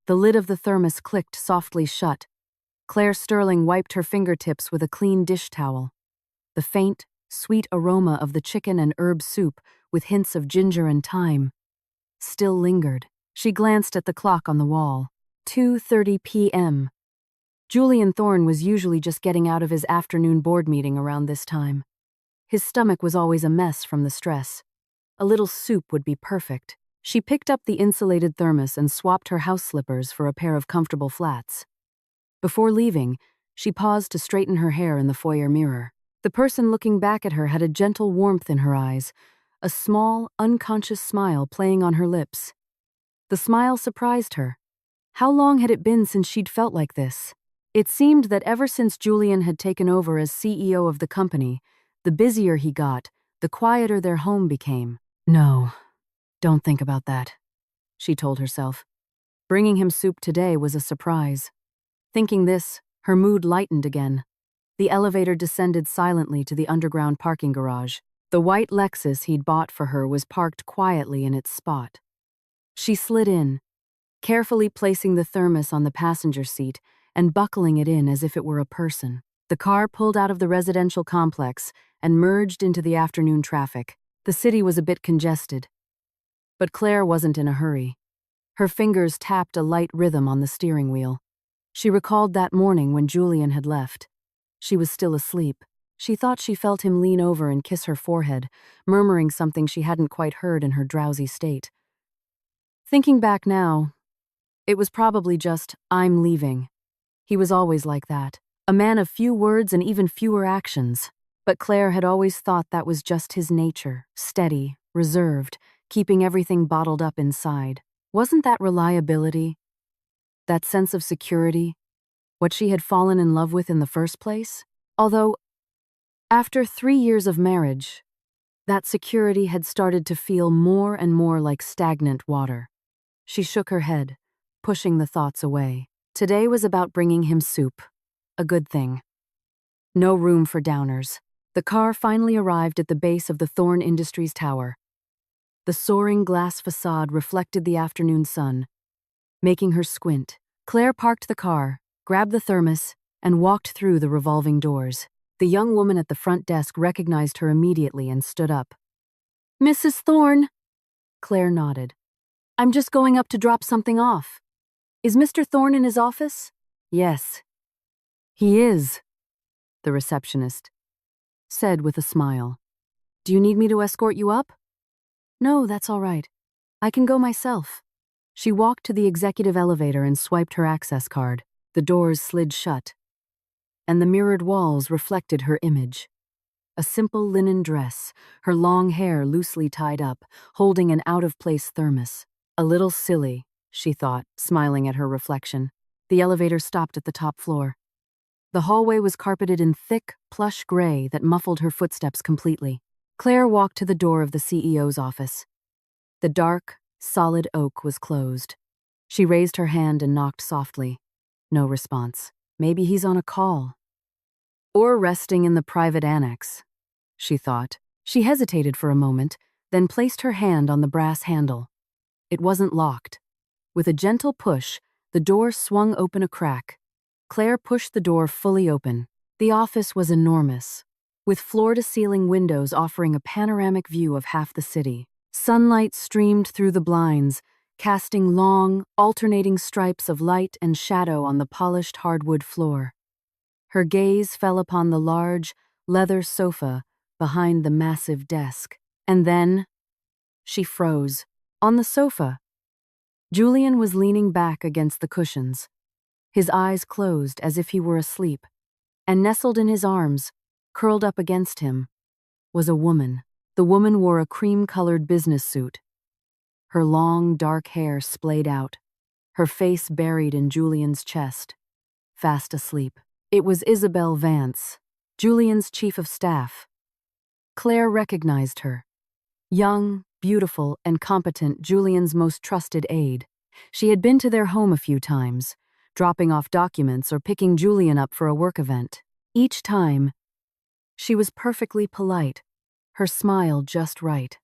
The lid of the thermos clicked softly shut. Claire Sterling wiped her fingertips with a clean dish towel. The faint, sweet aroma of the chicken and herb soup, with hints of ginger and thyme, still lingered. She glanced at the clock on the wall. 2:30 p.m. Julian Thorne was usually just getting out of his afternoon board meeting around this time. His stomach was always a mess from the stress. A little soup would be perfect. She picked up the insulated thermos and swapped her house slippers for a pair of comfortable flats. Before leaving, she paused to straighten her hair in the foyer mirror. The person looking back at her had a gentle warmth in her eyes, a small, unconscious smile playing on her lips. The smile surprised her. How long had it been since she'd felt like this? It seemed that ever since Julian had taken over as CEO of the company, the busier he got, the quieter their home became. No, don't think about that, she told herself. Bringing him soup today was a surprise. Thinking this, her mood lightened again. The elevator descended silently to the underground parking garage. The white Lexus he'd bought for her was parked quietly in its spot. She slid in, carefully placing the thermos on the passenger seat and buckling it in as if it were a person. The car pulled out of the residential complex and merged into the afternoon traffic. The city was a bit congested. But Claire wasn't in a hurry. Her fingers tapped a light rhythm on the steering wheel. She recalled that morning when Julian had left. She was still asleep. She thought she felt him lean over and kiss her forehead, murmuring something she hadn't quite heard in her drowsy state. Thinking back now, it was probably just, "I'm leaving." He was always like that, a man of few words and even fewer actions. But Claire had always thought that was just his nature, steady, reserved, keeping everything bottled up inside. Wasn't that reliability, that sense of security, what she had fallen in love with in the first place? Although, after 3 years of marriage, that security had started to feel more and more like stagnant water. She shook her head, pushing the thoughts away. Today was about bringing him soup. A good thing. No room for downers. The car finally arrived at the base of the Thorne Industries Tower. The soaring glass facade reflected the afternoon sun, making her squint. Claire parked the car, grabbed the thermos, and walked through the revolving doors. The young woman at the front desk recognized her immediately and stood up. "Mrs. Thorne?" Claire nodded. "I'm just going up to drop something off. Is Mr. Thorne in his office?" "Yes, he is," the receptionist said with a smile. "Do you need me to escort you up?" "No, that's all right. I can go myself." She walked to the executive elevator and swiped her access card. The doors slid shut, and the mirrored walls reflected her image. A simple linen dress, her long hair loosely tied up, holding an out-of-place thermos. A little silly, she thought, smiling at her reflection. The elevator stopped at the top floor. The hallway was carpeted in thick, plush gray that muffled her footsteps completely. Claire walked to the door of the CEO's office. The dark, solid oak was closed. She raised her hand and knocked softly. No response. Maybe he's on a call. Or resting in the private annex, she thought. She hesitated for a moment, then placed her hand on the brass handle. It wasn't locked. With a gentle push, the door swung open a crack. Claire pushed the door fully open. The office was enormous, with floor-to-ceiling windows offering a panoramic view of half the city. Sunlight streamed through the blinds, casting long, alternating stripes of light and shadow on the polished hardwood floor. Her gaze fell upon the large, leather sofa behind the massive desk. And then, she froze. On the sofa, Julian was leaning back against the cushions, his eyes closed as if he were asleep, and nestled in his arms, curled up against him, was a woman. The woman wore a cream-colored business suit. Her long, dark hair splayed out, her face buried in Julian's chest, fast asleep. It was Isabel Vance, Julian's chief of staff. Claire recognized her. Young, beautiful, and competent, Julian's most trusted aide. She had been to their home a few times, dropping off documents or picking Julian up for a work event. Each time, she was perfectly polite, her smile just right.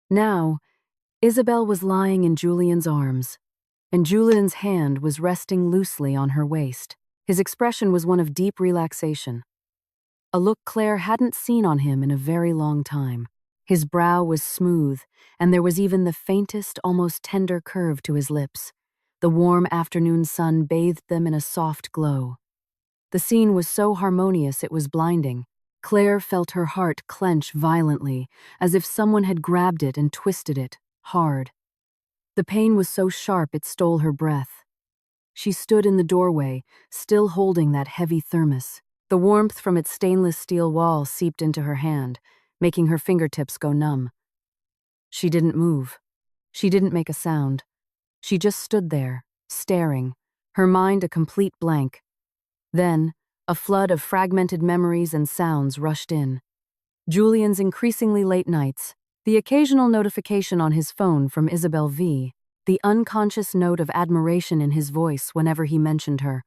Now, Isabel was lying in Julian's arms, and Julian's hand was resting loosely on her waist. His expression was one of deep relaxation, a look Clare hadn't seen on him in a very long time. His brow was smooth, and there was even the faintest, almost tender curve to his lips. The warm afternoon sun bathed them in a soft glow. The scene was so harmonious it was blinding. Clare felt her heart clench violently, as if someone had grabbed it and twisted it, hard. The pain was so sharp it stole her breath. She stood in the doorway, still holding that heavy thermos. The warmth from its stainless steel wall seeped into her hand, making her fingertips go numb. She didn't move. She didn't make a sound. She just stood there, staring, her mind a complete blank. Then, a flood of fragmented memories and sounds rushed in. Julian's increasingly late nights, the occasional notification on his phone from Isabel V., the unconscious note of admiration in his voice whenever he mentioned her.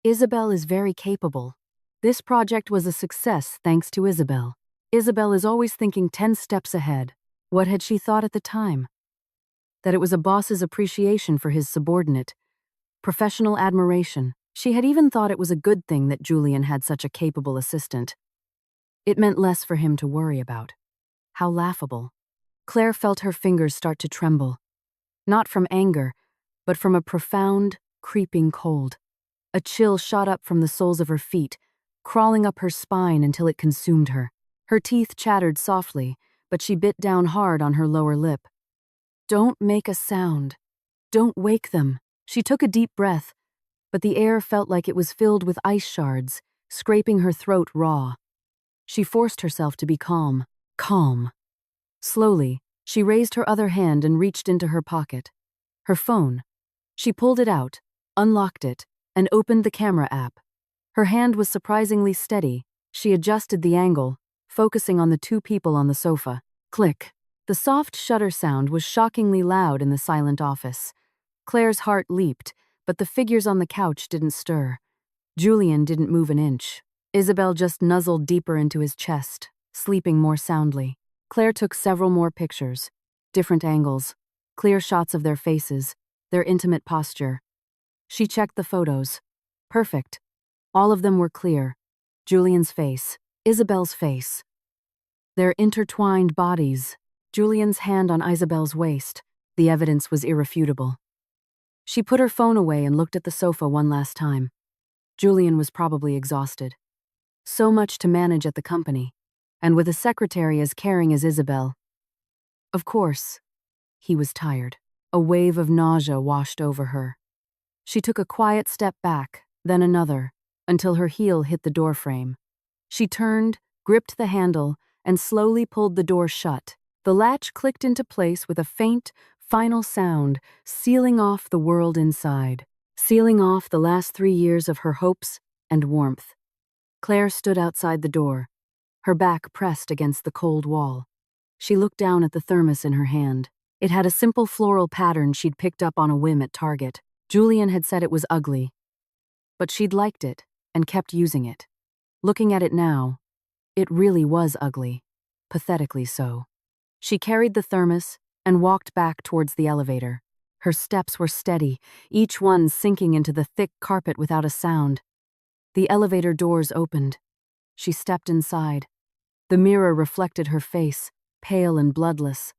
Isabel is very capable. This project was a success thanks to Isabel. Isabel is always thinking 10 steps ahead. What had she thought at the time? That it was a boss's appreciation for his subordinate, professional admiration. She had even thought it was a good thing that Julian had such a capable assistant. It meant less for him to worry about. How laughable. Clare felt her fingers start to tremble. Not from anger, but from a profound, creeping cold. A chill shot up from the soles of her feet, crawling up her spine until it consumed her. Her teeth chattered softly, but she bit down hard on her lower lip. Don't make a sound. Don't wake them. She took a deep breath, but the air felt like it was filled with ice shards, scraping her throat raw. She forced herself to be calm. Calm. Slowly, she raised her other hand and reached into her pocket. Her phone. She pulled it out, unlocked it, and opened the camera app. Her hand was surprisingly steady. She adjusted the angle, focusing on the two people on the sofa. Click. The soft shutter sound was shockingly loud in the silent office. Claire's heart leaped, but the figures on the couch didn't stir. Julian didn't move an inch. Isabel just nuzzled deeper into his chest, sleeping more soundly. Clare took several more pictures, different angles, clear shots of their faces, their intimate posture. She checked the photos. Perfect. All of them were clear. Julian's face, Isabel's face. Their intertwined bodies, Julian's hand on Isabel's waist. The evidence was irrefutable. She put her phone away and looked at the sofa one last time. Julian was probably exhausted. So much to manage at the company, and with a secretary as caring as Isabel. Of course, he was tired. A wave of nausea washed over her. She took a quiet step back, then another, until her heel hit the doorframe. She turned, gripped the handle, and slowly pulled the door shut. The latch clicked into place with a faint, final sound, sealing off the world inside, sealing off the last 3 years of her hopes and warmth. Clare stood outside the door, her back pressed against the cold wall. She looked down at the thermos in her hand. It had a simple floral pattern she'd picked up on a whim at Target. Julian had said it was ugly, but she'd liked it and kept using it. Looking at it now, it really was ugly, pathetically so. She carried the thermos and walked back towards the elevator. Her steps were steady, each one sinking into the thick carpet without a sound. The elevator doors opened. She stepped inside. The mirror reflected her face, pale and bloodless.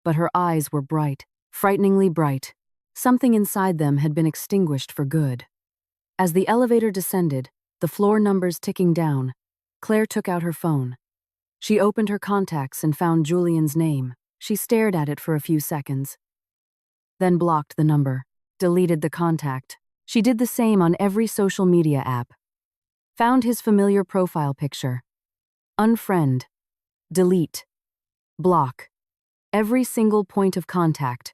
But her eyes were bright, frighteningly bright. Something inside them had been extinguished for good. As the elevator descended, the floor numbers ticking down, Clare took out her phone. She opened her contacts and found Julian's name. She stared at it for a few seconds, then blocked the number, deleted the contact. She did the same on every social media app. Found his familiar profile picture. Unfriend. Delete. Block. Every single point of contact.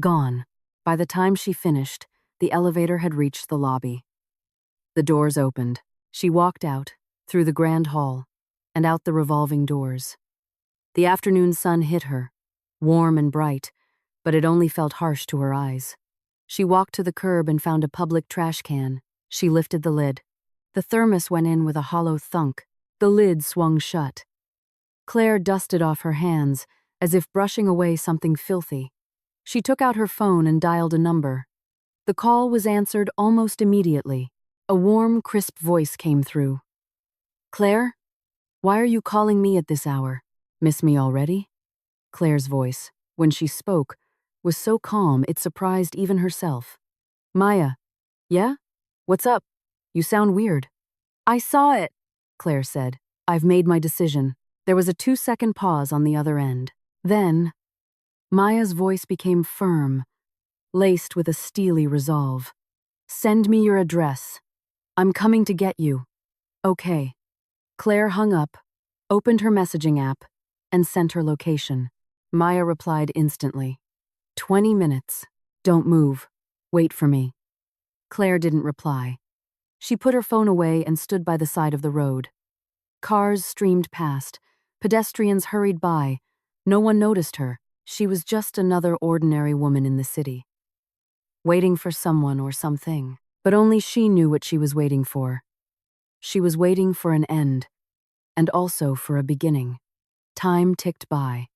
Gone. By the time she finished, the elevator had reached the lobby. The doors opened. She walked out, through the grand hall, and out the revolving doors. The afternoon sun hit her, warm and bright, but it only felt harsh to her eyes. She walked to the curb and found a public trash can. She lifted the lid. The thermos went in with a hollow thunk. The lid swung shut. Clare dusted off her hands, as if brushing away something filthy. She took out her phone and dialed a number, The call was answered almost immediately. A warm, crisp voice came through. "Claire? Why are you calling me at this hour? Miss me already?" Claire's voice, when she spoke, was so calm it surprised even herself. "Maya. Yeah? What's up? You sound weird." "I saw it," Claire said. "I've made my decision." There was a 2-second pause on the other end. Then, Maya's voice became firm, laced with a steely resolve. "Send me your address. I'm coming to get you." "Okay." Claire hung up, opened her messaging app, and sent her location. Maya replied instantly. 20 minutes. Don't move. Wait for me." Claire didn't reply. She put her phone away and stood by the side of the road. Cars streamed past. Pedestrians hurried by. No one noticed her. She was just another ordinary woman in the city, waiting for someone or something. But only she knew what she was waiting for. She was waiting for an end, and also for a beginning. Time ticked by.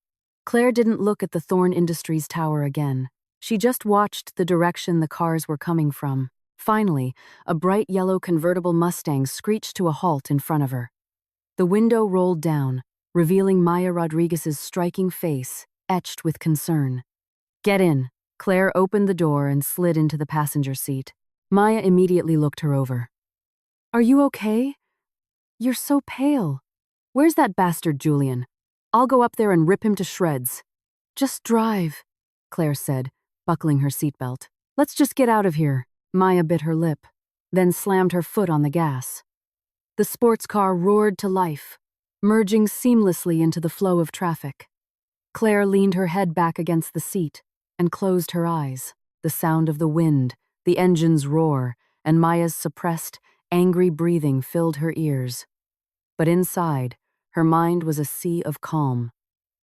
Claire didn't look at the Thorn Industries tower again. She just watched the direction the cars were coming from. Finally, a bright yellow convertible Mustang screeched to a halt in front of her. The window rolled down, revealing Maya Rodriguez's striking face, etched with concern. "Get in." Claire opened the door and slid into the passenger seat. Maya immediately looked her over. "Are you okay? You're so pale. Where's that bastard Julian? I'll go up there and rip him to shreds." "Just drive," Claire said, buckling her seatbelt. "Let's just get out of here." Maya bit her lip, then slammed her foot on the gas. The sports car roared to life, merging seamlessly into the flow of traffic. Claire leaned her head back against the seat and closed her eyes. The sound of the wind, the engine's roar, and Maya's suppressed, angry breathing filled her ears. But inside, her mind was a sea of calm,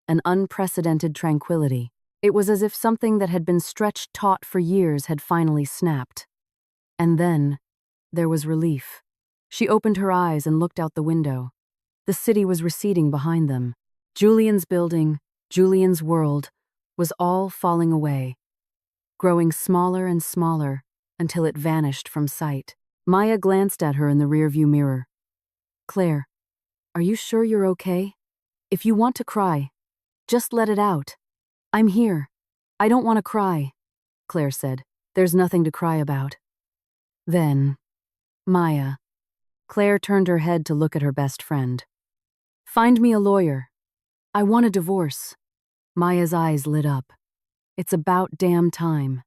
an unprecedented tranquility. It was as if something that had been stretched taut for years had finally snapped. And then, there was relief. She opened her eyes and looked out the window. The city was receding behind them. Julian's building, Julian's world, was all falling away, growing smaller and smaller until it vanished from sight. Maya glanced at her in the rearview mirror. "Claire, are you sure you're okay? If you want to cry, just let it out. I'm here. I don't want to cry," Claire said. "There's nothing to cry about." Then, Maya. Claire turned her head to look at her best friend. "Find me a lawyer. I want a divorce." Maya's eyes lit up. "It's about damn time.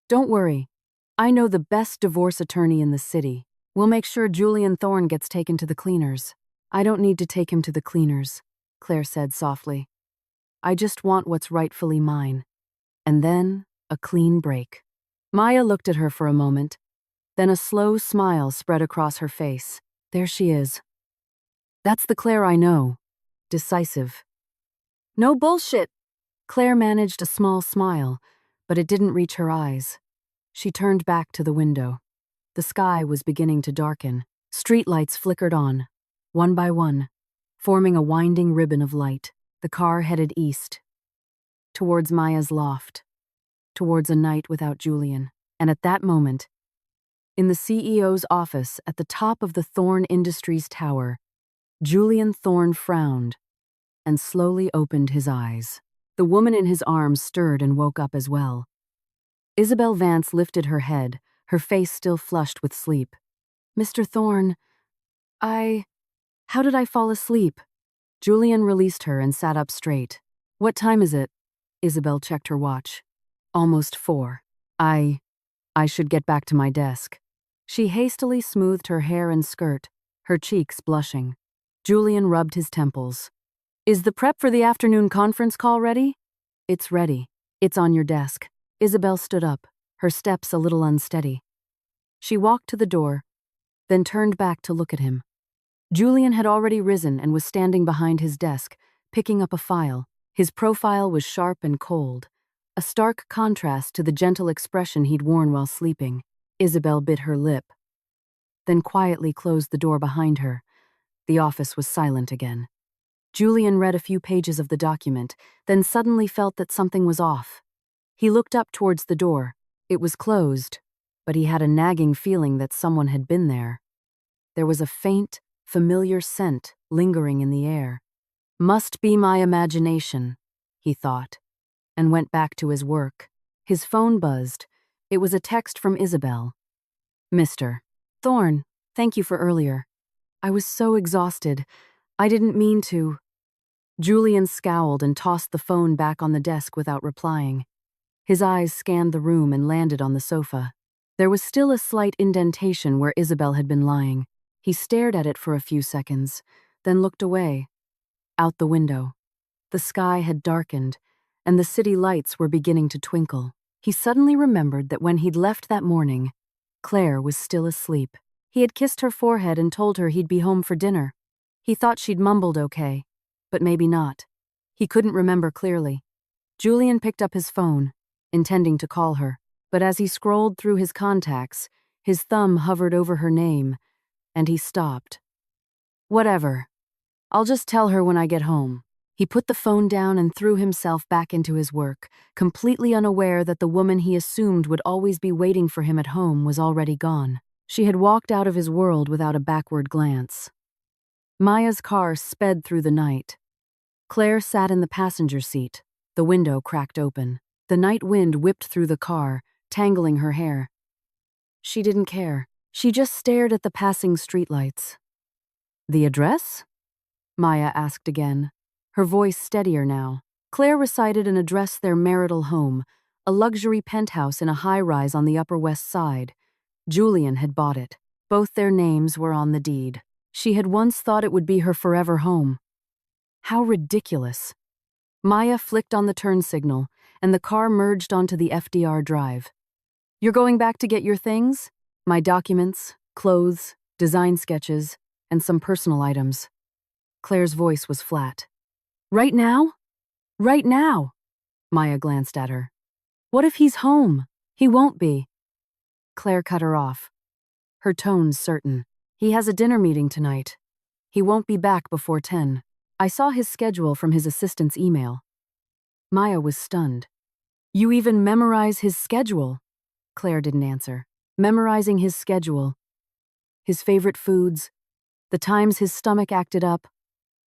Don't worry. I know the best divorce attorney in the city. We'll make sure Julian Thorne gets taken to the cleaners." "I don't need to take him to the cleaners," Claire said softly. "I just want what's rightfully mine." And then, a clean break. Maya looked at her for a moment. Then a slow smile spread across her face. There she is. That's the Claire I know. Decisive. "No bullshit." Claire managed a small smile, but it didn't reach her eyes. She turned back to the window. The sky was beginning to darken. Streetlights flickered on, one by one, forming a winding ribbon of light. The car headed east, towards Maya's loft, towards a night without Julian. And at that moment, in the CEO's office at the top of the Thorn Industries tower, Julian Thorne frowned and slowly opened his eyes. The woman in his arms stirred and woke up as well. Isabel Vance lifted her head, her face still flushed with sleep. "Mr. Thorne, how did I fall asleep?" Julian released her and sat up straight. "What time is it?" Isabel checked her watch. "Almost 4. I should get back to my desk." She hastily smoothed her hair and skirt, her cheeks blushing. Julian rubbed his temples. "Is the prep for the afternoon conference call ready?" "It's ready. It's on your desk." Isabel stood up, her steps a little unsteady. She walked to the door, then turned back to look at him. Julian had already risen and was standing behind his desk, picking up a file. His profile was sharp and cold, a stark contrast to the gentle expression he'd worn while sleeping. Isabel bit her lip, then quietly closed the door behind her. The office was silent again. Julian read a few pages of the document, then suddenly felt that something was off. He looked up towards the door. It was closed, but he had a nagging feeling that someone had been there. There was a faint, familiar scent lingering in the air. Must be my imagination, he thought, and went back to his work. His phone buzzed. It was a text from Isabel. Mr. Thorne, thank you for earlier. I was so exhausted. I didn't mean to. Julian scowled and tossed the phone back on the desk without replying. His eyes scanned the room and landed on the sofa. There was still a slight indentation where Isabel had been lying. He stared at it for a few seconds, then looked away. Out the window. The sky had darkened, and the city lights were beginning to twinkle. He suddenly remembered that when he'd left that morning, Clare was still asleep. He had kissed her forehead and told her he'd be home for dinner. He thought she'd mumbled okay, but maybe not. He couldn't remember clearly. Julian picked up his phone, intending to call her, but as he scrolled through his contacts, his thumb hovered over her name, and he stopped. Whatever. I'll just tell her when I get home. He put the phone down and threw himself back into his work, completely unaware that the woman he assumed would always be waiting for him at home was already gone. She had walked out of his world without a backward glance. Maya's car sped through the night. Clare sat in the passenger seat, the window cracked open. The night wind whipped through the car, tangling her hair. She didn't care. She just stared at the passing streetlights. The address? Maya asked again, her voice steadier now. Clare recited and addressed their marital home, a luxury penthouse in a high-rise on the Upper West Side. Julian had bought it. Both their names were on the deed. She had once thought it would be her forever home. How ridiculous. Maya flicked on the turn signal, and the car merged onto the FDR drive. You're going back to get your things? My documents, clothes, design sketches, and some personal items. Claire's voice was flat. Right now? Right now? Maya glanced at her. What if he's home? He won't be. Clare cut her off. Her tones certain. He has a dinner meeting tonight. He won't be back before 10. I saw his schedule from his assistant's email. Maya was stunned. You even memorize his schedule? Clare didn't answer. Memorizing his schedule. His favorite foods. The times his stomach acted up.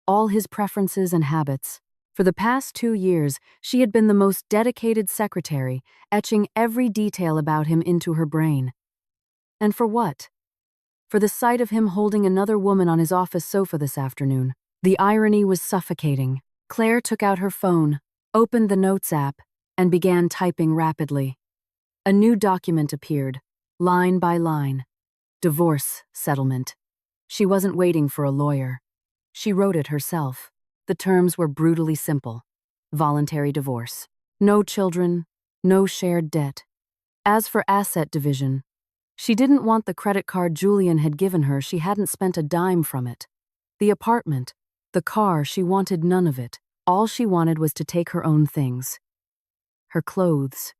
All his preferences and habits. For the past 2 years, she had been the most dedicated secretary, etching every detail about him into her brain. And for what? For the sight of him holding another woman on his office sofa this afternoon. The irony was suffocating. Clare took out her phone, opened the Notes app, and began typing rapidly. A new document appeared, line by line. Divorce settlement. She wasn't waiting for a lawyer. She wrote it herself. The terms were brutally simple. Voluntary divorce. No children, no shared debt. As for asset division, she didn't want the credit card Julian had given her. She hadn't spent a dime from it. The apartment, the car, she wanted none of it. All she wanted was to take her own things. Her clothes,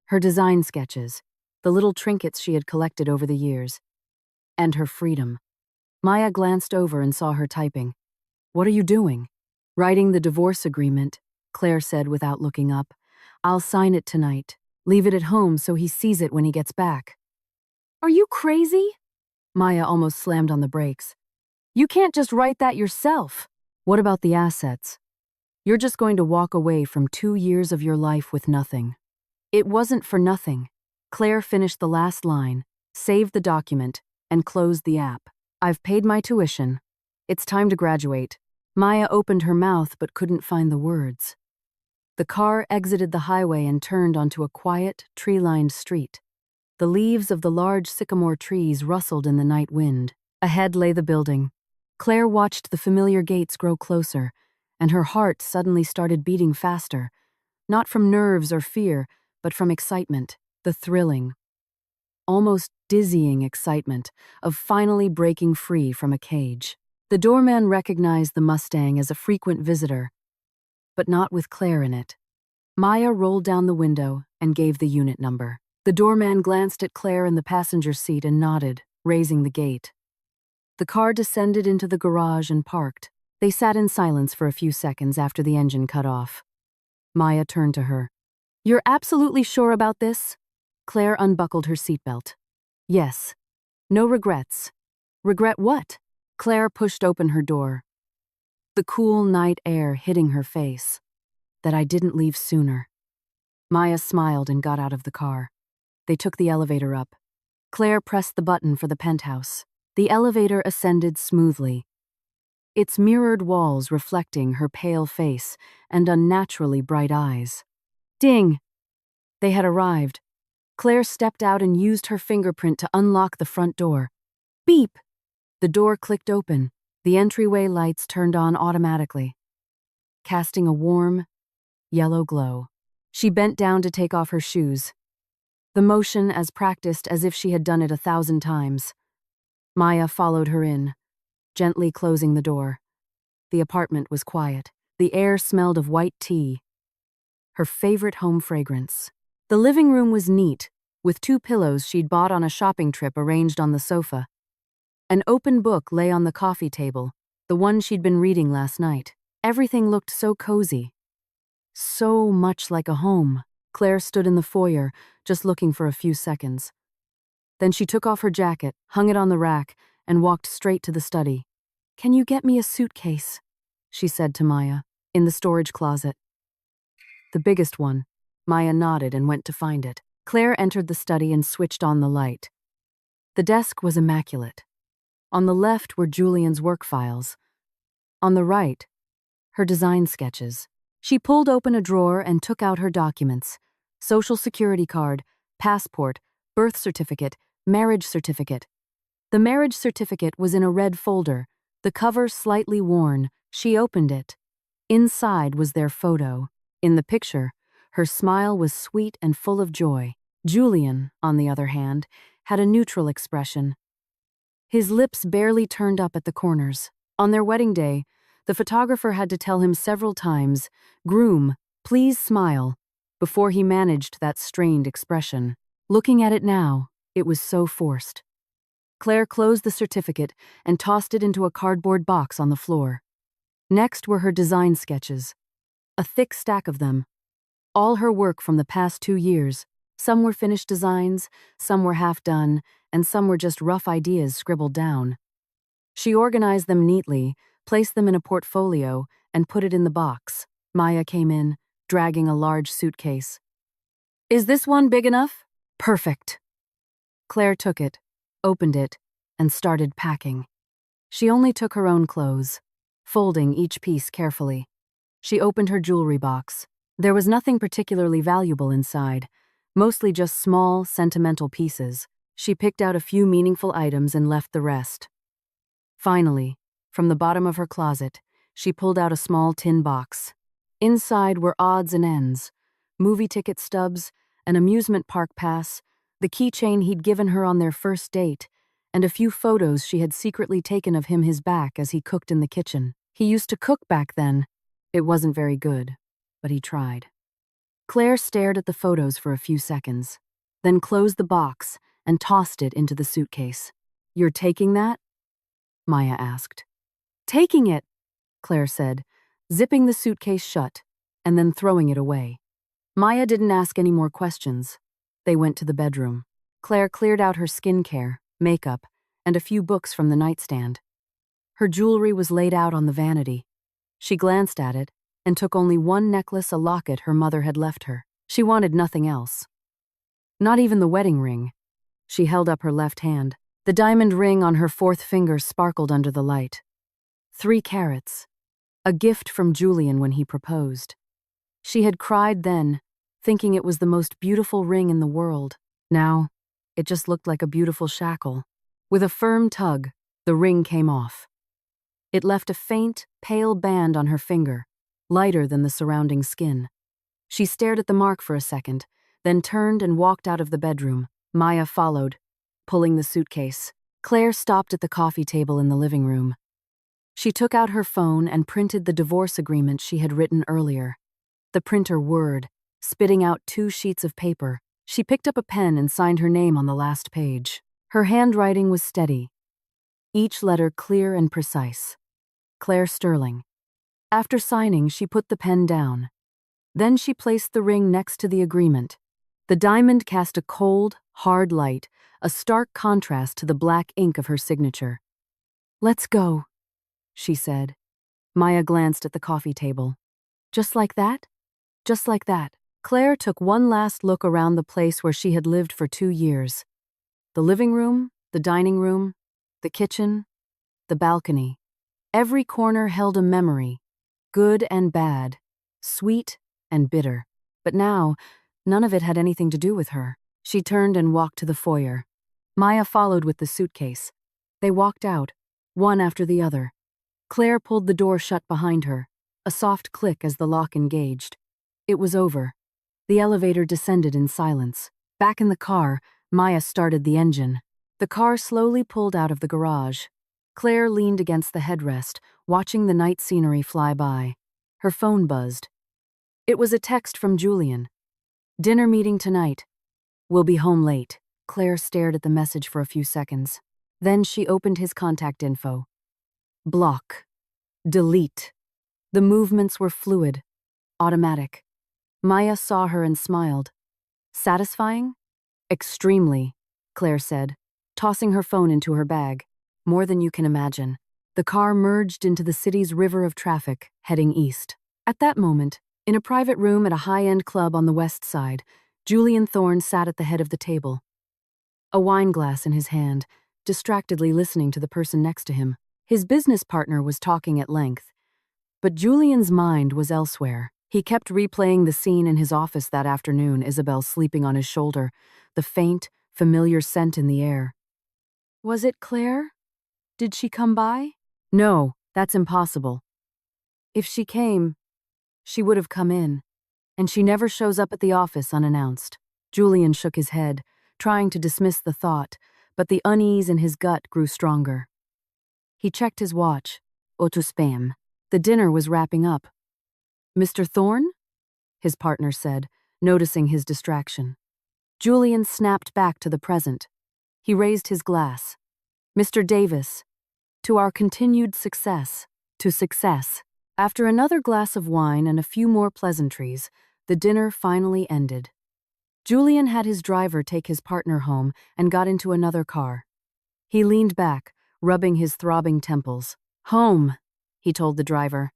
her design sketches, the little trinkets she had collected over the years, and her freedom. Maya glanced over and saw her typing. What are you doing? Writing the divorce agreement, Clare said without looking up. I'll sign it tonight. Leave it at home so he sees it when he gets back. Are you crazy? Maya almost slammed on the brakes. You can't just write that yourself. What about the assets? You're just going to walk away from 2 years of your life with nothing. It wasn't for nothing. Clare finished the last line, saved the document, and closed the app. I've paid my tuition. It's time to graduate. Maya opened her mouth but couldn't find the words. The car exited the highway and turned onto a quiet, tree-lined street. The leaves of the large sycamore trees rustled in the night wind. Ahead lay the building. Clare watched the familiar gates grow closer, and her heart suddenly started beating faster, not from nerves or fear, but from excitement, the thrilling, almost dizzying excitement of finally breaking free from a cage. The doorman recognized the Mustang as a frequent visitor, but not with Clare in it. Maya rolled down the window and gave the unit number. The doorman glanced at Clare in the passenger seat and nodded, raising the gate. The car descended into the garage and parked. They sat in silence for a few seconds after the engine cut off. Maya turned to her. You're absolutely sure about this? Claire unbuckled her seatbelt. Yes. No regrets. Regret what? Claire pushed open her door. The cool night air hitting her face. That I didn't leave sooner. Maya smiled and got out of the car. They took the elevator up. Claire pressed the button for the penthouse. The elevator ascended smoothly, its mirrored walls reflecting her pale face and unnaturally bright eyes. Ding! They had arrived. Claire stepped out and used her fingerprint to unlock the front door. Beep! The door clicked open. The entryway lights turned on automatically, casting a warm, yellow glow. She bent down to take off her shoes, the motion as practiced as if she had done it 1,000 times. Maya followed her in, gently closing the door. The apartment was quiet. The air smelled of white tea, her favorite home fragrance. The living room was neat, with 2 pillows she'd bought on a shopping trip arranged on the sofa. An open book lay on the coffee table, the one she'd been reading last night. Everything looked so cozy. So much like a home. Claire stood in the foyer, just looking for a few seconds. Then she took off her jacket, hung it on the rack, and walked straight to the study. Can you get me a suitcase? She said to Maya, in the storage closet. The biggest one. Maya nodded and went to find it. Claire entered the study and switched on the light. The desk was immaculate. On the left were Julian's work files. On the right, her design sketches. She pulled open a drawer and took out her documents: social security card, passport, birth certificate, marriage certificate. The marriage certificate was in a red folder, the cover slightly worn. She opened it. Inside was their photo. In the picture, her smile was sweet and full of joy. Julian, on the other hand, had a neutral expression. His lips barely turned up at the corners. On their wedding day, the photographer had to tell him several times, "Groom, please smile," before he managed that strained expression. Looking at it now, it was so forced. Claire closed the certificate and tossed it into a cardboard box on the floor. Next were her design sketches. A thick stack of them. All her work from the past 2 years. Some were finished designs, some were half done, and some were just rough ideas scribbled down. She organized them neatly, placed them in a portfolio, and put it in the box. Maya came in, dragging a large suitcase. Is this one big enough? Perfect. Claire took it, opened it, and started packing. She only took her own clothes, folding each piece carefully. She opened her jewelry box. There was nothing particularly valuable inside, mostly just small, sentimental pieces. She picked out a few meaningful items and left the rest. Finally, from the bottom of her closet, she pulled out a small tin box. Inside were odds and ends, movie ticket stubs, an amusement park pass, the keychain he'd given her on their first date, and a few photos she had secretly taken of his back as he cooked in the kitchen. He used to cook back then. It wasn't very good, but he tried. Claire stared at the photos for a few seconds, then closed the box and tossed it into the suitcase. You're taking that? Maya asked. Taking it, Claire said, zipping the suitcase shut, and then throwing it away. Maya didn't ask any more questions. They went to the bedroom. Claire cleared out her skincare, makeup, and a few books from the nightstand. Her jewelry was laid out on the vanity. She glanced at it and took only one necklace, a locket her mother had left her. She wanted nothing else. Not even the wedding ring. She held up her left hand. The diamond ring on her 4th finger sparkled under the light. 3 carats. A gift from Julian when he proposed. She had cried then, thinking it was the most beautiful ring in the world. Now, it just looked like a beautiful shackle. With a firm tug, the ring came off. It left a faint, pale band on her finger, lighter than the surrounding skin. She stared at the mark for a second, then turned and walked out of the bedroom. Maya followed, pulling the suitcase. Claire stopped at the coffee table in the living room. She took out her phone and printed the divorce agreement she had written earlier. The printer whirred, spitting out 2 sheets of paper. She picked up a pen and signed her name on the last page. Her handwriting was steady, each letter clear and precise. Claire Sterling. After signing, she put the pen down. Then she placed the ring next to the agreement. The diamond cast a cold, hard light, a stark contrast to the black ink of her signature. "Let's go," she said. Maya glanced at the coffee table. "Just like that?" "Just like that." Claire took one last look around the place where she had lived for 2 years. The living room, the dining room, the kitchen, the balcony. Every corner held a memory, good and bad, sweet and bitter. But now, none of it had anything to do with her. She turned and walked to the foyer. Maya followed with the suitcase. They walked out, one after the other. Claire pulled the door shut behind her, a soft click as the lock engaged. It was over. The elevator descended in silence. Back in the car, Maya started the engine. The car slowly pulled out of the garage. Claire leaned against the headrest, watching the night scenery fly by. Her phone buzzed. It was a text from Julian. "Dinner meeting tonight. We'll be home late." Claire stared at the message for a few seconds. Then she opened his contact info. Block. Delete. The movements were fluid, automatic. Maya saw her and smiled. "Satisfying?" "Extremely," Claire said, tossing her phone into her bag. "More than you can imagine." The car merged into the city's river of traffic, heading east. At that moment, in a private room at a high-end club on the west side, Julian Thorne sat at the head of the table, a wine glass in his hand, distractedly listening to the person next to him. His business partner was talking at length, but Julian's mind was elsewhere. He kept replaying the scene in his office that afternoon, Isabel sleeping on his shoulder, the faint, familiar scent in the air. Was it Claire? Did she come by? No, that's impossible. If she came, she would have come in, and she never shows up at the office unannounced. Julian shook his head, trying to dismiss the thought, but the unease in his gut grew stronger. He checked his watch. Auto spam. The dinner was wrapping up. "Mr. Thorne?" his partner said, noticing his distraction. Julian snapped back to the present. He raised his glass. "Mr. Davis, to our continued success." To success. After another glass of wine and a few more pleasantries, the dinner finally ended. Julian had his driver take his partner home and got into another car. He leaned back, rubbing his throbbing temples. "Home," he told the driver.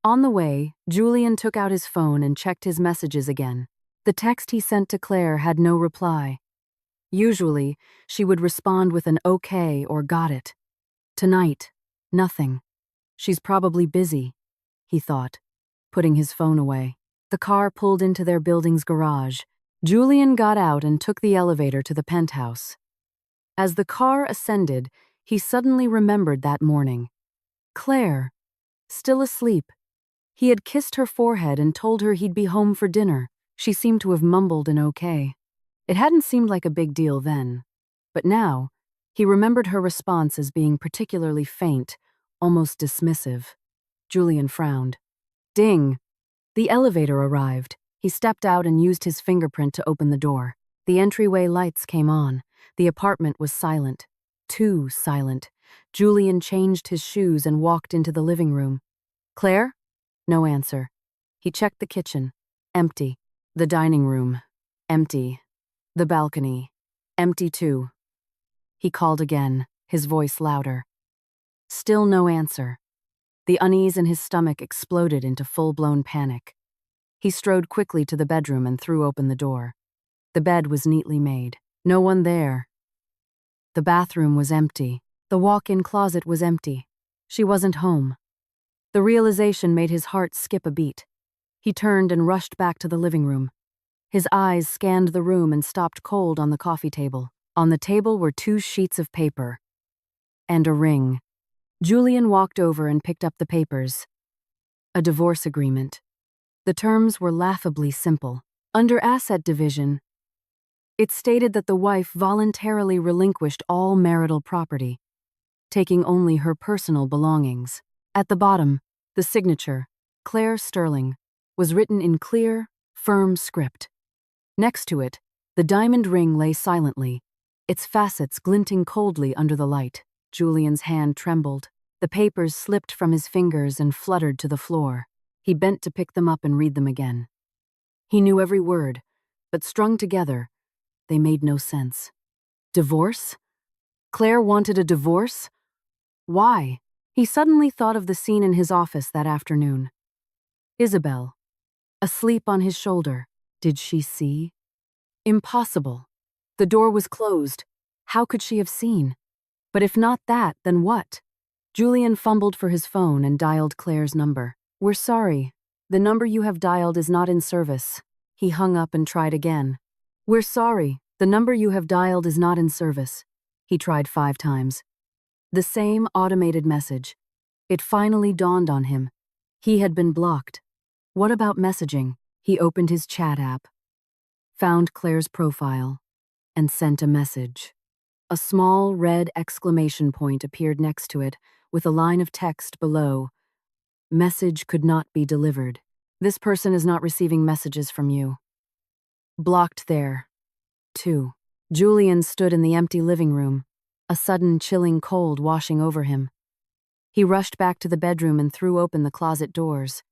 On the way, Julian took out his phone and checked his messages again. The text he sent to Claire had no reply. Usually, she would respond with an "okay" or "got it." Tonight, nothing. She's probably busy, he thought, putting his phone away. The car pulled into their building's garage. Julian got out and took the elevator to the penthouse. As the car ascended, he suddenly remembered that morning. Claire, still asleep. He had kissed her forehead and told her he'd be home for dinner. She seemed to have mumbled an okay. It hadn't seemed like a big deal then. But now, he remembered her response as being particularly faint, almost dismissive. Julian frowned. Ding! The elevator arrived. He stepped out and used his fingerprint to open the door. The entryway lights came on. The apartment was silent. Too silent. Julian changed his shoes and walked into the living room. Claire? No answer. He checked the kitchen. Empty. The dining room. Empty. The balcony. Empty too. He called again, his voice louder. Still no answer. The unease in his stomach exploded into full-blown panic. He strode quickly to the bedroom and threw open the door. The bed was neatly made. No one there. The bathroom was empty. The walk-in closet was empty. She wasn't home. The realization made his heart skip a beat. He turned and rushed back to the living room. His eyes scanned the room and stopped cold on the coffee table. On the table were 2 sheets of paper. And a ring. Julian walked over and picked up the papers. A divorce agreement. The terms were laughably simple. Under asset division, it stated that the wife voluntarily relinquished all marital property, taking only her personal belongings. At the bottom, the signature, Clare Sterling, was written in clear, firm script. Next to it, the diamond ring lay silently, its facets glinting coldly under the light. Julian's hand trembled. The papers slipped from his fingers and fluttered to the floor. He bent to pick them up and read them again. He knew every word, but strung together, they made no sense. Divorce? Claire wanted a divorce? Why? He suddenly thought of the scene in his office that afternoon. Isabel, asleep on his shoulder. Did she see? Impossible. The door was closed. How could she have seen? But if not that, then what? Julian fumbled for his phone and dialed Claire's number. We're sorry. The number you have dialed is not in service. He hung up and tried again. We're sorry. The number you have dialed is not in service. He tried 5 times. The same automated message. It finally dawned on him. He had been blocked. What about messaging? He opened his chat app, found Claire's profile, and sent a message. A small red exclamation point appeared next to it, with a line of text below. Message could not be delivered. This person is not receiving messages from you. Blocked there. 2. Julian stood in the empty living room, a sudden chilling cold washing over him. He rushed back to the bedroom and threw open the closet doors.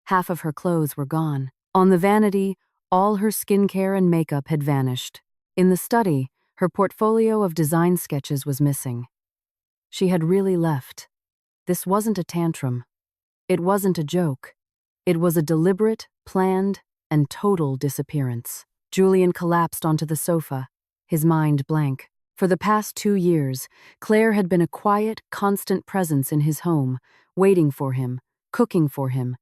Half of her clothes were gone. On the vanity, all her skincare and makeup had vanished. In the study, her portfolio of design sketches was missing. She had really left. This wasn't a tantrum. It wasn't a joke. It was a deliberate, planned, and total disappearance. Julian collapsed onto the sofa, his mind blank. For the past 2 years, Claire had been a quiet, constant presence in his home, waiting for him, cooking for him,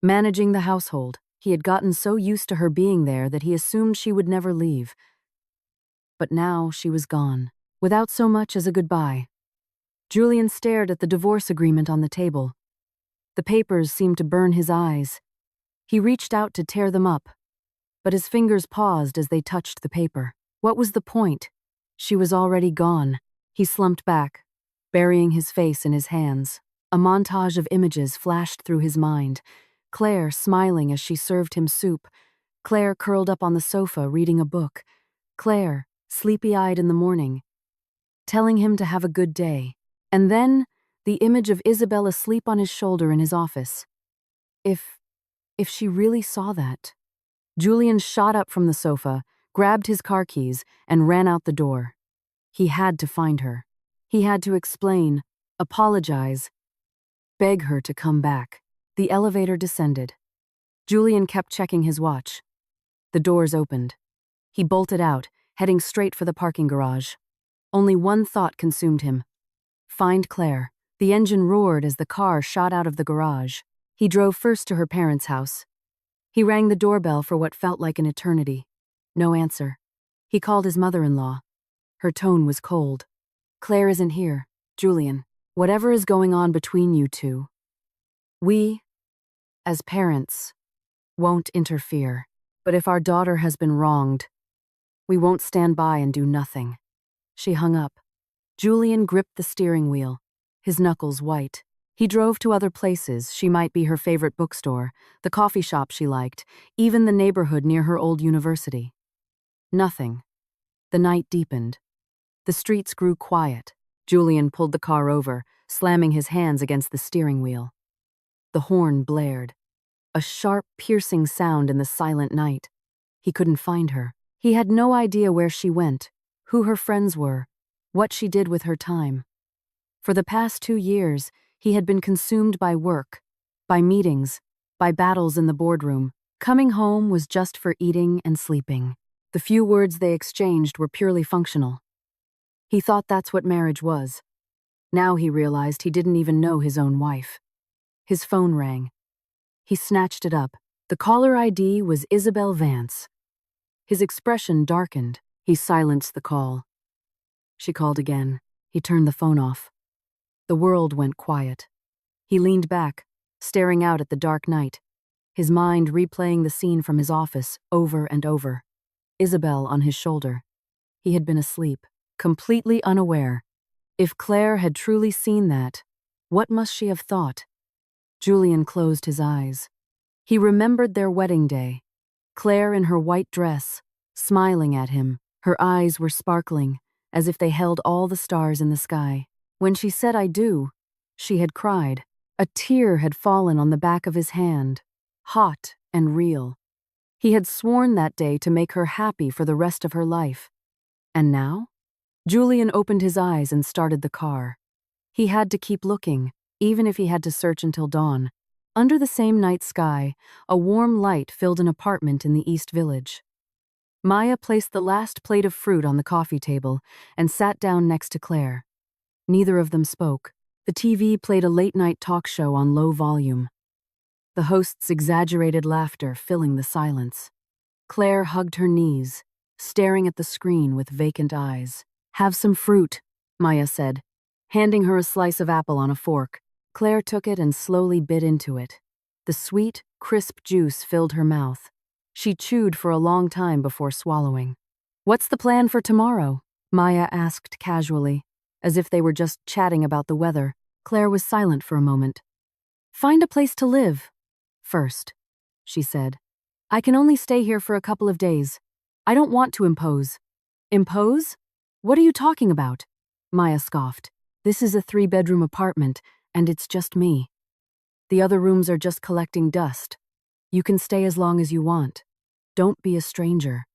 managing the household. He had gotten so used to her being there that he assumed she would never leave. But now she was gone, without so much as a goodbye. Julian stared at the divorce agreement on the table. The papers seemed to burn his eyes. He reached out to tear them up, but his fingers paused as they touched the paper. What was the point? She was already gone. He slumped back, burying his face in his hands. A montage of images flashed through his mind. Claire smiling as she served him soup. Claire curled up on the sofa reading a book. Claire, sleepy-eyed in the morning, telling him to have a good day. And then, the image of Isabel asleep on his shoulder in his office. If she really saw that. Julian shot up from the sofa, grabbed his car keys, and ran out the door. He had to find her. He had to explain, apologize, beg her to come back. The elevator descended. Julian kept checking his watch. The doors opened. He bolted out, heading straight for the parking garage. Only one thought consumed him. Find Claire. The engine roared as the car shot out of the garage. He drove first to her parents' house. He rang the doorbell for what felt like an eternity. No answer. He called his mother-in-law. Her tone was cold. Claire isn't here, Julian. Whatever is going on between you two, we, as parents, won't interfere. But if our daughter has been wronged, we won't stand by and do nothing. She hung up. Julian gripped the steering wheel, his knuckles white. He drove to other places. She might be her favorite bookstore, the coffee shop she liked, even the neighborhood near her old university. Nothing. The night deepened. The streets grew quiet. Julian pulled the car over, slamming his hands against the steering wheel. The horn blared. A sharp, piercing sound in the silent night. He couldn't find her. He had no idea where she went, who her friends were, what she did with her time. For the past 2 years, he had been consumed by work, by meetings, by battles in the boardroom. Coming home was just for eating and sleeping. The few words they exchanged were purely functional. He thought that's what marriage was. Now he realized he didn't even know his own wife. His phone rang. He snatched it up. The caller ID was Isabel Vance. His expression darkened. He silenced the call. She called again. He turned the phone off. The world went quiet. He leaned back, staring out at the dark night, his mind replaying the scene from his office over and over. Isabel on his shoulder. He had been asleep, completely unaware. If Claire had truly seen that, what must she have thought? Julian closed his eyes. He remembered their wedding day. Claire in her white dress, smiling at him. Her eyes were sparkling, as if they held all the stars in the sky. When she said "I do," she had cried. A tear had fallen on the back of his hand, hot and real. He had sworn that day to make her happy for the rest of her life. And now? Julian opened his eyes and started the car. He had to keep looking, even if he had to search until dawn. Under the same night sky, a warm light filled an apartment in the East Village. Maya placed the last plate of fruit on the coffee table and sat down next to Clare. Neither of them spoke. The TV played a late-night talk show on low volume. The host's exaggerated laughter filling the silence. Clare hugged her knees, staring at the screen with vacant eyes. "Have some fruit," Maya said, handing her a slice of apple on a fork. Clare took it and slowly bit into it. The sweet, crisp juice filled her mouth. She chewed for a long time before swallowing. "What's the plan for tomorrow?" Maya asked casually, as if they were just chatting about the weather. Clare was silent for a moment. "Find a place to live first," she said. "I can only stay here for a couple of days. I don't want to impose." "Impose? What are you talking about?" Maya scoffed. "This is a 3-bedroom apartment, and it's just me. The other rooms are just collecting dust. You can stay as long as you want. Don't be a stranger."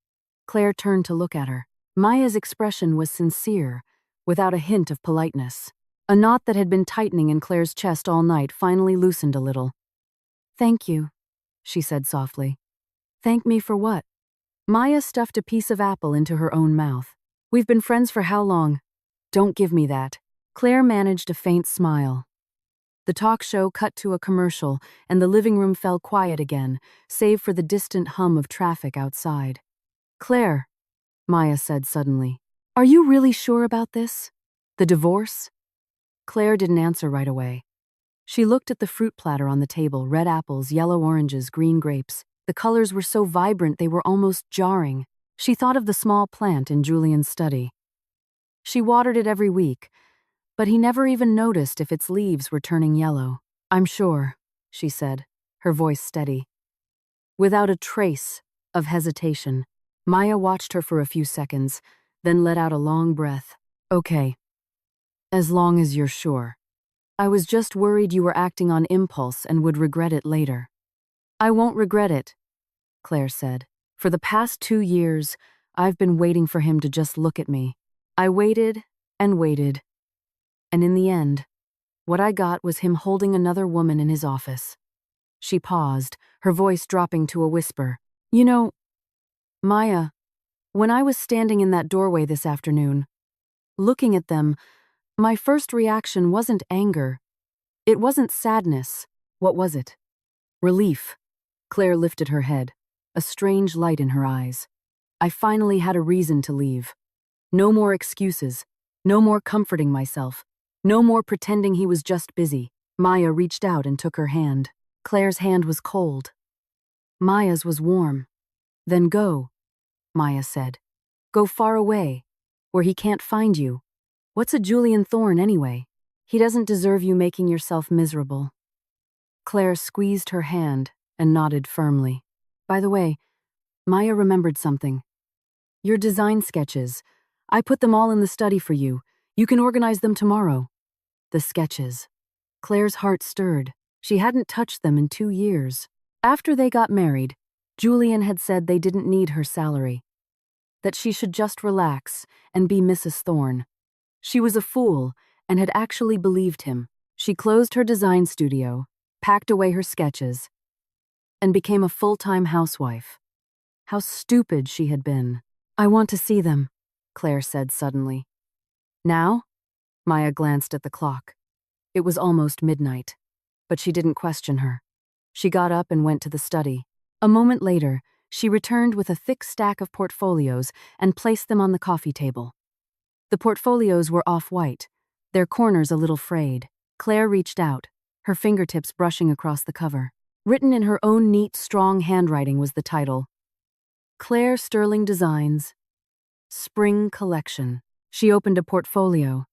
Clare turned to look at her. Maya's expression was sincere, without a hint of politeness. A knot that had been tightening in Clare's chest all night finally loosened a little. "Thank you," she said softly. "Thank me for what?" Maya stuffed a piece of apple into her own mouth. "We've been friends for how long?" "Don't give me that." Clare managed a faint smile. The talk show cut to a commercial, and the living room fell quiet again, save for the distant hum of traffic outside. "Clare," Maya said suddenly, "are you really sure about this? The divorce?" Clare didn't answer right away. She looked at the fruit platter on the table, red apples, yellow oranges, green grapes. The colors were so vibrant they were almost jarring. She thought of the small plant in Julian's study. She watered it every week, but he never even noticed if its leaves were turning yellow. "I'm sure," she said, her voice steady. Without a trace of hesitation, Maya watched her for a few seconds, then let out a long breath. "Okay. As long as you're sure. I was just worried you were acting on impulse and would regret it later." "I won't regret it," Clare said. "For the past 2 years, I've been waiting for him to just look at me. I waited and waited. And in the end, what I got was him holding another woman in his office." She paused, her voice dropping to a whisper. "You know, Maya, when I was standing in that doorway this afternoon, looking at them, my first reaction wasn't anger. It wasn't sadness. What was it?" "Relief." Clare lifted her head, a strange light in her eyes. "I finally had a reason to leave. No more excuses. No more comforting myself. No more pretending he was just busy." Maya reached out and took her hand. Clare's hand was cold. Maya's was warm. "Then go," Maya said. "Go far away, where he can't find you. What's a Julian Thorne anyway? He doesn't deserve you making yourself miserable." Clare squeezed her hand and nodded firmly. "By the way," Maya remembered something. "Your design sketches. I put them all in the study for you. You can organize them tomorrow." The sketches. Clare's heart stirred. She hadn't touched them in 2 years. After they got married, Julian had said they didn't need her salary, that she should just relax and be Mrs. Thorne. She was a fool and had actually believed him. She closed her design studio, packed away her sketches, and became a full-time housewife. How stupid she had been. "I want to see them," Clare said suddenly. "Now?" Maya glanced at the clock. It was almost midnight, but she didn't question her. She got up and went to the study. A moment later, she returned with a thick stack of portfolios and placed them on the coffee table. The portfolios were off-white, their corners a little frayed. Clare reached out, her fingertips brushing across the cover. Written in her own neat, strong handwriting was the title, Clare Sterling Designs, Spring Collection. She opened a portfolio.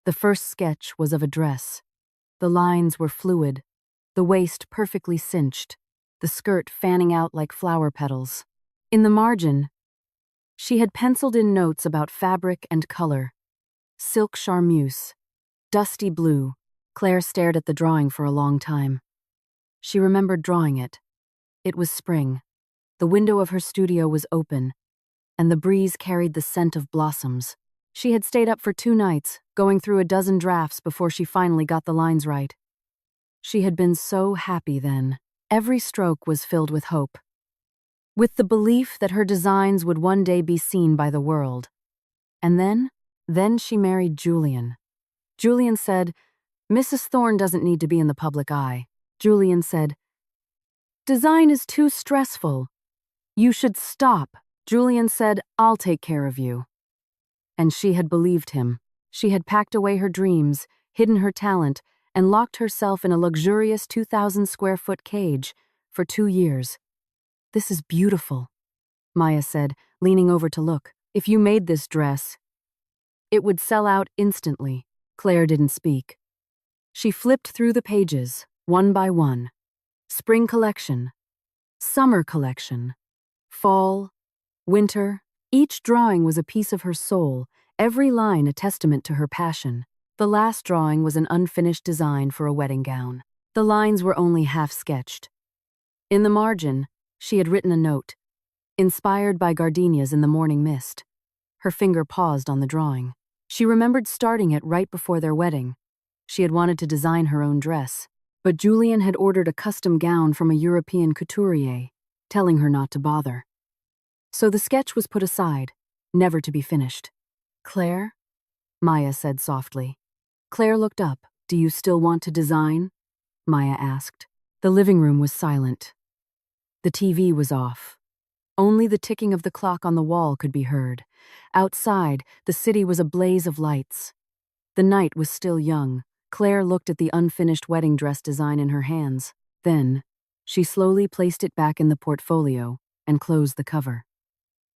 The first sketch was of a dress. The lines were fluid, the waist perfectly cinched, the skirt fanning out like flower petals. In the margin, she had penciled in notes about fabric and color. Silk charmeuse, dusty blue. Clare stared at the drawing for a long time. She remembered drawing it. It was spring. The window of her studio was open, and the breeze carried the scent of blossoms. She had stayed up for 2 nights, going through a dozen drafts before she finally got the lines right. She had been so happy then. Every stroke was filled with hope, with the belief that her designs would one day be seen by the world. And then she married Julian. Julian said, "Mrs. Thorne doesn't need to be in the public eye." Julian said, "Design is too stressful. You should stop." Julian said, "I'll take care of you." And she had believed him. She had packed away her dreams, hidden her talent, and locked herself in a luxurious 2,000-square-foot cage for 2 years. "This is beautiful," Maya said, leaning over to look. "If you made this dress, it would sell out instantly." Claire didn't speak. She flipped through the pages, one by one. Spring collection, summer collection, fall, winter. Each drawing was a piece of her soul, every line a testament to her passion. The last drawing was an unfinished design for a wedding gown. The lines were only half-sketched. In the margin, she had written a note, "Inspired by gardenias in the morning mist." Her finger paused on the drawing. She remembered starting it right before their wedding. She had wanted to design her own dress, but Julian had ordered a custom gown from a European couturier, telling her not to bother. So the sketch was put aside, never to be finished. "Claire?" Maya said softly. Claire looked up. "Do you still want to design?" Maya asked. The living room was silent. The TV was off. Only the ticking of the clock on the wall could be heard. Outside, the city was a blaze of lights. The night was still young. Claire looked at the unfinished wedding dress design in her hands. Then, she slowly placed it back in the portfolio and closed the cover.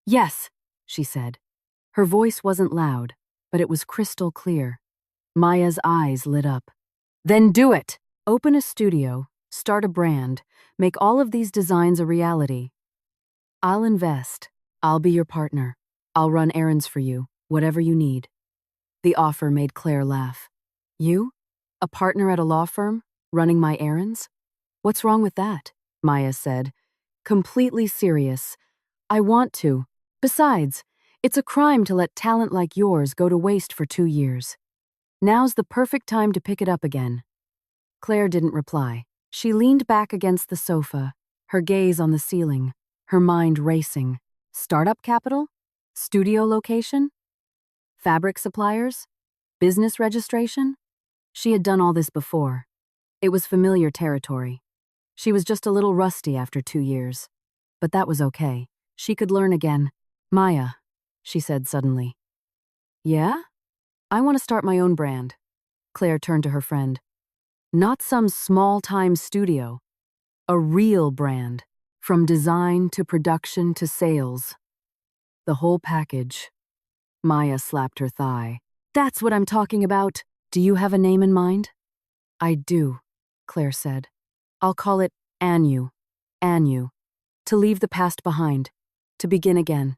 "Yes," she said. Her voice wasn't loud, but it was crystal clear. Maya's eyes lit up. "Then do it! Open a studio, start a brand, make all of these designs a reality. I'll invest. I'll be your partner. I'll run errands for you, whatever you need." The offer made Claire laugh. "You? A partner at a law firm? Running my errands? What's wrong with that?" Maya said, completely serious. "I want to. Besides, it's a crime to let talent like yours go to waste for 2 years. Now's the perfect time to pick it up again." Claire didn't reply. She leaned back against the sofa, her gaze on the ceiling, her mind racing. Startup capital? Studio location? Fabric suppliers? Business registration? She had done all this before. It was familiar territory. She was just a little rusty after 2 years. But that was okay. She could learn again. "Maya," she said suddenly. "Yeah? I want to start my own brand." Claire turned to her friend. "Not some small-time studio. A real brand. From design to production to sales. The whole package." Maya slapped her thigh. "That's what I'm talking about. Do you have a name in mind?" "I do," Claire said. "I'll call it Anu. Anu. To leave the past behind. To begin again."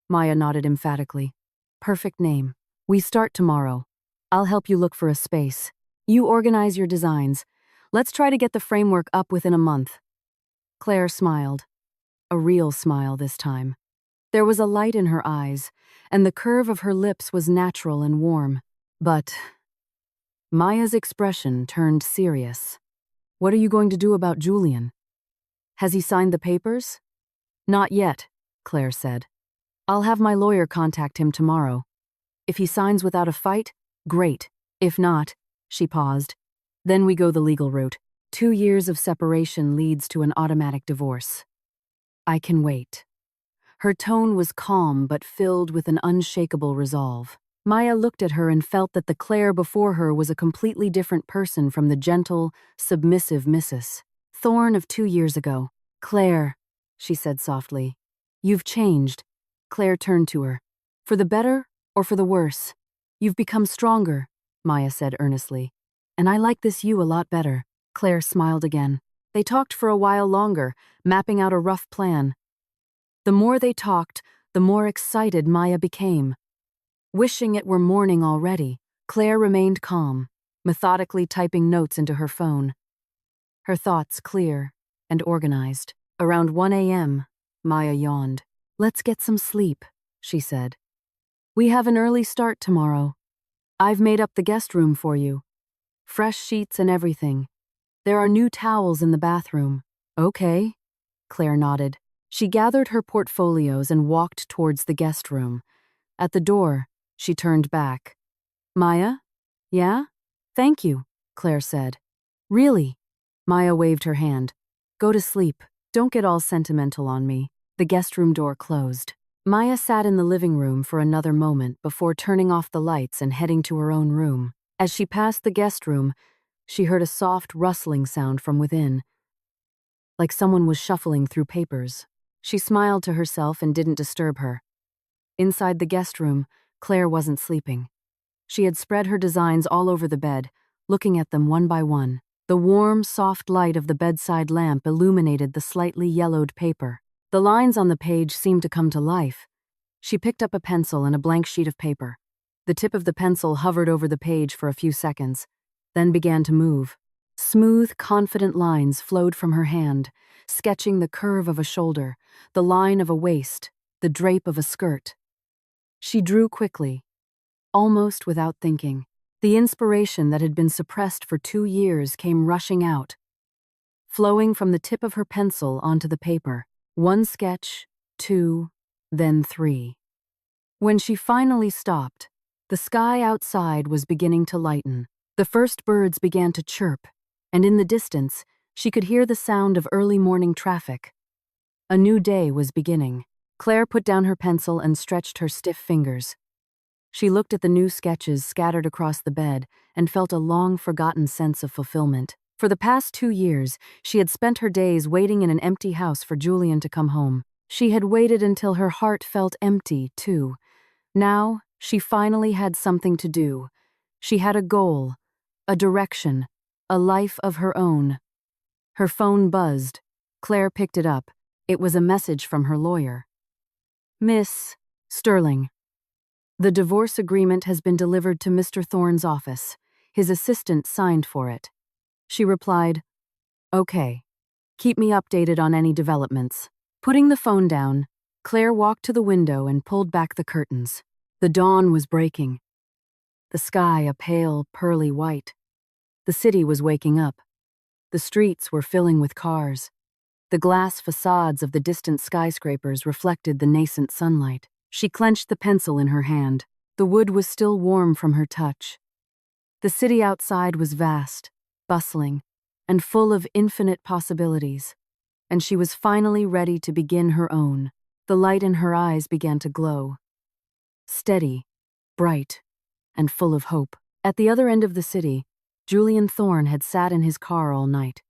Maya nodded emphatically. "Perfect name. We start tomorrow. I'll help you look for a space. You organize your designs. Let's try to get the framework up within a month." Claire smiled. A real smile this time. There was a light in her eyes, and the curve of her lips was natural and warm. But Maya's expression turned serious. "What are you going to do about Julian? Has he signed the papers?" "Not yet," Claire said. "I'll have my lawyer contact him tomorrow. If he signs without a fight, great. If not," she paused, "then we go the legal route. 2 years of separation leads to an automatic divorce. I can wait." Her tone was calm but filled with an unshakable resolve. Maya looked at her and felt that the Claire before her was a completely different person from the gentle, submissive Mrs. Thorne of 2 years ago. "Claire," she said softly, "you've changed." Claire turned to her. "For the better or for the worse? You've become stronger," Maya said earnestly. "And I like this you a lot better." Claire smiled again. They talked for a while longer, mapping out a rough plan. The more they talked, the more excited Maya became. Wishing it were morning already, Claire remained calm, methodically typing notes into her phone. Her thoughts clear and organized. Around 1 a.m., Maya yawned. Let's get some sleep, she said. We have an early start tomorrow. I've made up the guest room for you. Fresh sheets and everything. There are new towels in the bathroom. Okay, Claire nodded. She gathered her portfolios and walked towards the guest room. At the door, she turned back. Maya? Yeah? Thank you, Claire said. Really? Maya waved her hand. Go to sleep. Don't get all sentimental on me. The guest room door closed. Maya sat in the living room for another moment before turning off the lights and heading to her own room. As she passed the guest room, she heard a soft rustling sound from within, like someone was shuffling through papers. She smiled to herself and didn't disturb her. Inside the guest room, Claire wasn't sleeping. She had spread her designs all over the bed, looking at them one by one. The warm, soft light of the bedside lamp illuminated the slightly yellowed paper. The lines on the page seemed to come to life. She picked up a pencil and a blank sheet of paper. The tip of the pencil hovered over the page for a few seconds, then began to move. Smooth, confident lines flowed from her hand, sketching the curve of a shoulder, the line of a waist, the drape of a skirt. She drew quickly, almost without thinking. The inspiration that had been suppressed for 2 years came rushing out, flowing from the tip of her pencil onto the paper. 1 sketch, 2, then 3. When she finally stopped, the sky outside was beginning to lighten. The first birds began to chirp, and in the distance, she could hear the sound of early morning traffic. A new day was beginning. Claire put down her pencil and stretched her stiff fingers. She looked at the new sketches scattered across the bed and felt a long-forgotten sense of fulfillment. For the past 2 years, she had spent her days waiting in an empty house for Julian to come home. She had waited until her heart felt empty, too. Now, she finally had something to do. She had a goal, a direction, a life of her own. Her phone buzzed. Claire picked it up. It was a message from her lawyer. Miss Sterling, the divorce agreement has been delivered to Mr. Thorne's office. His assistant signed for it. She replied, Okay. Keep me updated on any developments. Putting the phone down, Claire walked to the window and pulled back the curtains. The dawn was breaking. The sky a pale, pearly white. The city was waking up. The streets were filling with cars. The glass facades of the distant skyscrapers reflected the nascent sunlight. She clenched the pencil in her hand. The wood was still warm from her touch. The city outside was vast, bustling, and full of infinite possibilities, and she was finally ready to begin her own. The light in her eyes began to glow. Steady, bright, and full of hope. At the other end of the city, Julian Thorne had sat in his car all night.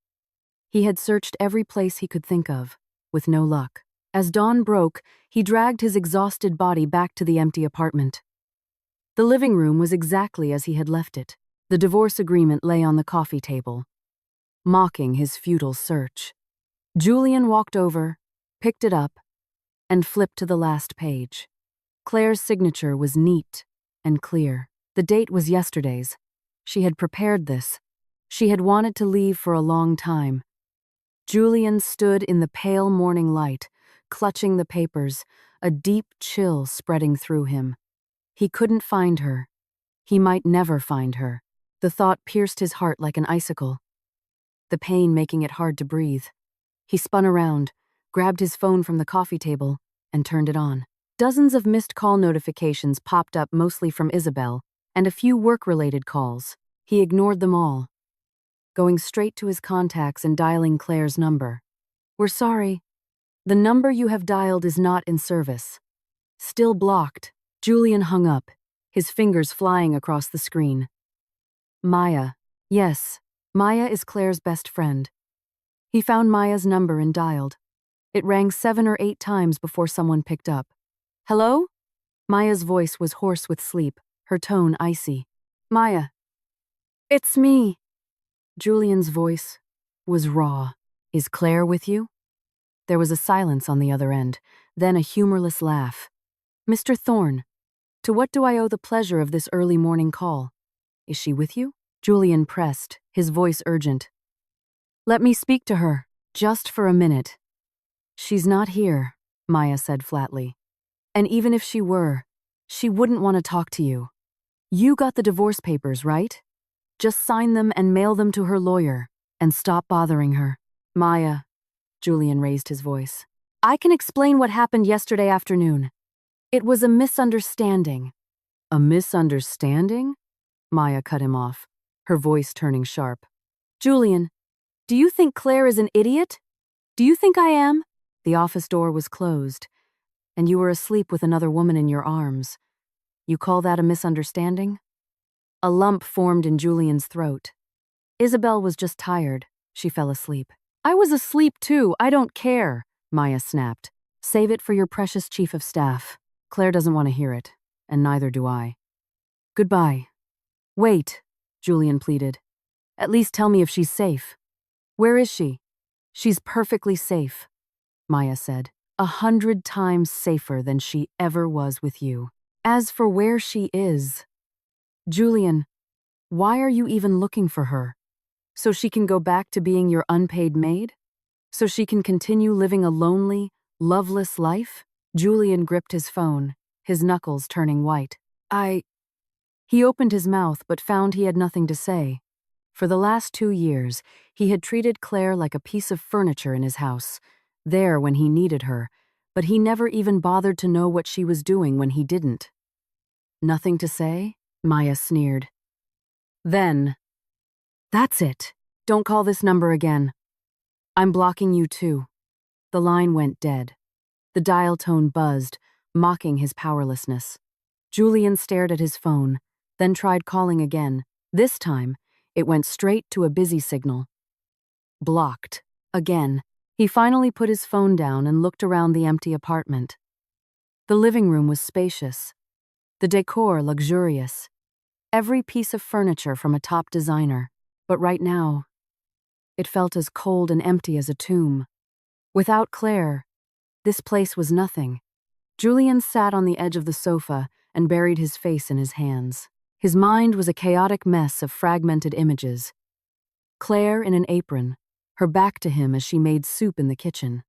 He had searched every place he could think of, with no luck. As dawn broke, he dragged his exhausted body back to the empty apartment. The living room was exactly as he had left it. The divorce agreement lay on the coffee table, mocking his futile search. Julian walked over, picked it up, and flipped to the last page. Claire's signature was neat and clear. The date was yesterday's. She had prepared this. She had wanted to leave for a long time. Julian stood in the pale morning light, clutching the papers, a deep chill spreading through him. He couldn't find her. He might never find her. The thought pierced his heart like an icicle, the pain making it hard to breathe. He spun around, grabbed his phone from the coffee table, and turned it on. Dozens of missed call notifications popped up, mostly from Isabel, and a few work-related calls. He ignored them all, going straight to his contacts and dialing Claire's number. We're sorry. The number you have dialed is not in service. Still blocked. Julian hung up, his fingers flying across the screen. Maya. Yes, Maya is Claire's best friend. He found Maya's number and dialed. It rang 7 or 8 times before someone picked up. Hello? Maya's voice was hoarse with sleep, her tone icy. Maya. It's me. Julian's voice was raw. Is Claire with you? There was a silence on the other end, then a humorless laugh. Mr. Thorne, to what do I owe the pleasure of this early morning call? Is she with you? Julian pressed, his voice urgent. Let me speak to her, just for a minute. She's not here. Maya said flatly. And even if she were, she wouldn't want to talk to you. You got the divorce papers, right? Just sign them and mail them to her lawyer, and stop bothering her. Maya, Julian raised his voice. I can explain what happened yesterday afternoon. It was a misunderstanding. A misunderstanding? Maya cut him off, her voice turning sharp. Julian, do you think Claire is an idiot? Do you think I am? The office door was closed, and you were asleep with another woman in your arms. You call that a misunderstanding? A lump formed in Julian's throat. Isabel was just tired. She fell asleep. I was asleep too, I don't care, Maya snapped. Save it for your precious chief of staff. Claire doesn't want to hear it, and neither do I. Goodbye. Wait, Julian pleaded. At least tell me if she's safe. Where is she? She's perfectly safe, Maya said. 100 times safer than she ever was with you. As for where she is, Julian, why are you even looking for her? So she can go back to being your unpaid maid? So she can continue living a lonely, loveless life? Julian gripped his phone, his knuckles turning white. He opened his mouth but found he had nothing to say. For the last 2 years, he had treated Claire like a piece of furniture in his house, there when he needed her, but he never even bothered to know what she was doing when he didn't. Nothing to say? Maya sneered. Then, that's it. Don't call this number again. I'm blocking you too. The line went dead. The dial tone buzzed, mocking his powerlessness. Julian stared at his phone, then tried calling again. This time, it went straight to a busy signal. Blocked. Again. He finally put his phone down and looked around the empty apartment. The living room was spacious. The decor luxurious. Every piece of furniture from a top designer. But right now, it felt as cold and empty as a tomb. Without Claire, this place was nothing. Julian sat on the edge of the sofa and buried his face in his hands. His mind was a chaotic mess of fragmented images. Claire in an apron, her back to him as she made soup in the kitchen.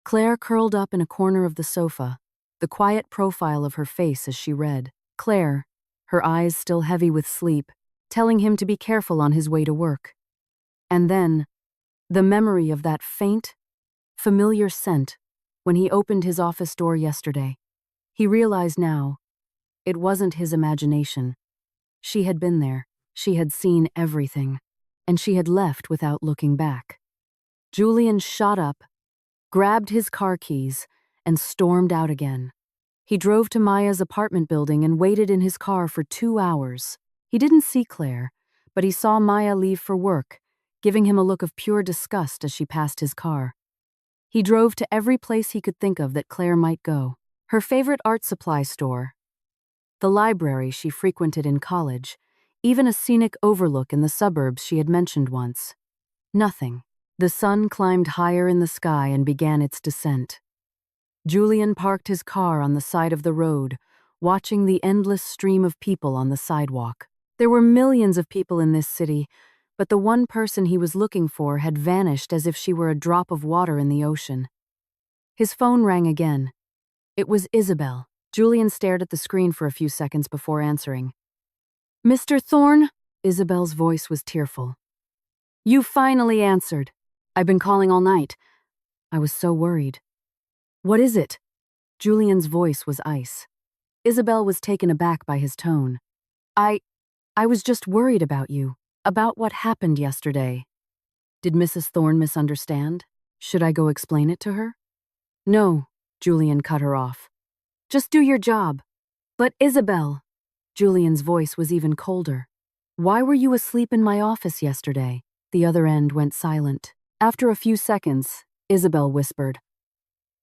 Claire curled up in a corner of the sofa, the quiet profile of her face as she read. Claire, her eyes still heavy with sleep, telling him to be careful on his way to work. And then, the memory of that faint, familiar scent when he opened his office door yesterday. He realized now, it wasn't his imagination. She had been there, she had seen everything, and she had left without looking back. Julian shot up, grabbed his car keys, and stormed out again. He drove to Maya's apartment building and waited in his car for 2 hours. He didn't see Claire, but he saw Maya leave for work, giving him a look of pure disgust as she passed his car. He drove to every place he could think of that Claire might go. Her favorite art supply store, the library she frequented in college, even a scenic overlook in the suburbs she had mentioned once. Nothing. The sun climbed higher in the sky and began its descent. Julian parked his car on the side of the road, watching the endless stream of people on the sidewalk. There were millions of people in this city, but the one person he was looking for had vanished as if she were a drop of water in the ocean. His phone rang again. It was Isabel. Julian stared at the screen for a few seconds before answering. Mr. Thorne? Isabel's voice was tearful. You finally answered. I've been calling all night. I was so worried. What is it? Julian's voice was ice. Isabel was taken aback by his tone. I was just worried about you, about what happened yesterday. Did Mrs. Thorne misunderstand? Should I go explain it to her? No, Julian cut her off. Just do your job. But Isabel, Julian's voice was even colder. Why were you asleep in my office yesterday? The other end went silent. After a few seconds, Isabel whispered,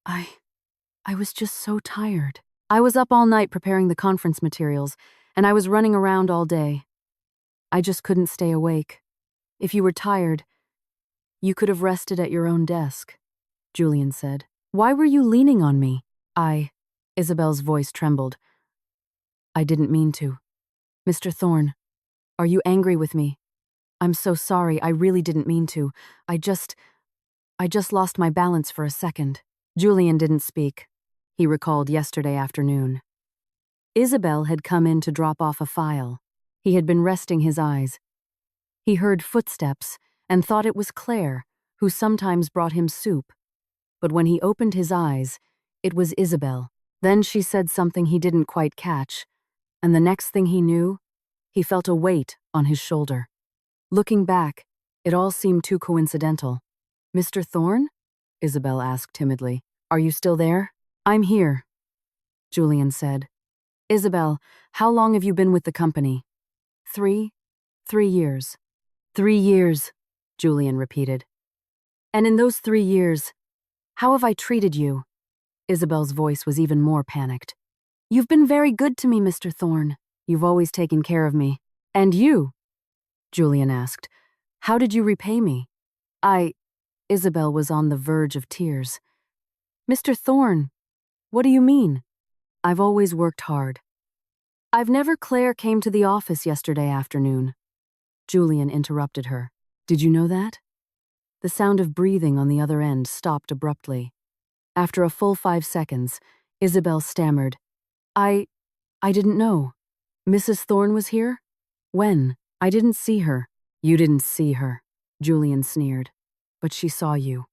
I was just so tired. I was up all night preparing the conference materials, and I was running around all day. I just couldn't stay awake. If you were tired, you could have rested at your own desk, Julian said. Why were you leaning on me? Isabel's voice trembled. I didn't mean to. Mr. Thorne, are you angry with me? I'm so sorry, I really didn't mean to. I just lost my balance for a second. Julian didn't speak. he recalled yesterday afternoon. Isabel had come in to drop off a file. He had been resting his eyes. He heard footsteps and thought it was Clare, who sometimes brought him soup. But when he opened his eyes, it was Isabel. Then she said something he didn't quite catch, and the next thing he knew, he felt a weight on his shoulder. Looking back, it all seemed too coincidental. "Mr. Thorne?" Isabel asked timidly. "Are you still there?" "I'm here," Julian said. "Isabel, how long have you been with the company?" 3 years. 3 years, Julian repeated. "And in those 3 years, how have I treated you?" Isabel's voice was even more panicked. "You've been very good to me, Mr. Thorne. You've always taken care of me." "And you?" Julian asked. "How did you repay me?" Isabel was on the verge of tears. "Mr. Thorne, what do you mean?" "I've always worked hard." Clare came to the office yesterday afternoon." Julian interrupted her. "Did you know that?" The sound of breathing on the other end stopped abruptly. After a full 5 seconds, Isabel stammered, I didn't know. Mrs. Thorne was here? When? I didn't see her." "You didn't see her," Julian sneered. "But she saw you.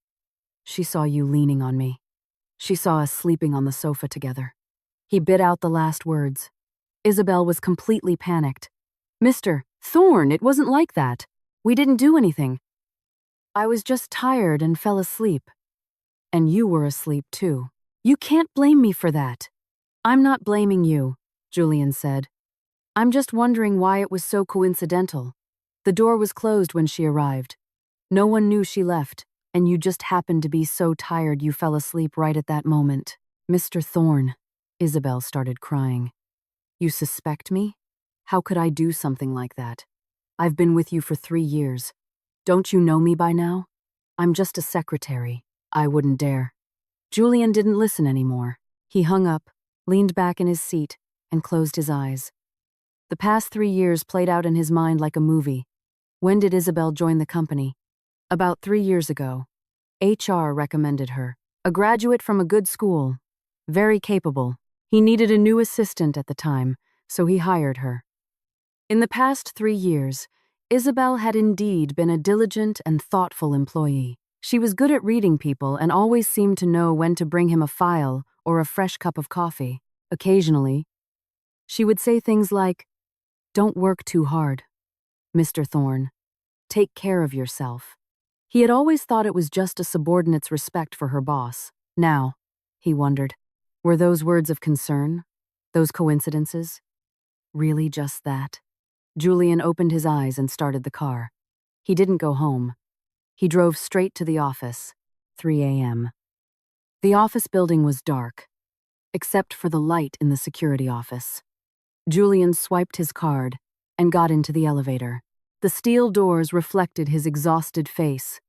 She saw you leaning on me. She saw us sleeping on the sofa together." He bit out the last words. Isabel was completely panicked. "Mr. Thorne, it wasn't like that. We didn't do anything. I was just tired and fell asleep. And you were asleep too. You can't blame me for that." "I'm not blaming you," Julian said. "I'm just wondering why it was so coincidental. The door was closed when she arrived. No one knew she left, and you just happened to be so tired you fell asleep right at that moment." "Mr. Thorne," Isabel started crying. "You suspect me? How could I do something like that? I've been with you for 3 years. Don't you know me by now? I'm just a secretary. I wouldn't dare." Julian didn't listen anymore. He hung up, leaned back in his seat, and closed his eyes. The past 3 years played out in his mind like a movie. When did Isabel join the company? About 3 years ago. HR recommended her. A graduate from a good school. Very capable. He needed a new assistant at the time, so he hired her. In the past 3 years, Isabel had indeed been a diligent and thoughtful employee. She was good at reading people and always seemed to know when to bring him a file or a fresh cup of coffee. Occasionally, she would say things like, "Don't work too hard, Mr. Thorne. Take care of yourself." He had always thought it was just a subordinate's respect for her boss. Now, he wondered, were those words of concern? Those coincidences? Really just that? Julian opened his eyes and started the car. He didn't go home. He drove straight to the office, 3 a.m. The office building was dark, except for the light in the security office. Julian swiped his card and got into the elevator. The steel doors reflected his exhausted face.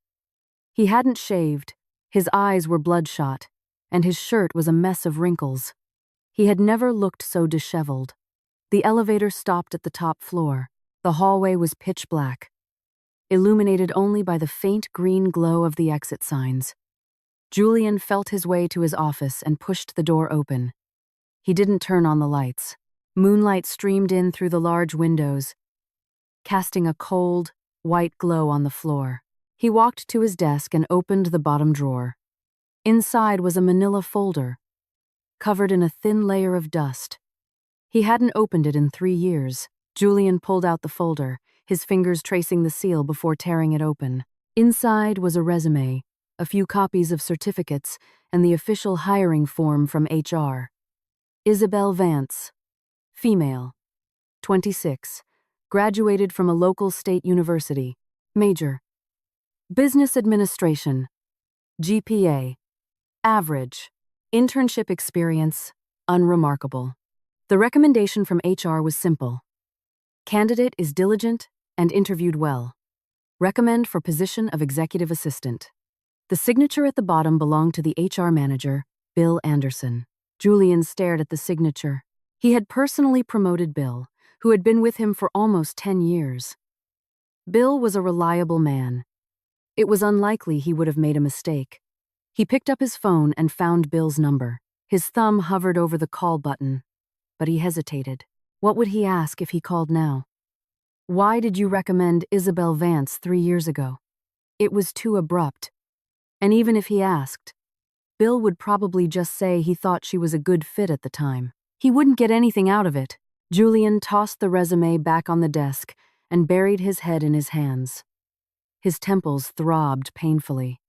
He hadn't shaved, his eyes were bloodshot, and his shirt was a mess of wrinkles. He had never looked so disheveled. The elevator stopped at the top floor. The hallway was pitch black, illuminated only by the faint green glow of the exit signs. Julian felt his way to his office and pushed the door open. He didn't turn on the lights. Moonlight streamed in through the large windows, casting a cold, white glow on the floor. He walked to his desk and opened the bottom drawer. Inside was a manila folder, covered in a thin layer of dust. He hadn't opened it in 3 years. Julian pulled out the folder, his fingers tracing the seal before tearing it open. Inside was a resume, a few copies of certificates, and the official hiring form from HR. Isabel Vance, female, 26, graduated from a local state university, major, business administration, GPA, average, internship experience, unremarkable. The recommendation from HR was simple. Candidate is diligent and interviewed well. Recommend for position of executive assistant. The signature at the bottom belonged to the HR manager, Bill Anderson. Julian stared at the signature. He had personally promoted Bill, who had been with him for almost 10 years. Bill was a reliable man. It was unlikely he would have made a mistake. He picked up his phone and found Bill's number. His thumb hovered over the call button, but he hesitated. What would he ask if he called now? Why did you recommend Isabel Vance 3 years ago? It was too abrupt. And even if he asked, Bill would probably just say he thought she was a good fit at the time. He wouldn't get anything out of it. Julian tossed the resume back on the desk and buried his head in his hands. His temples throbbed painfully.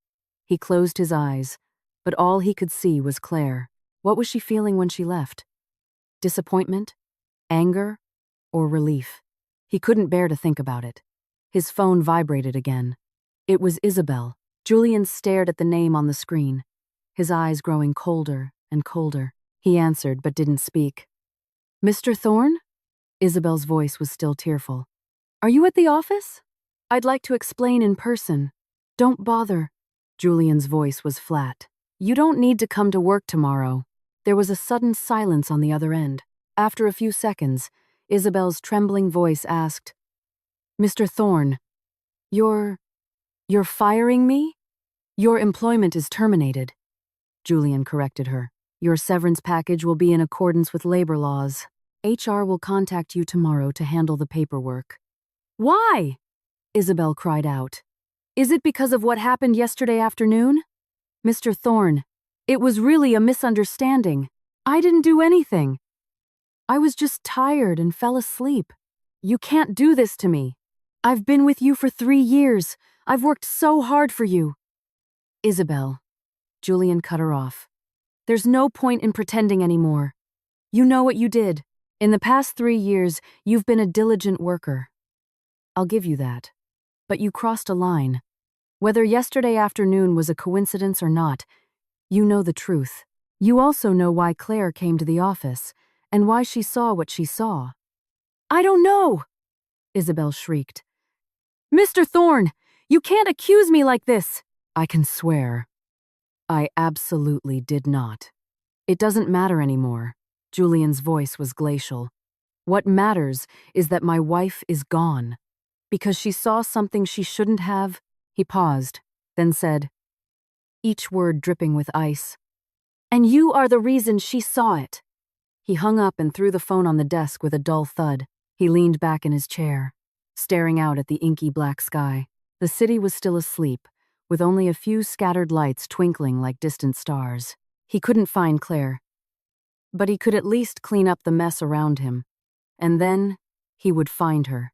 He closed his eyes, but all he could see was Clare. What was she feeling when she left? Disappointment? Anger? Or relief? He couldn't bear to think about it. His phone vibrated again. It was Isabel. Julian stared at the name on the screen, his eyes growing colder and colder. He answered but didn't speak. Mr. Thorne? Isabel's voice was still tearful. Are you at the office? I'd like to explain in person. Don't bother. Julian's voice was flat. You don't need to come to work tomorrow. There was a sudden silence on the other end. After a few seconds, Isabel's trembling voice asked, Mr. Thorne, you're firing me? Your employment is terminated. Julian corrected her. Your severance package will be in accordance with labor laws. HR will contact you tomorrow to handle the paperwork. Why? Isabel cried out. Is it because of what happened yesterday afternoon? Mr. Thorne, it was really a misunderstanding. I didn't do anything. I was just tired and fell asleep. You can't do this to me. I've been with you for 3 years. I've worked so hard for you. Isabel. Julian cut her off. There's no point in pretending anymore. You know what you did. In the past 3 years, you've been a diligent worker. I'll give you that. But you crossed a line. Whether yesterday afternoon was a coincidence or not, you know the truth. You also know why Clare came to the office, and why she saw what she saw. I don't know, Isabel shrieked. Mr. Thorne, you can't accuse me like this. I can swear. I absolutely did not. It doesn't matter anymore. Julian's voice was glacial. What matters is that my wife is gone. Because she saw something she shouldn't have. He paused, then said, each word dripping with ice. And you are the reason she saw it. He hung up and threw the phone on the desk with a dull thud. He leaned back in his chair, staring out at the inky black sky. The city was still asleep, with only a few scattered lights twinkling like distant stars. He couldn't find Clare, but he could at least clean up the mess around him. And then he would find her.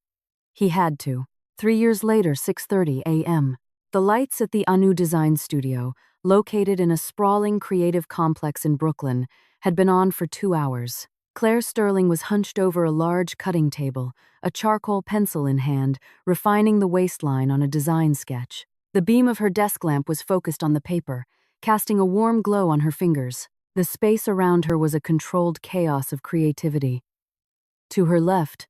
He had to. 3 years later, 6:30 a.m. The lights at the Anu Design Studio, located in a sprawling creative complex in Brooklyn, had been on for 2 hours. Clare Sterling was hunched over a large cutting table, a charcoal pencil in hand, refining the waistline on a design sketch. The beam of her desk lamp was focused on the paper, casting a warm glow on her fingers. The space around her was a controlled chaos of creativity. To her left,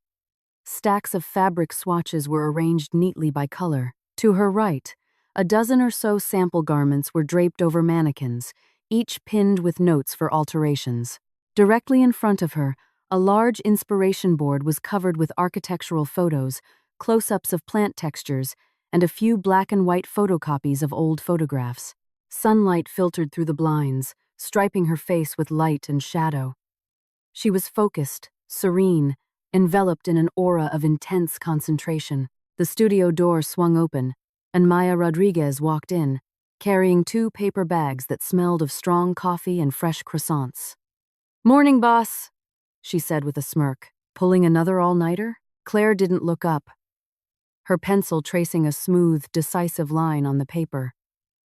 stacks of fabric swatches were arranged neatly by color. To her right, a dozen or so sample garments were draped over mannequins, each pinned with notes for alterations. Directly in front of her, a large inspiration board was covered with architectural photos, close-ups of plant textures, and a few black and white photocopies of old photographs. Sunlight filtered through the blinds, striping her face with light and shadow. She was focused, serene, enveloped in an aura of intense concentration. The studio door swung open, and Maya Rodriguez walked in, carrying 2 paper bags that smelled of strong coffee and fresh croissants. "Morning, boss," she said with a smirk. "Pulling another all-nighter?" Clare didn't look up, her pencil tracing a smooth, decisive line on the paper.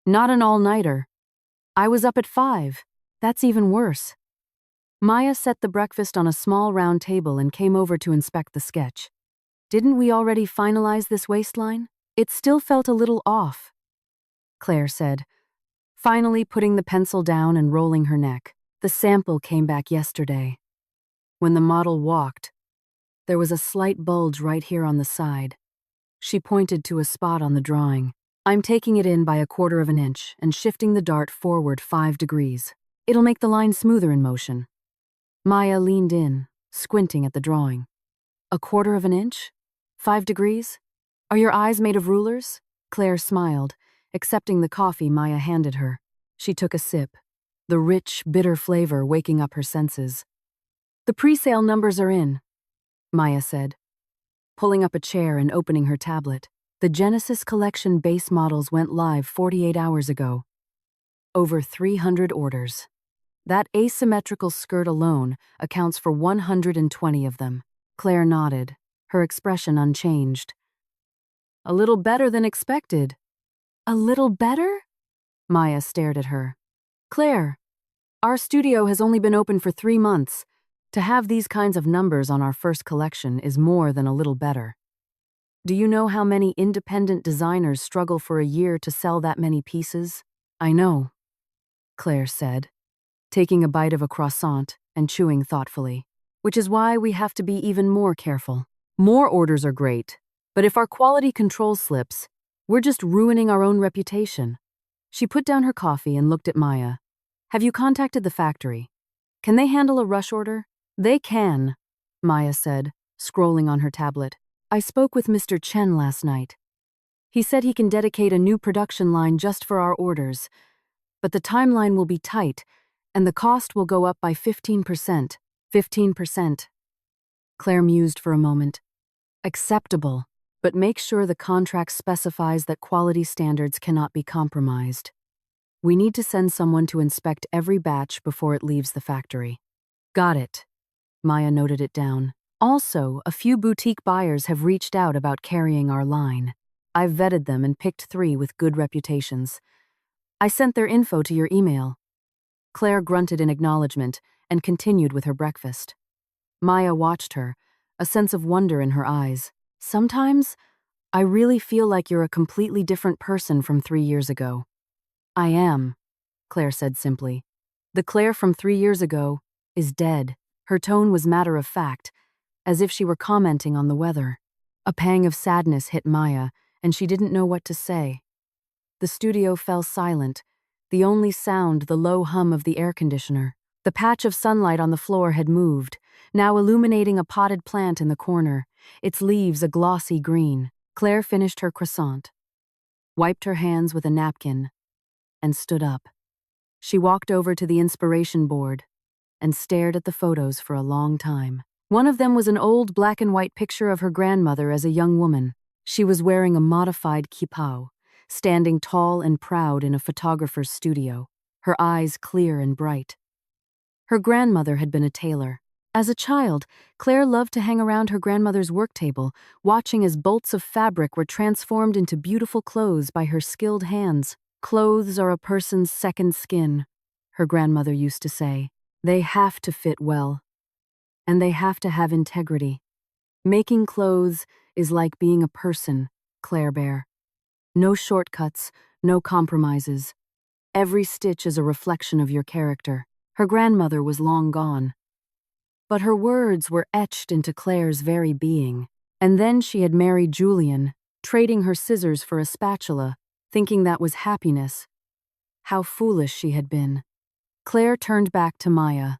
"Not an all-nighter. I was up at 5. That's even worse." Maya set the breakfast on a small round table and came over to inspect the sketch. "Didn't we already finalize this waistline? It still felt a little off," Clare said, finally putting the pencil down and rolling her neck. "The sample came back yesterday. When the model walked, there was a slight bulge right here on the side." She pointed to a spot on the drawing. "I'm taking it in by 1/4 of an inch and shifting the dart forward 5 degrees. It'll make the line smoother in motion." Maya leaned in, squinting at the drawing. 1/4 of an inch? 5 degrees? Are your eyes made of rulers? Clare smiled, accepting the coffee Maya handed her. She took a sip. the rich, bitter flavor waking up her senses. "The pre-sale numbers are in," Maya said, pulling up a chair and opening her tablet. The Genesis Collection base models went live 48 hours ago. Over 300 orders. That asymmetrical skirt alone accounts for 120 of them. Claire nodded, her expression unchanged. "A little better than expected." "A little better?" Maya stared at her. "Claire, our studio has only been open for 3 months. To have these kinds of numbers on our first collection is more than a little better. Do you know how many independent designers struggle for a year to sell that many pieces?" "I know," Claire said, taking a bite of a croissant and chewing thoughtfully. "Which is why we have to be even more careful. More orders are great, but if our quality control slips, we're just ruining our own reputation." She put down her coffee and looked at Maya. "Have you contacted the factory? Can they handle a rush order?" "They can," Maya said, scrolling on her tablet. "I spoke with Mr. Chen last night. He said he can dedicate a new production line just for our orders, but the timeline will be tight, and the cost will go up by 15%. 15%. Claire mused for a moment. "Acceptable, but make sure the contract specifies that quality standards cannot be compromised. We need to send someone to inspect every batch before it leaves the factory." "Got it." Maya noted it down. "Also, a few boutique buyers have reached out about carrying our line. I've vetted them and picked 3 with good reputations. I sent their info to your email." Claire grunted in acknowledgement and continued with her breakfast. Maya watched her, a sense of wonder in her eyes. "Sometimes, I really feel like you're a completely different person from 3 years ago." "I am," Claire said simply. "The Claire from 3 years ago is dead." Her tone was matter-of-fact, as if she were commenting on the weather. A pang of sadness hit Maya, and she didn't know what to say. The studio fell silent, the only sound the low hum of the air conditioner. The patch of sunlight on the floor had moved, now illuminating a potted plant in the corner, its leaves a glossy green. Claire finished her croissant, wiped her hands with a napkin, and stood up. She walked over to the inspiration board and stared at the photos for a long time. One of them was an old black-and-white picture of her grandmother as a young woman. She was wearing a modified kipao, standing tall and proud in a photographer's studio, her eyes clear and bright. Her grandmother had been a tailor. As a child, Claire loved to hang around her grandmother's work table, watching as bolts of fabric were transformed into beautiful clothes by her skilled hands. "Clothes are a person's second skin," her grandmother used to say. "They have to fit well, and they have to have integrity. Making clothes is like being a person, Claire Bear. No shortcuts, no compromises. Every stitch is a reflection of your character." Her grandmother was long gone, but her words were etched into Claire's very being. And then she had married Julian, trading her scissors for a spatula, thinking that was happiness. How foolish she had been. Claire turned back to Maya.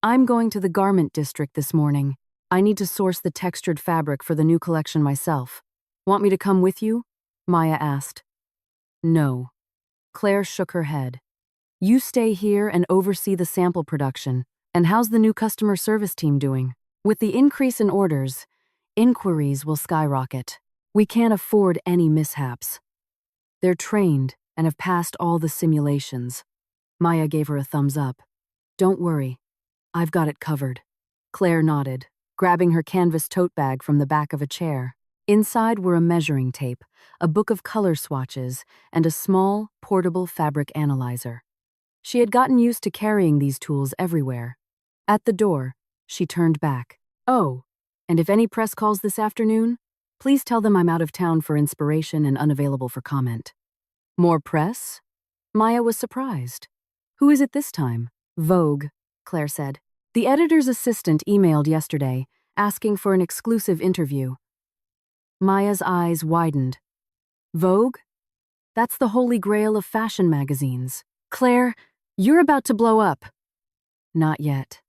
"I'm going to the garment district this morning. I need to source the textured fabric for the new collection myself. Want me to come with you?" Maya asked. "No." Claire shook her head. "You stay here and oversee the sample production. And how's the new customer service team doing?" "With the increase in orders, inquiries will skyrocket. We can't afford any mishaps. They're trained and have passed all the simulations." Maya gave her a thumbs up. "Don't worry. I've got it covered." Claire nodded, grabbing her canvas tote bag from the back of a chair. Inside were a measuring tape, a book of color swatches, and a small, portable fabric analyzer. She had gotten used to carrying these tools everywhere. At the door, she turned back. "Oh, and if any press calls this afternoon, please tell them I'm out of town for inspiration and unavailable for comment." "More press?" Maya was surprised. "Who is it this time?" "Vogue," Claire said. "The editor's assistant emailed yesterday, asking for an exclusive interview." Maya's eyes widened. "Vogue? That's the holy grail of fashion magazines. Claire, you're about to blow up." "Not yet,"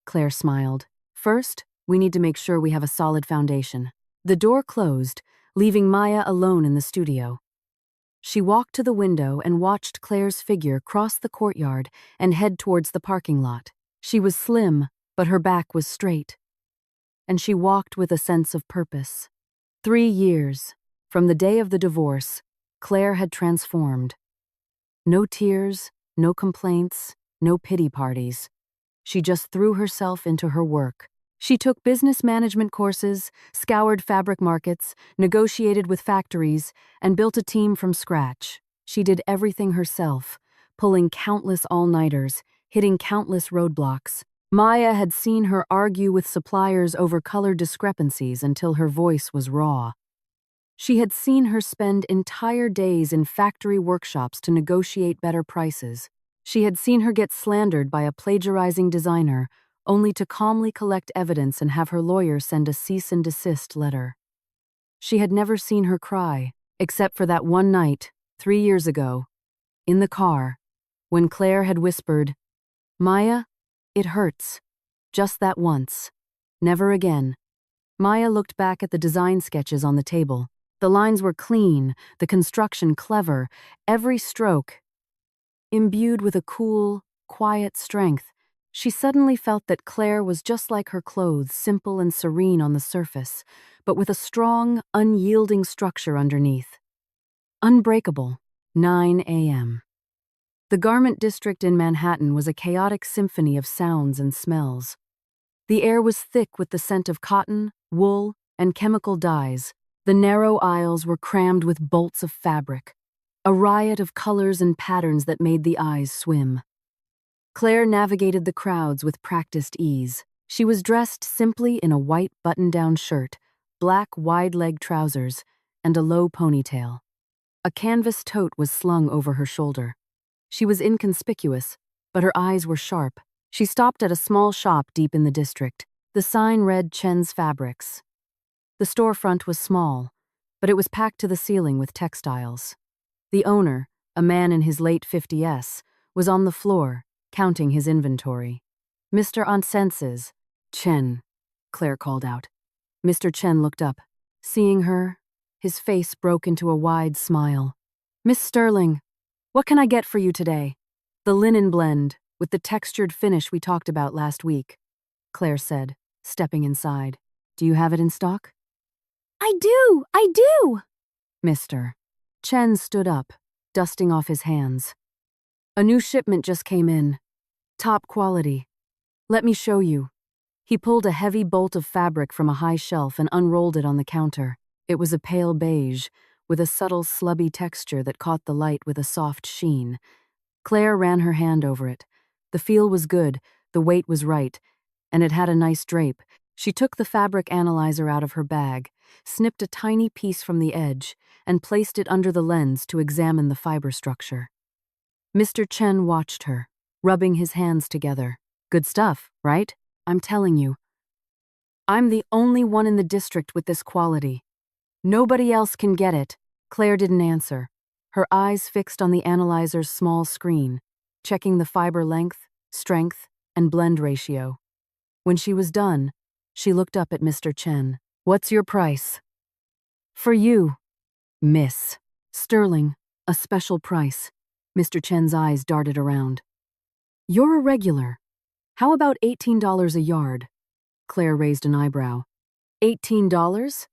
Claire smiled. "First, we need to make sure we have a solid foundation." The door closed, leaving Maya alone in the studio. She walked to the window and watched Claire's figure cross the courtyard and head towards the parking lot. She was slim, but her back was straight. And she walked with a sense of purpose. 3 years, from the day of the divorce, Clare had transformed. No tears, no complaints, no pity parties. She just threw herself into her work. She took business management courses, scoured fabric markets, negotiated with factories, and built a team from scratch. She did everything herself, pulling countless all-nighters, hitting countless roadblocks. Maya had seen her argue with suppliers over color discrepancies until her voice was raw. She had seen her spend entire days in factory workshops to negotiate better prices. She had seen her get slandered by a plagiarizing designer, only to calmly collect evidence and have her lawyer send a cease and desist letter. She had never seen her cry, except for that one night, 3 years ago, in the car, when Claire had whispered, "Maya, it hurts. Just that once. Never again." Maya looked back at the design sketches on the table. The lines were clean, the construction clever, every stroke imbued with a cool, quiet strength. She suddenly felt that Claire was just like her clothes, simple and serene on the surface, but with a strong, unyielding structure underneath. Unbreakable. 9 a.m. The garment district in Manhattan was a chaotic symphony of sounds and smells. The air was thick with the scent of cotton, wool, and chemical dyes. The narrow aisles were crammed with bolts of fabric, a riot of colors and patterns that made the eyes swim. Claire navigated the crowds with practiced ease. She was dressed simply in a white button-down shirt, black wide-leg trousers, and a low ponytail. A canvas tote was slung over her shoulder. She was inconspicuous, but her eyes were sharp. She stopped at a small shop deep in the district. The sign read Chen's Fabrics. The storefront was small, but it was packed to the ceiling with textiles. The owner, a man in his late 50s, was on the floor, counting his inventory. "Mr. Onsenses, Chen," Claire called out. Mr. Chen looked up. Seeing her, his face broke into a wide smile. "Miss Sterling, what can I get for you today?" "The linen blend, with the textured finish we talked about last week," Claire said, stepping inside. "Do you have it in stock?" I do! Mr. Chen stood up, dusting off his hands. "A new shipment just came in. Top quality. Let me show you." He pulled a heavy bolt of fabric from a high shelf and unrolled it on the counter. It was a pale beige, with a subtle slubby texture that caught the light with a soft sheen. Claire ran her hand over it. The feel was good, the weight was right, and it had a nice drape. She took the fabric analyzer out of her bag, snipped a tiny piece from the edge, and placed it under the lens to examine the fiber structure. Mr. Chen watched her, rubbing his hands together. "Good stuff, right? I'm telling you. I'm the only one in the district with this quality. Nobody else can get it." Claire didn't answer, her eyes fixed on the analyzer's small screen, checking the fiber length, strength, and blend ratio. When she was done, she looked up at Mr. Chen. "What's your price?" "For you, Miss Sterling, a special price." Mr. Chen's eyes darted around. "You're a regular. How about $18 a yard?" Claire raised an eyebrow. $18?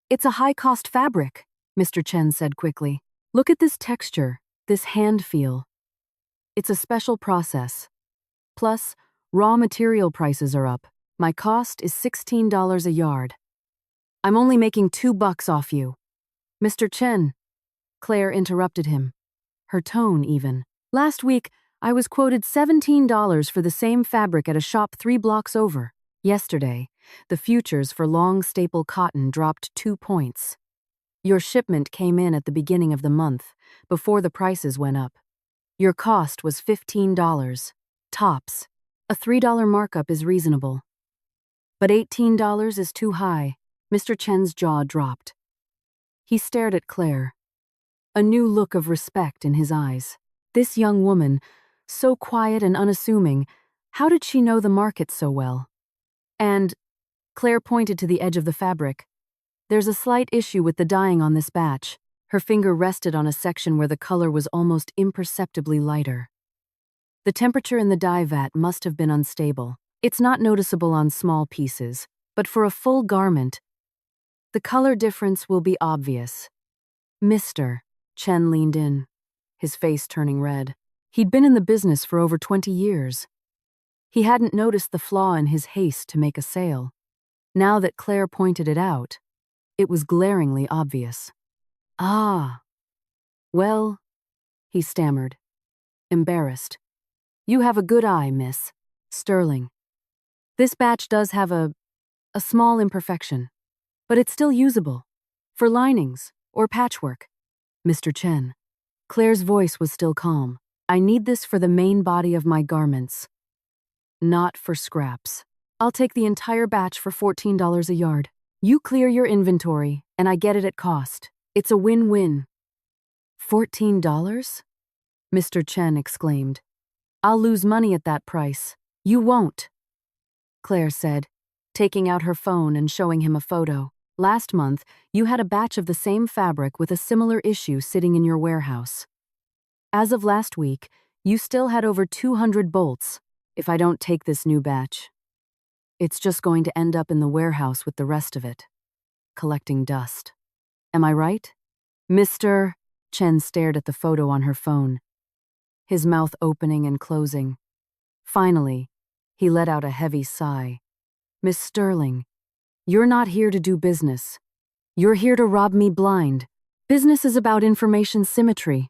"It's a high-cost fabric," Mr. Chen said quickly. "Look at this texture, this hand feel. It's a special process. Plus, raw material prices are up. My cost is $16 a yard. I'm only making $2 off you." "Mr. Chen," Claire interrupted him, her tone even. "Last week, I was quoted $17 for the same fabric at a shop 3 blocks over. Yesterday, the futures for long staple cotton dropped 2 points. Your shipment came in at the beginning of the month, before the prices went up. Your cost was $15. Tops. A $3 markup is reasonable. But $18 is too high." Mr. Chen's jaw dropped. He stared at Claire, a new look of respect in his eyes. This young woman, so quiet and unassuming, how did she know the market so well? "And," Claire pointed to the edge of the fabric, "there's a slight issue with the dyeing on this batch. Her finger rested on a section where the color was almost imperceptibly lighter. The temperature in the dye vat must have been unstable. It's not noticeable on small pieces, but for a full garment, the color difference will be obvious. Mr. Chen leaned in, his face turning red. He'd been in the business for over 20 years. He hadn't noticed the flaw in his haste to make a sale. Now that Claire pointed it out, it was glaringly obvious. Ah. Well, he stammered, embarrassed. You have a good eye, Miss Sterling. This batch does have a small imperfection, but it's still usable. For linings or patchwork. Mr. Chen. Claire's voice was still calm. I need this for the main body of my garments. Not for scraps. I'll take the entire batch for $14 a yard. You clear your inventory, and I get it at cost. It's a win-win. $14? Mr. Chen exclaimed. I'll lose money at that price. You won't, Claire said, taking out her phone and showing him a photo. Last month, you had a batch of the same fabric with a similar issue sitting in your warehouse. As of last week, you still had over 200 bolts. If I don't take this new batch, it's just going to end up in the warehouse with the rest of it, collecting dust. Am I right? Mr. Chen stared at the photo on her phone, his mouth opening and closing. Finally, he let out a heavy sigh. Miss Sterling, you're not here to do business. You're here to rob me blind. Business is about information symmetry,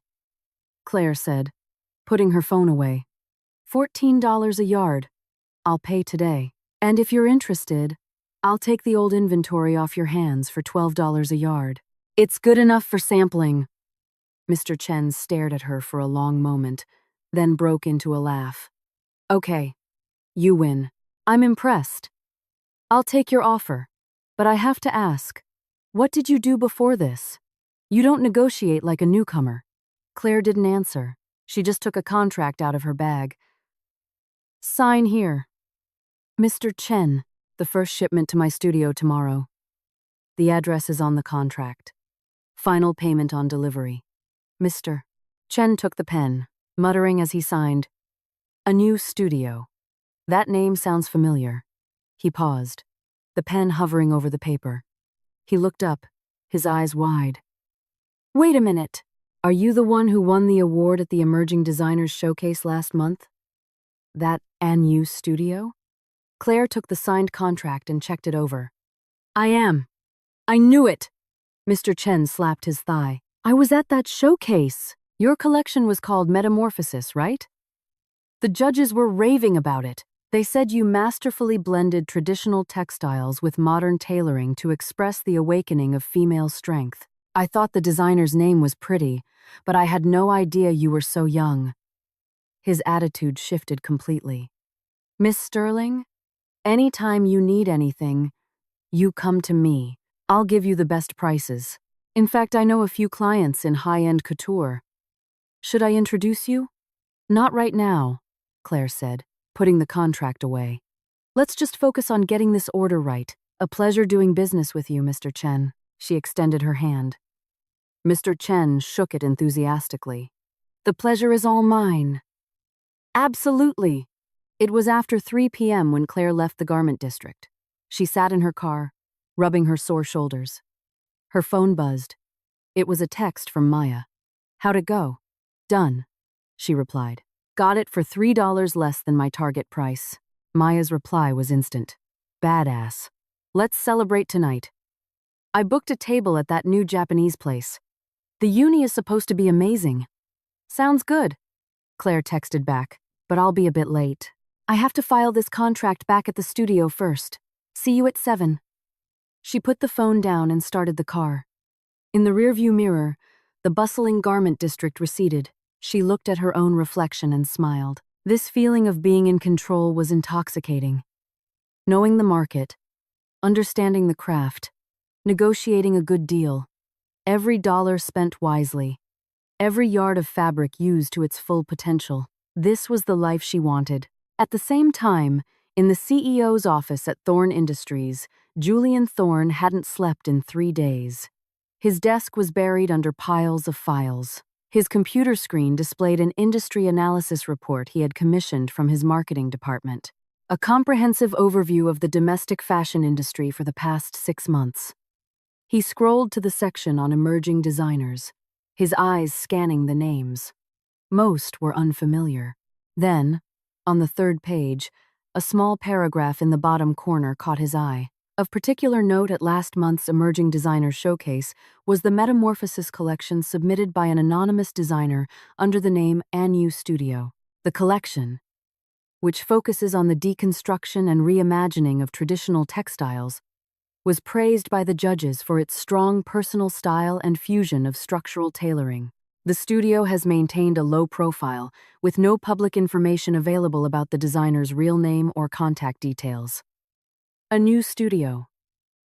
Claire said, putting her phone away. $14 a yard. I'll pay today. And if you're interested, I'll take the old inventory off your hands for $12 a yard. It's good enough for sampling. Mr. Chen stared at her for a long moment, then broke into a laugh. Okay, you win. I'm impressed. I'll take your offer, but I have to ask, what did you do before this? You don't negotiate like a newcomer. Claire didn't answer. She just took a contract out of her bag. Sign here. Mr. Chen, the first shipment to my studio tomorrow. The address is on the contract. Final payment on delivery. Mr. Chen took the pen, muttering as he signed, A new studio. That name sounds familiar. He paused, the pen hovering over the paper. He looked up, his eyes wide. Wait a minute. Are you the one who won the award at the Emerging Designers Showcase last month? That A new studio? Claire took the signed contract and checked it over. I am. I knew it. Mr. Chen slapped his thigh. I was at that showcase. Your collection was called Metamorphosis, right? The judges were raving about it. They said you masterfully blended traditional textiles with modern tailoring to express the awakening of female strength. I thought the designer's name was pretty, but I had no idea you were so young. His attitude shifted completely. Miss Sterling, anytime you need anything, you come to me. I'll give you the best prices. In fact, I know a few clients in high-end couture. Should I introduce you? Not right now, Claire said, putting the contract away. Let's just focus on getting this order right. A pleasure doing business with you, Mr. Chen. She extended her hand. Mr. Chen shook it enthusiastically. The pleasure is all mine. Absolutely. It was after 3 p.m. when Claire left the garment district. She sat in her car, rubbing her sore shoulders. Her phone buzzed. It was a text from Maya. How'd it go? Done, she replied. Got it for $3 less than my target price. Maya's reply was instant. Badass. Let's celebrate tonight. I booked a table at that new Japanese place. The uni is supposed to be amazing. Sounds good, Claire texted back, but I'll be a bit late. I have to file this contract back at the studio first. See you at 7. She put the phone down and started the car. In the rearview mirror, the bustling garment district receded. She looked at her own reflection and smiled. This feeling of being in control was intoxicating. Knowing the market, understanding the craft, negotiating a good deal, every dollar spent wisely, every yard of fabric used to its full potential. This was the life she wanted. At the same time, in the CEO's office at Thorne Industries, Julian Thorne hadn't slept in 3 days. His desk was buried under piles of files. His computer screen displayed an industry analysis report he had commissioned from his marketing department. A comprehensive overview of the domestic fashion industry for the past 6 months. He scrolled to the section on emerging designers, his eyes scanning the names. Most were unfamiliar. Then, on the 3rd page, a small paragraph in the bottom corner caught his eye. Of particular note at last month's Emerging Designer Showcase was the Metamorphosis collection submitted by an anonymous designer under the name Anu Studio. The collection, which focuses on the deconstruction and reimagining of traditional textiles, was praised by the judges for its strong personal style and fusion of structural tailoring. The studio has maintained a low profile, with no public information available about the designer's real name or contact details. A new studio.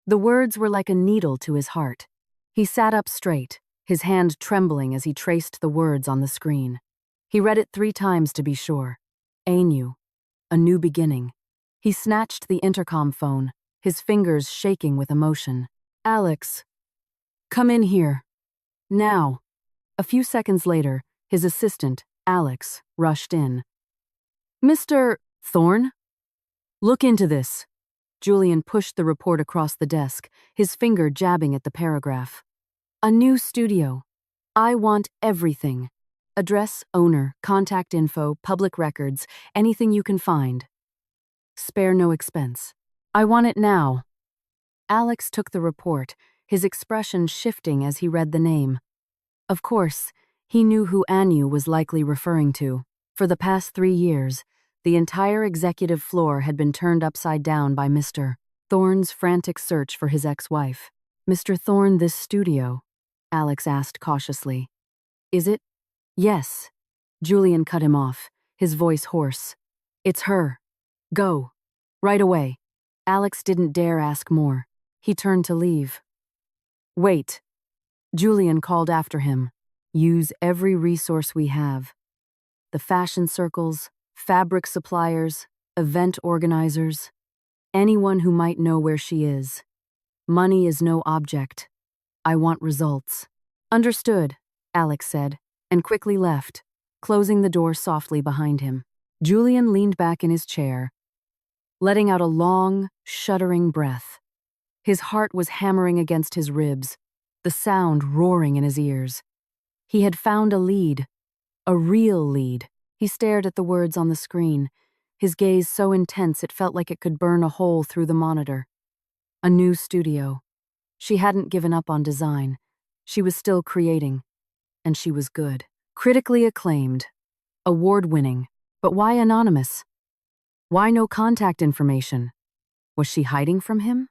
The words were like a needle to his heart. He sat up straight, his hand trembling as he traced the words on the screen. He read it 3 times to be sure. Anu. A new beginning. He snatched the intercom phone, his fingers shaking with emotion. Alex. Come in here. Now. A few seconds later, his assistant, Alex, rushed in. Mr. Thorne? Look into this. Julian pushed the report across the desk, his finger jabbing at the paragraph. A new studio. I want everything. Address, owner, contact info, public records, anything you can find. Spare no expense. I want it now. Alex took the report, his expression shifting as he read the name. Of course, he knew who Anu was likely referring to. For the past 3 years, the entire executive floor had been turned upside down by Mr. Thorne's frantic search for his ex-wife. Mr. Thorne, this studio? Alex asked cautiously. Is it? Yes. Julian cut him off, his voice hoarse. It's her. Go. Right away. Alex didn't dare ask more. He turned to leave. Wait. Julian called after him. Use every resource we have. The fashion circles, fabric suppliers, event organizers, anyone who might know where she is. Money is no object. I want results. Understood, Alex said, and quickly left, closing the door softly behind him. Julian leaned back in his chair, letting out a long, shuddering breath. His heart was hammering against his ribs, the sound roaring in his ears. He had found a lead, a real lead. He stared at the words on the screen, his gaze so intense it felt like it could burn a hole through the monitor. A new studio. She hadn't given up on design. She was still creating. And she was good. Critically acclaimed. Award-winning. But why anonymous? Why no contact information? Was she hiding from him?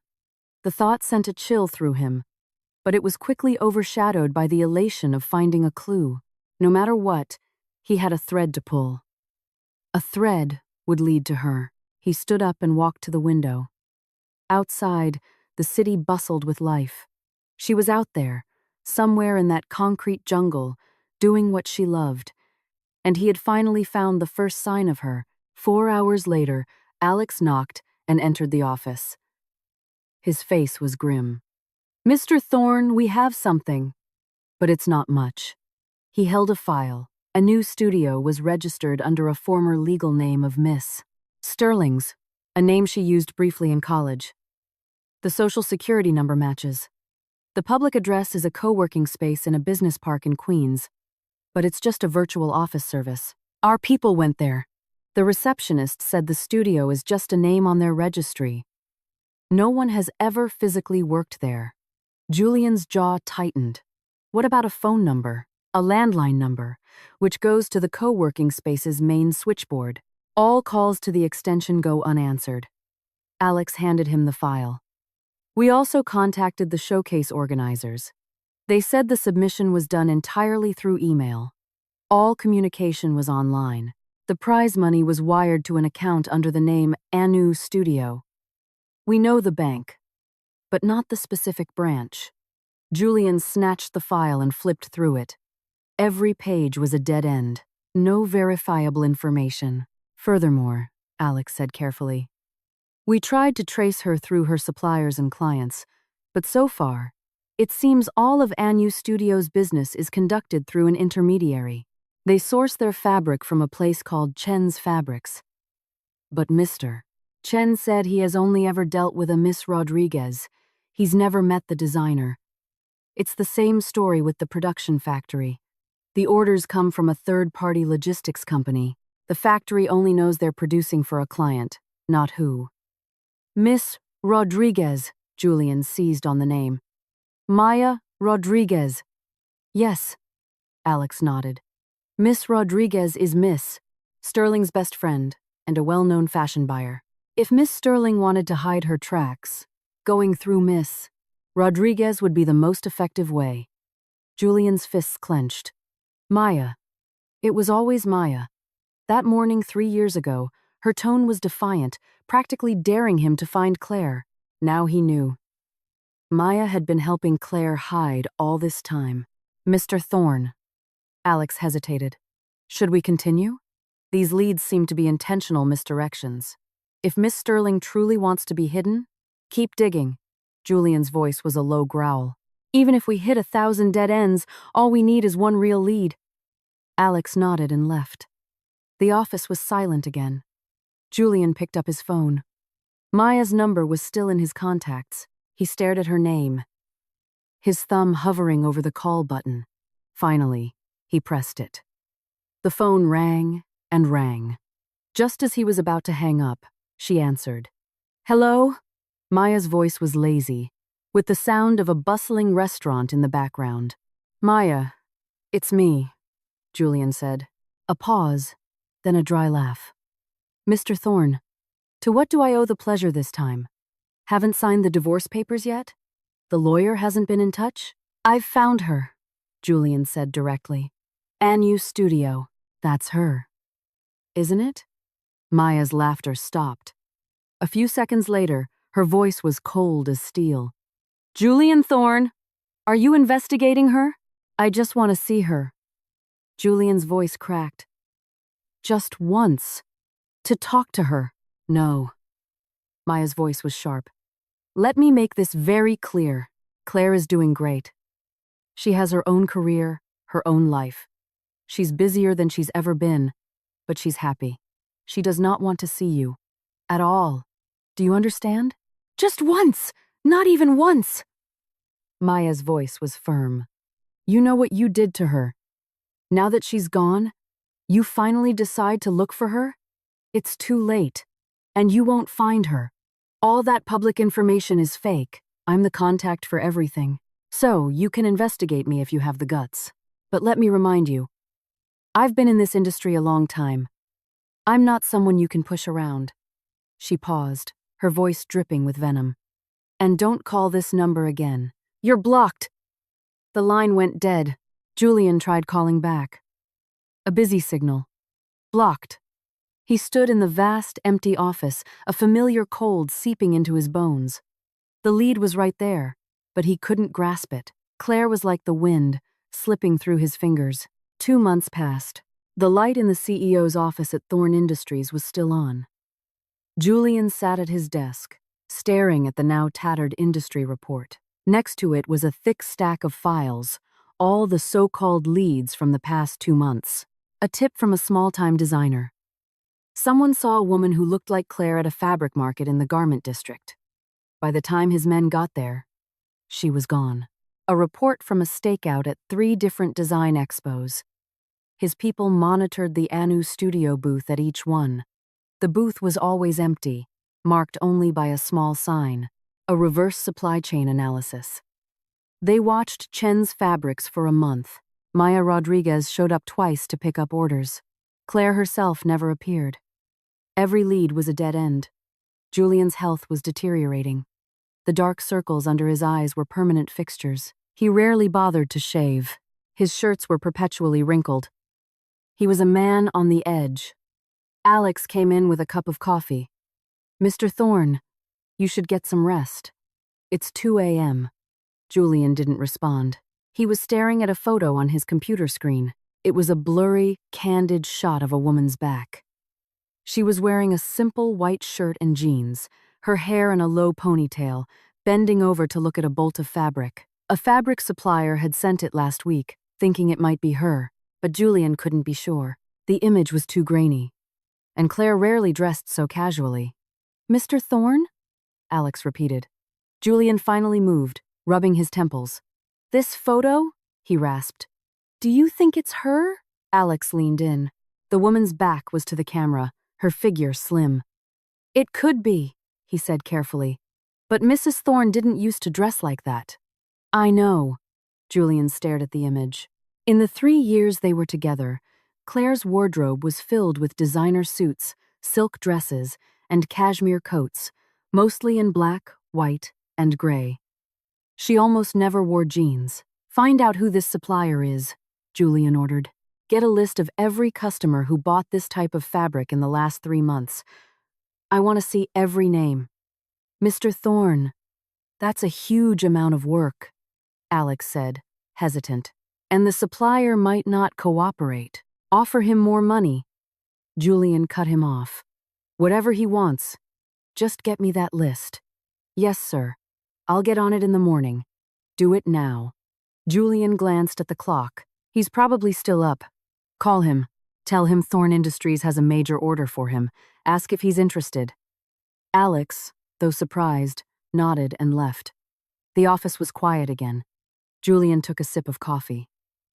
The thought sent a chill through him, but it was quickly overshadowed by the elation of finding a clue. No matter what, he had a thread to pull. A thread would lead to her. He stood up and walked to the window. Outside, the city bustled with life. She was out there, somewhere in that concrete jungle, doing what she loved. And he had finally found the first sign of her. 4 hours later, Alex knocked and entered the office. His face was grim. Mr. Thorne, we have something. But it's not much. He held a file. A new studio was registered under a former legal name of Miss Sterling's, a name she used briefly in college. The social security number matches. The public address is a co-working space in a business park in Queens, but it's just a virtual office service. Our people went there. The receptionist said the studio is just a name on their registry. No one has ever physically worked there. Julian's jaw tightened. What about a phone number? A landline number, which goes to the co-working space's main switchboard. All calls to the extension go unanswered. Alex handed him the file. We also contacted the showcase organizers. They said the submission was done entirely through email. All communication was online. The prize money was wired to an account under the name Anu Studio. We know the bank, but not the specific branch. Julian snatched the file and flipped through it. Every page was a dead end. No verifiable information. Furthermore, Alex said carefully, we tried to trace her through her suppliers and clients, but so far, It seems all of Anu Studio's business is conducted through an intermediary. They source their fabric from a place called Chen's Fabrics. But Mr. Chen said he has only ever dealt with a Miss Rodriguez. He's never met the designer. It's the same story with the production factory. The orders come from a third-party logistics company. The factory only knows they're producing for a client, not who. Miss Rodriguez, Julian seized on the name. Maya Rodriguez. Yes, Alex nodded. Miss Rodriguez is Miss Sterling's best friend and a well-known fashion buyer. If Miss Sterling wanted to hide her tracks, going through Miss Rodriguez would be the most effective way. Julian's fists clenched. Maya. It was always Maya. That morning 3 years ago, her tone was defiant, practically daring him to find Clare. Now he knew. Maya had been helping Clare hide all this time. Mr. Thorne. Alex hesitated. Should we continue? These leads seem to be intentional misdirections. If Miss Sterling truly wants to be hidden, keep digging. Julian's voice was a low growl. Even if we hit 1,000 dead ends, all we need is one real lead. Alex nodded and left. The office was silent again. Julian picked up his phone. Maya's number was still in his contacts. He stared at her name, his thumb hovering over the call button. Finally, he pressed it. The phone rang and rang. Just as he was about to hang up, she answered. Hello? Maya's voice was lazy, with the sound of a bustling restaurant in the background. Maya, it's me, Julian said. A pause, then a dry laugh. Mr. Thorne, to what do I owe the pleasure this time? Haven't signed the divorce papers yet? The lawyer hasn't been in touch? I've found her, Julian said directly. Anu Studio, that's her. Isn't it? Maya's laughter stopped. A few seconds later, her voice was cold as steel. Julian Thorne, are you investigating her? I just want to see her. Julian's voice cracked. Just once. To talk to her. No. Maya's voice was sharp. Let me make this very clear. Clare is doing great. She has her own career, her own life. She's busier than she's ever been, but she's happy. She does not want to see you. At all. Do you understand? Just once! Not even once! Maya's voice was firm. You know what you did to her. Now that she's gone, you finally decide to look for her? It's too late, and you won't find her. All that public information is fake. I'm the contact for everything. So, you can investigate me if you have the guts. But let me remind you, I've been in this industry a long time. I'm not someone you can push around. She paused, her voice dripping with venom. And don't call this number again. You're blocked. The line went dead. Julian tried calling back. A busy signal. Blocked. He stood in the vast, empty office, a familiar cold seeping into his bones. The lead was right there, but he couldn't grasp it. Clare was like the wind, slipping through his fingers. 2 months passed. The light in the CEO's office at Thorne Industries was still on. Julian sat at his desk, staring at the now tattered industry report. Next to it was a thick stack of files, all the so-called leads from the past 2 months. A tip from a small-time designer. Someone saw a woman who looked like Clare at a fabric market in the garment district. By the time his men got there, she was gone. A report from a stakeout at 3 different design expos. His people monitored the Anu Studio booth at each one. The booth was always empty, marked only by a small sign, a reverse supply chain analysis. They watched Chen's Fabrics for a month. Maya Rodriguez showed up twice to pick up orders. Clare herself never appeared. Every lead was a dead end. Julian's health was deteriorating. The dark circles under his eyes were permanent fixtures. He rarely bothered to shave. His shirts were perpetually wrinkled. He was a man on the edge. Alex came in with a cup of coffee. Mr. Thorne, you should get some rest. It's 2 a.m. Julian didn't respond. He was staring at a photo on his computer screen. It was a blurry, candid shot of a woman's back. She was wearing a simple white shirt and jeans, her hair in a low ponytail, bending over to look at a bolt of fabric. A fabric supplier had sent it last week, thinking it might be her, but Julian couldn't be sure. The image was too grainy. And Claire rarely dressed so casually. "Mr. Thorne?" Alex repeated. Julian finally moved, rubbing his temples. "This photo?" he rasped. "Do you think it's her?" Alex leaned in. The woman's back was to the camera, her figure slim. "It could be," he said carefully. "But Mrs. Thorne didn't used to dress like that." "I know." Julian stared at the image. In the 3 years they were together, Claire's wardrobe was filled with designer suits, silk dresses, and cashmere coats, mostly in black, white, and gray. She almost never wore jeans. "Find out who this supplier is," Julian ordered. "Get a list of every customer who bought this type of fabric in the last 3 months. I want to see every name." "Mr. Thorne, that's a huge amount of work," Alex said, hesitant. "And the supplier might not cooperate. Offer him more money." Julian cut him off. "Whatever he wants. Just get me that list." "Yes, sir. I'll get on it in the morning. Do it now." Julian glanced at the clock. "He's probably still up. Call him. Tell him Thorne Industries has a major order for him. Ask if he's interested." Alex, though surprised, nodded and left. The office was quiet again. Julian took a sip of coffee.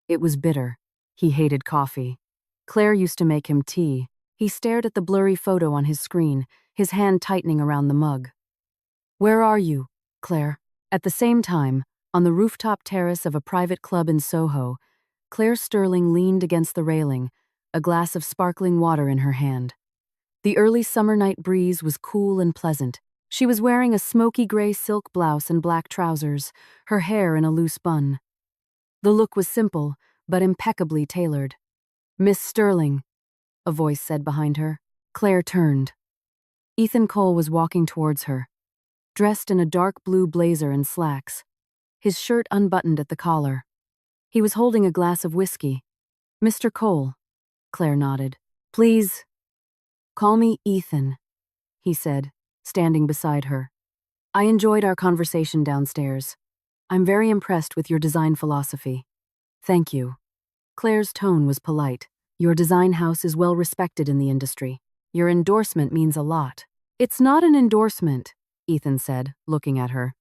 It was bitter. He hated coffee. Claire used to make him tea. He stared at the blurry photo on his screen, his hand tightening around the mug. "Where are you, Claire?" At the same time, on the rooftop terrace of a private club in Soho, Claire Sterling leaned against the railing, a glass of sparkling water in her hand. The early summer night breeze was cool and pleasant. She was wearing a smoky gray silk blouse and black trousers, her hair in a loose bun. The look was simple, but impeccably tailored. "Miss Sterling," a voice said behind her. Claire turned. Ethan Cole was walking towards her, dressed in a dark blue blazer and slacks, his shirt unbuttoned at the collar. He was holding a glass of whiskey. "Mr. Cole," Claire nodded. "Please, call me Ethan," he said, standing beside her. "I enjoyed our conversation downstairs. I'm very impressed with your design philosophy." "Thank you." Claire's tone was polite. "Your design house is well respected in the industry. Your endorsement means a lot." "It's not an endorsement," Ethan said, looking at her.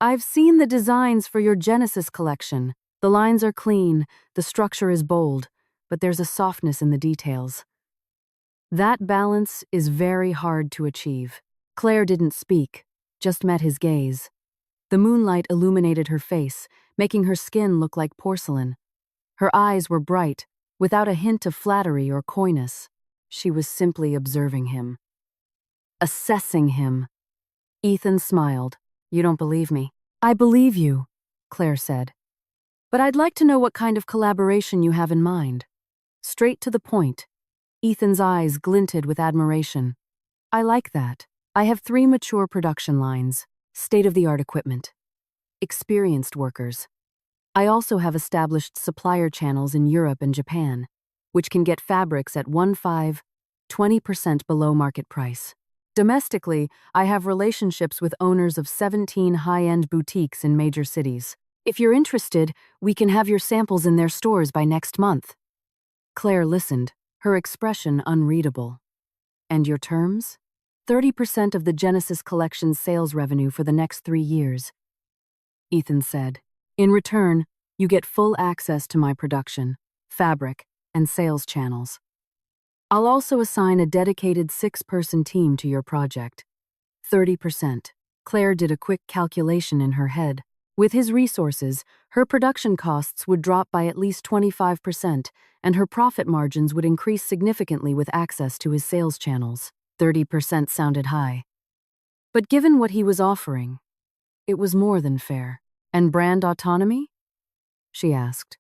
"I've seen the designs for your Genesis collection. The lines are clean, the structure is bold, but there's a softness in the details. That balance is very hard to achieve." Claire didn't speak, just met his gaze. The moonlight illuminated her face, making her skin look like porcelain. Her eyes were bright, without a hint of flattery or coyness. She was simply observing him. Assessing him. Ethan smiled. "You don't believe me." "I believe you," Claire said. "But I'd like to know what kind of collaboration you have in mind." Straight to the point. Ethan's eyes glinted with admiration. "I like that. I have 3 mature production lines, state-of-the-art equipment, experienced workers. I also have established supplier channels in Europe and Japan, which can get fabrics at 20% below market price. Domestically, I have relationships with owners of 17 high-end boutiques in major cities. If you're interested, we can have your samples in their stores by next month." Claire listened, her expression unreadable. "And your terms?" 30% of the Genesis collection's sales revenue for the next 3 years. Ethan said. "In return, you get full access to my production, fabric, and sales channels. I'll also assign a dedicated 6-person team to your project. 30%. Claire did a quick calculation in her head. With his resources, her production costs would drop by at least 25%, and her profit margins would increase significantly with access to his sales channels. 30% sounded high. But given what he was offering, it was more than fair. "And brand autonomy?" she asked.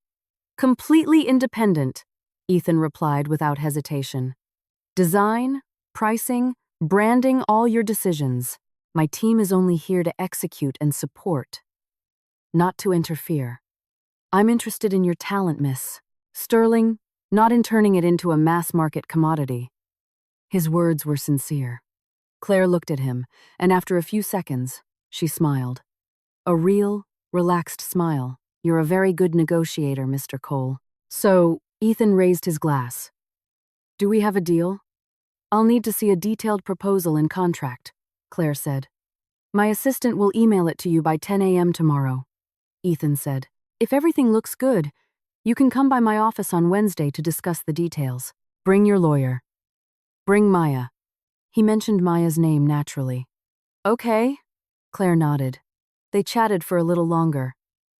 "Completely independent," Ethan replied without hesitation. "Design, pricing, branding, all your decisions. My team is only here to execute and support, not to interfere. I'm interested in your talent, Miss Sterling, not in turning it into a mass-market commodity." His words were sincere. Claire looked at him, and after a few seconds, she smiled. A real, relaxed smile. You're a very good negotiator, Mr. Cole. So, Ethan raised his glass. Do we have a deal? I'll need to see a detailed proposal and contract, Claire said. My assistant will email it to you by 10 a.m. tomorrow, Ethan said. If everything looks good, you can come by my office on Wednesday to discuss the details. Bring your lawyer. Bring Maya. He mentioned Maya's name naturally. Okay, Claire nodded. They chatted for a little longer.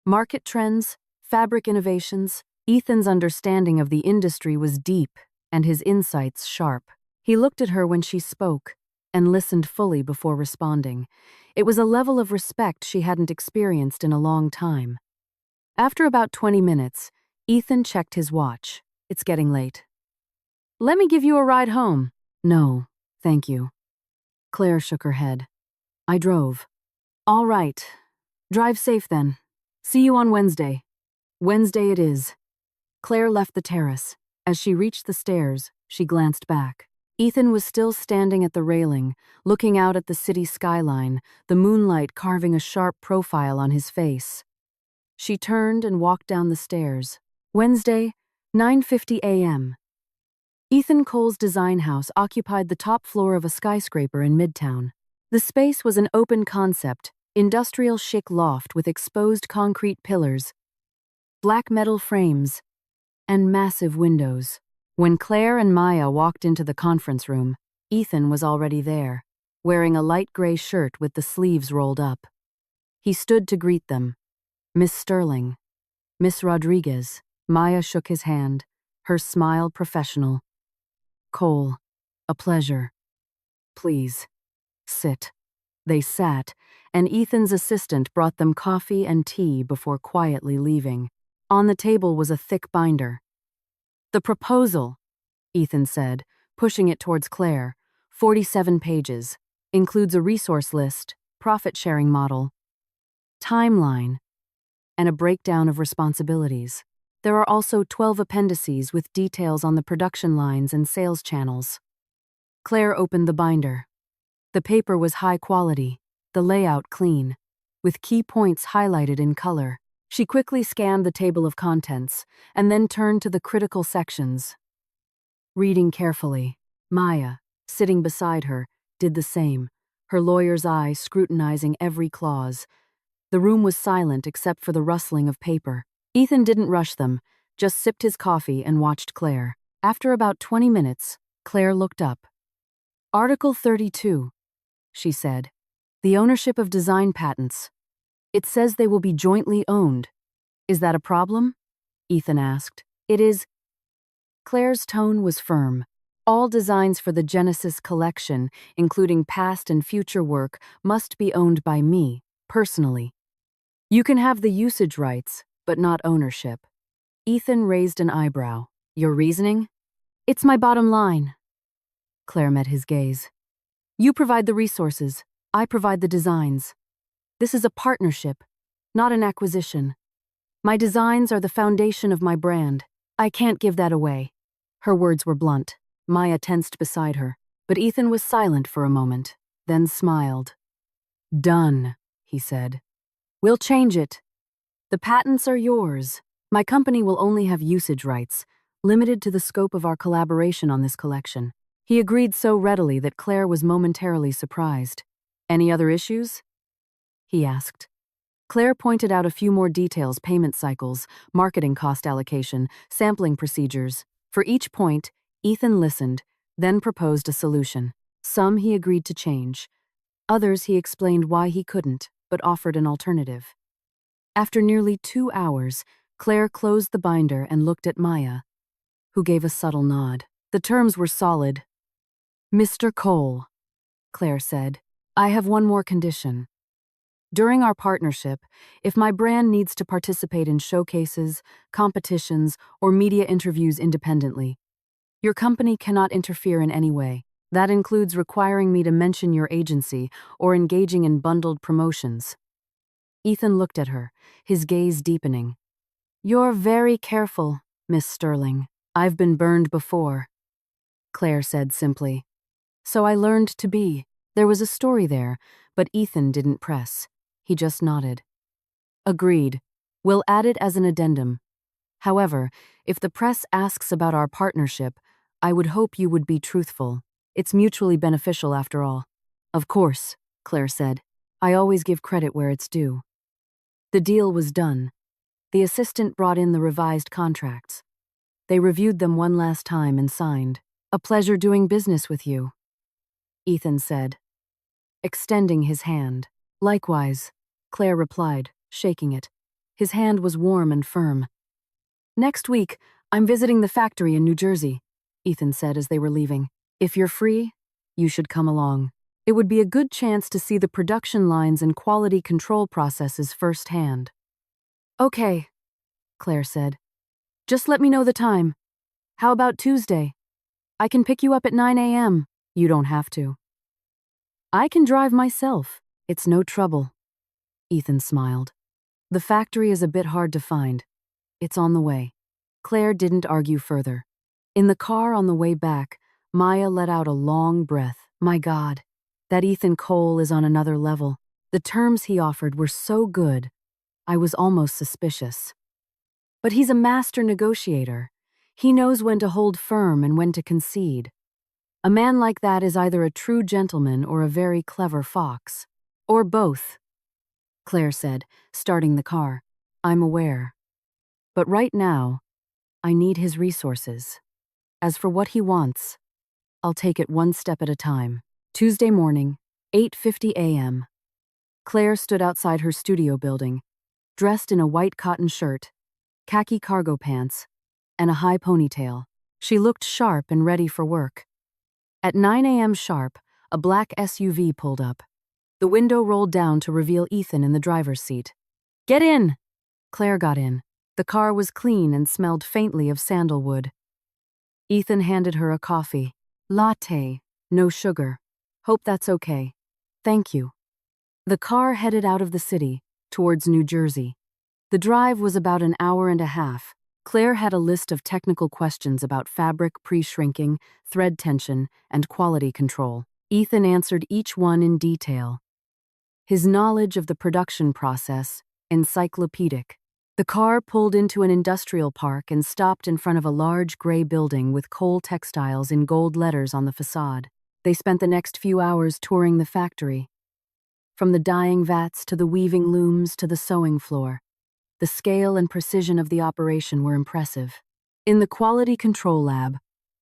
Market trends, fabric innovations. Ethan's understanding of the industry was deep and his insights sharp. He looked at her when she spoke and listened fully before responding. It was a level of respect she hadn't experienced in a long time. After about 20 minutes, Ethan checked his watch. It's getting late. Let me give you a ride home. No, thank you. Claire shook her head. I drove. All right. Drive safe then. See you on Wednesday. Wednesday it is. Claire left the terrace. As she reached the stairs, she glanced back. Ethan was still standing at the railing, looking out at the city skyline, the moonlight carving a sharp profile on his face. She turned and walked down the stairs. Wednesday, 9:50 a.m. Ethan Cole's design house occupied the top floor of a skyscraper in Midtown. The space was an open concept, industrial chic loft with exposed concrete pillars, black metal frames, and massive windows. When Claire and Maya walked into the conference room, Ethan was already there, wearing a light gray shirt with the sleeves rolled up. He stood to greet them. Miss Sterling. Miss Rodriguez. Maya shook his hand, her smile professional. Cole, a pleasure. Please, sit. They sat, and Ethan's assistant brought them coffee and tea before quietly leaving. On the table was a thick binder. The proposal, Ethan said, pushing it towards Claire, 47 pages, includes a resource list, profit-sharing model, timeline, and a breakdown of responsibilities. There are also 12 appendices with details on the production lines and sales channels. Claire opened the binder. The paper was high quality, the layout clean, with key points highlighted in color. She quickly scanned the table of contents and then turned to the critical sections. Reading carefully, Maya, sitting beside her, did the same, her lawyer's eye scrutinizing every clause. The room was silent except for the rustling of paper. Ethan didn't rush them, just sipped his coffee and watched Claire. After about 20 minutes, Claire looked up. Article 32, she said. The ownership of design patents. It says they will be jointly owned. Is that a problem? Ethan asked. It is. Claire's tone was firm. All designs for the Genesis collection, including past and future work, must be owned by me, personally. You can have the usage rights, but not ownership. Ethan raised an eyebrow. Your reasoning? It's my bottom line. Claire met his gaze. You provide the resources. I provide the designs. This is a partnership, not an acquisition. My designs are the foundation of my brand. I can't give that away. Her words were blunt. Maya tensed beside her, but Ethan was silent for a moment, then smiled. Done, he said. We'll change it. The patents are yours. My company will only have usage rights, limited to the scope of our collaboration on this collection. He agreed so readily that Claire was momentarily surprised. Any other issues? He asked. Claire pointed out a few more details: payment cycles, marketing cost allocation, sampling procedures. For each point, Ethan listened, then proposed a solution. Some he agreed to change. Others he explained why he couldn't, but offered an alternative. After nearly 2 hours, Claire closed the binder and looked at Maya, who gave a subtle nod. The terms were solid. Mr. Cole, Claire said, I have one more condition. During our partnership, if my brand needs to participate in showcases, competitions, or media interviews independently, your company cannot interfere in any way. That includes requiring me to mention your agency or engaging in bundled promotions. Ethan looked at her, his gaze deepening. You're very careful, Miss Sterling. I've been burned before, Claire said simply. So I learned to be. There was a story there, but Ethan didn't press. He just nodded. Agreed. We'll add it as an addendum. However, if the press asks about our partnership, I would hope you would be truthful. It's mutually beneficial after all. Of course, Claire said. I always give credit where it's due. The deal was done. The assistant brought in the revised contracts. They reviewed them one last time and signed. A pleasure doing business with you, Ethan said, extending his hand. Likewise, Claire replied, shaking it. His hand was warm and firm. Next week, I'm visiting the factory in New Jersey, Ethan said as they were leaving. If you're free, you should come along. It would be a good chance to see the production lines and quality control processes firsthand. Okay, Claire said. Just let me know the time. How about Tuesday? I can pick you up at 9 a.m. You don't have to. I can drive myself. It's no trouble. Ethan smiled. The factory is a bit hard to find. It's on the way. Claire didn't argue further. In the car on the way back, Maya let out a long breath. My God, that Ethan Cole is on another level. The terms he offered were so good, I was almost suspicious. But he's a master negotiator. He knows when to hold firm and when to concede. A man like that is either a true gentleman or a very clever fox. Or both, Claire said, starting the car. I'm aware. But right now, I need his resources. As for what he wants, I'll take it one step at a time. Tuesday morning, 8:50 a.m. Claire stood outside her studio building, dressed in a white cotton shirt, khaki cargo pants, and a high ponytail. She looked sharp and ready for work. At 9 a.m. sharp, a black SUV pulled up. The window rolled down to reveal Ethan in the driver's seat. Get in! Claire got in. The car was clean and smelled faintly of sandalwood. Ethan handed her a coffee. Latte, no sugar. Hope that's okay. Thank you. The car headed out of the city, towards New Jersey. The drive was about an hour and a half. Claire had a list of technical questions about fabric pre-shrinking, thread tension, and quality control. Ethan answered each one in detail. His knowledge of the production process, encyclopedic. The car pulled into an industrial park and stopped in front of a large gray building with Cole Textiles in gold letters on the facade. They spent the next few hours touring the factory. From the dyeing vats to the weaving looms to the sewing floor, the scale and precision of the operation were impressive. In the quality control lab,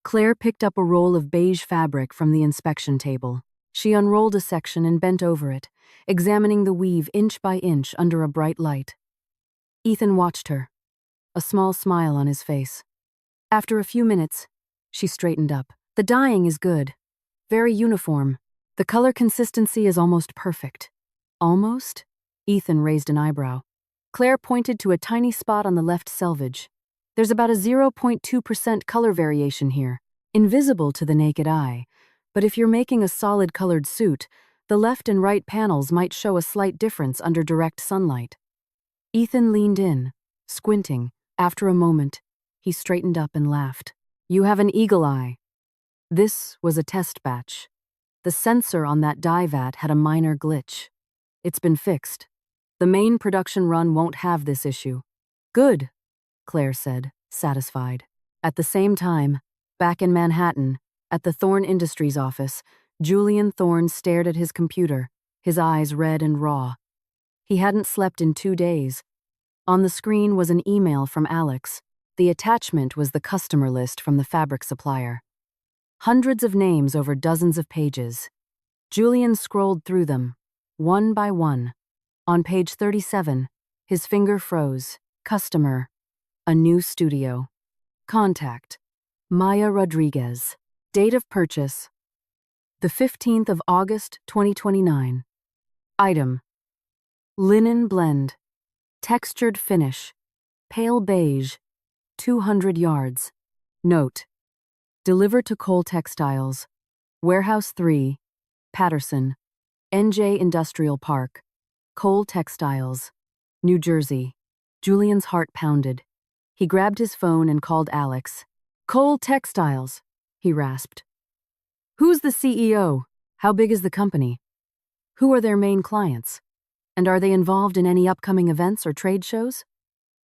Claire picked up a roll of beige fabric from the inspection table. She unrolled a section and bent over it, examining the weave inch by inch under a bright light. Ethan watched her, a small smile on his face. After a few minutes, she straightened up. The dyeing is good, very uniform. The color consistency is almost perfect. Almost? Ethan raised an eyebrow. Claire pointed to a tiny spot on the left selvage. There's about a 0.2% color variation here, invisible to the naked eye, but if you're making a solid-colored suit, the left and right panels might show a slight difference under direct sunlight. Ethan leaned in, squinting. After a moment, he straightened up and laughed. You have an eagle eye. This was a test batch. The sensor on that dye vat had a minor glitch. It's been fixed. The main production run won't have this issue. Good, Claire said, satisfied. At the same time, back in Manhattan, at the Thorne Industries office, Julian Thorne stared at his computer, his eyes red and raw. He hadn't slept in 2 days. On the screen was an email from Alex. The attachment was the customer list from the fabric supplier. Hundreds of names over dozens of pages. Julian scrolled through them, one by one. On page 37, his finger froze. Customer, a new studio. Contact, Maya Rodriguez. Date of purchase, the 15th of August, 2029. Item, linen blend, textured finish, pale beige, 200 yards. Note, delivered to Cole Textiles, Warehouse 3, Patterson, NJ Industrial Park, Cole Textiles, New Jersey. Julian's heart pounded. He grabbed his phone and called Alex. Cole Textiles, he rasped. Who's the CEO? How big is the company? Who are their main clients? And are they involved in any upcoming events or trade shows?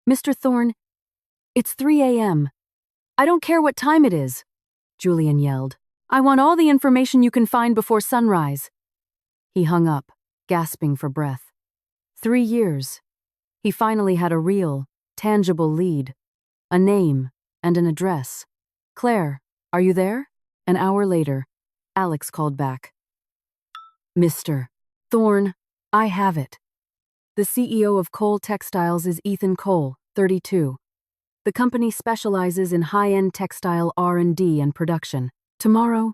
Mr. Thorne, it's 3 a.m. I don't care what time it is, Julian yelled. I want all the information you can find before sunrise. He hung up, gasping for breath. 3 years. He finally had a real, tangible lead. A name and an address. Claire, are you there? An hour later, Alex called back. Mr. Thorne, I have it. The CEO of Cole Textiles is Ethan Cole, 32. The company specializes in high-end textile R&D and production. Tomorrow,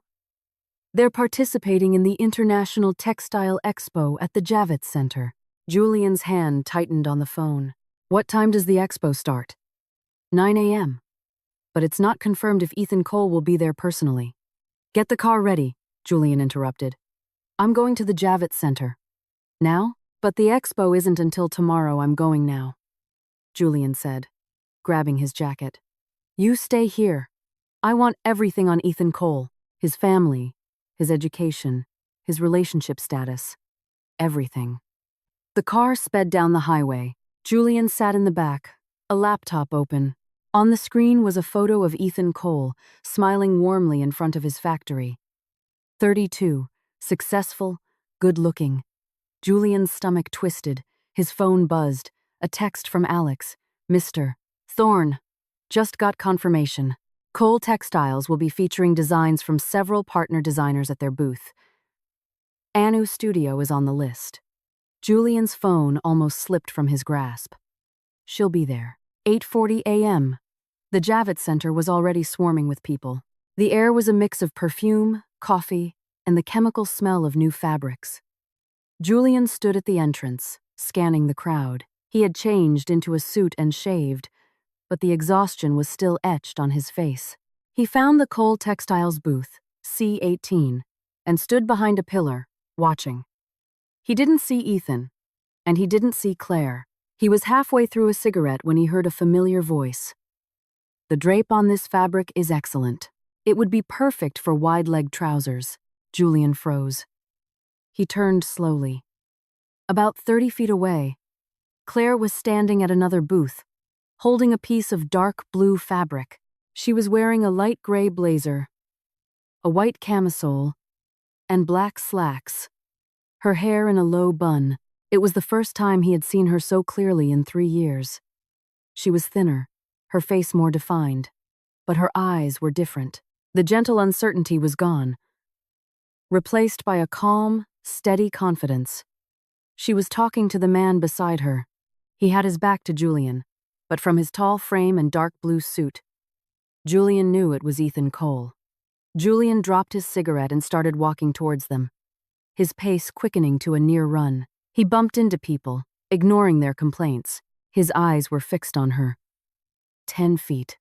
they're participating in the International Textile Expo at the Javits Center. Julian's hand tightened on the phone. What time does the expo start? 9 a.m. But it's not confirmed if Ethan Cole will be there personally. Get the car ready, Julian interrupted. I'm going to the Javits Center. Now? But the expo isn't until tomorrow. I'm going now, Julian said, grabbing his jacket. You stay here. I want everything on Ethan Cole, his family, his education, his relationship status. Everything. The car sped down the highway. Julian sat in the back, a laptop open. On the screen was a photo of Ethan Cole, smiling warmly in front of his factory. 32, successful, good-looking. Julian's stomach twisted, his phone buzzed, a text from Alex. Mr. Thorne, just got confirmation. Cole Textiles will be featuring designs from several partner designers at their booth. Anu Studio is on the list. Julian's phone almost slipped from his grasp. She'll be there. 8:40 a.m. The Javits Center was already swarming with people. The air was a mix of perfume, coffee, and the chemical smell of new fabrics. Julian stood at the entrance, scanning the crowd. He had changed into a suit and shaved, but the exhaustion was still etched on his face. He found the Cole Textiles booth, C18, and stood behind a pillar, watching. He didn't see Ethan, and he didn't see Claire. He was halfway through a cigarette when he heard a familiar voice. The drape on this fabric is excellent. It would be perfect for wide-leg trousers. Julian froze. He turned slowly. About 30 feet away, Claire was standing at another booth, holding a piece of dark blue fabric. She was wearing a light gray blazer, a white camisole, and black slacks, her hair in a low bun. It was the first time he had seen her so clearly in 3 years. She was thinner, her face more defined, but her eyes were different. The gentle uncertainty was gone, replaced by a calm, steady confidence. She was talking to the man beside her. He had his back to Julian, but from his tall frame and dark blue suit, Julian knew it was Ethan Cole. Julian dropped his cigarette and started walking towards them, his pace quickening to a near run. He bumped into people, ignoring their complaints. His eyes were fixed on her. 10 feet.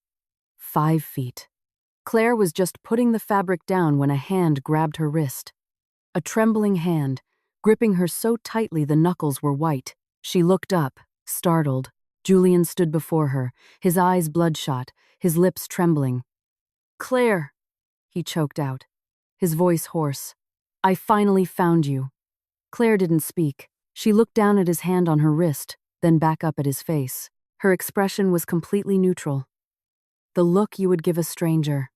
5 feet. Claire was just putting the fabric down when a hand grabbed her wrist. A trembling hand, gripping her so tightly the knuckles were white. She looked up, startled. Julian stood before her, his eyes bloodshot, his lips trembling. Claire, he choked out, his voice hoarse. I finally found you. Claire didn't speak. She looked down at his hand on her wrist, then back up at his face. Her expression was completely neutral. The look you would give a stranger.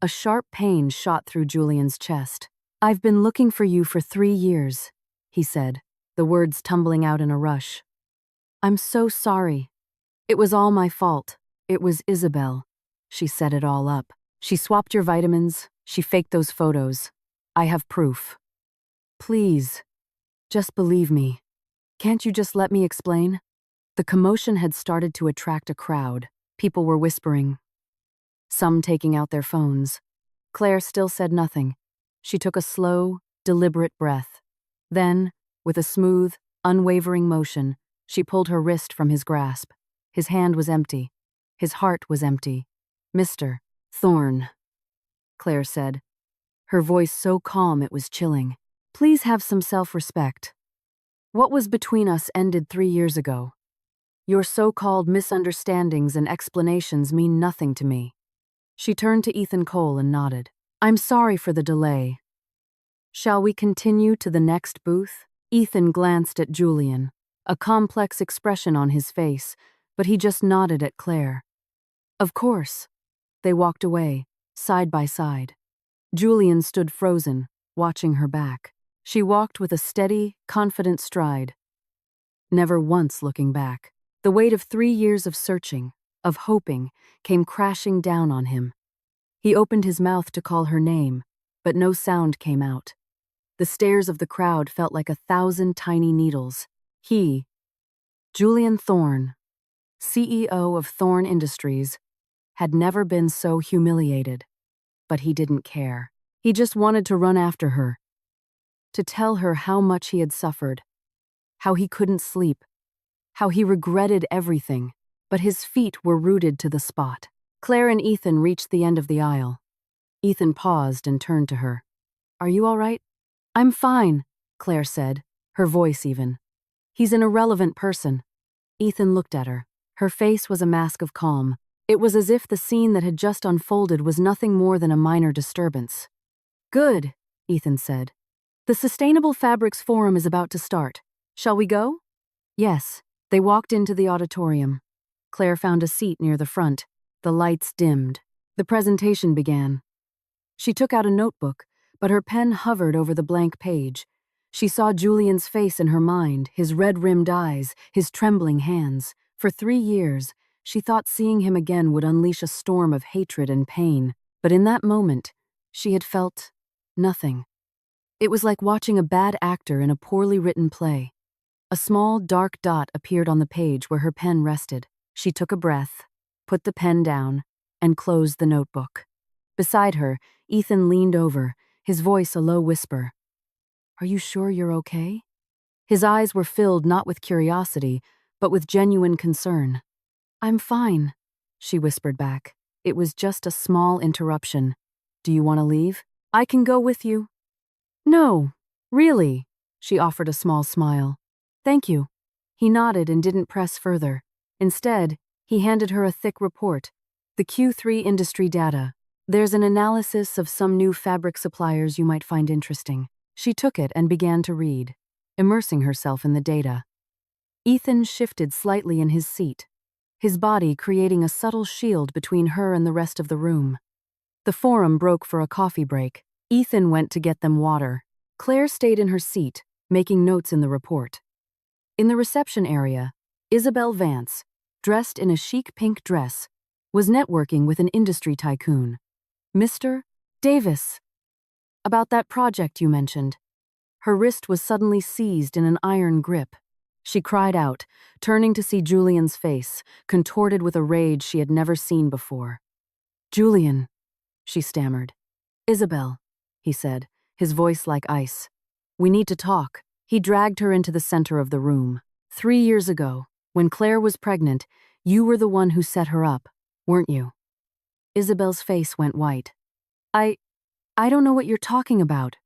A sharp pain shot through Julian's chest. I've been looking for you for 3 years, he said, the words tumbling out in a rush. I'm so sorry. It was all my fault. It was Isabel. She set it all up. She swapped your vitamins. She faked those photos. I have proof. Please, just believe me. Can't you just let me explain? The commotion had started to attract a crowd. People were whispering, some taking out their phones. Claire still said nothing. She took a slow, deliberate breath. Then, with a smooth, unwavering motion, she pulled her wrist from his grasp. His hand was empty. His heart was empty. Mr. Thorne, Claire said, her voice so calm it was chilling. Please have some self-respect. What was between us ended 3 years ago. Your so-called misunderstandings and explanations mean nothing to me. She turned to Ethan Cole and nodded. I'm sorry for the delay. Shall we continue to the next booth? Ethan glanced at Julian, a complex expression on his face, but he just nodded at Claire. Of course. They walked away, side by side. Julian stood frozen, watching her back. She walked with a steady, confident stride, never once looking back. The weight of 3 years of searching, of hoping, came crashing down on him. He opened his mouth to call her name, but no sound came out. The stares of the crowd felt like 1,000 tiny needles. He, Julian Thorne, CEO of Thorne Industries, had never been so humiliated. But he didn't care. He just wanted to run after her, to tell her how much he had suffered, how he couldn't sleep, how he regretted everything, but his feet were rooted to the spot. Claire and Ethan reached the end of the aisle. Ethan paused and turned to her. "Are you all right?" "I'm fine," Claire said, her voice even. "He's an irrelevant person." Ethan looked at her. Her face was a mask of calm. It was as if the scene that had just unfolded was nothing more than a minor disturbance. "Good," Ethan said. "The Sustainable Fabrics Forum is about to start. Shall we go?" Yes. They walked into the auditorium. Claire found a seat near the front. The lights dimmed. The presentation began. She took out a notebook, but her pen hovered over the blank page. She saw Julian's face in her mind, his red-rimmed eyes, his trembling hands. For 3 years, she thought seeing him again would unleash a storm of hatred and pain, but in that moment, she had felt nothing. It was like watching a bad actor in a poorly written play. A small, dark dot appeared on the page where her pen rested. She took a breath, put the pen down, and closed the notebook. Beside her, Ethan leaned over, his voice a low whisper. "Are you sure you're okay?" His eyes were filled not with curiosity, but with genuine concern. "I'm fine," she whispered back. "It was just a small interruption. Do you want to leave? I can go with you." "No, really," she offered a small smile. "Thank you." He nodded and didn't press further. Instead, he handed her a thick report. The Q3 industry data. "There's an analysis of some new fabric suppliers you might find interesting." She took it and began to read, immersing herself in the data. Ethan shifted slightly in his seat, his body creating a subtle shield between her and the rest of the room. The forum broke for a coffee break. Ethan went to get them water. Claire stayed in her seat, making notes in the report. In the reception area, Isabel Vance, dressed in a chic pink dress, was networking with an industry tycoon, Mr. Davis. "About that project you mentioned." Her wrist was suddenly seized in an iron grip. She cried out, turning to see Julian's face, contorted with a rage she had never seen before. "Julian," she stammered. "Isabel," he said, his voice like ice. "We need to talk." He dragged her into the center of the room. 3 years ago, when Claire was pregnant, you were the one who set her up, weren't you? Isabel's face went white. I don't know what you're talking about.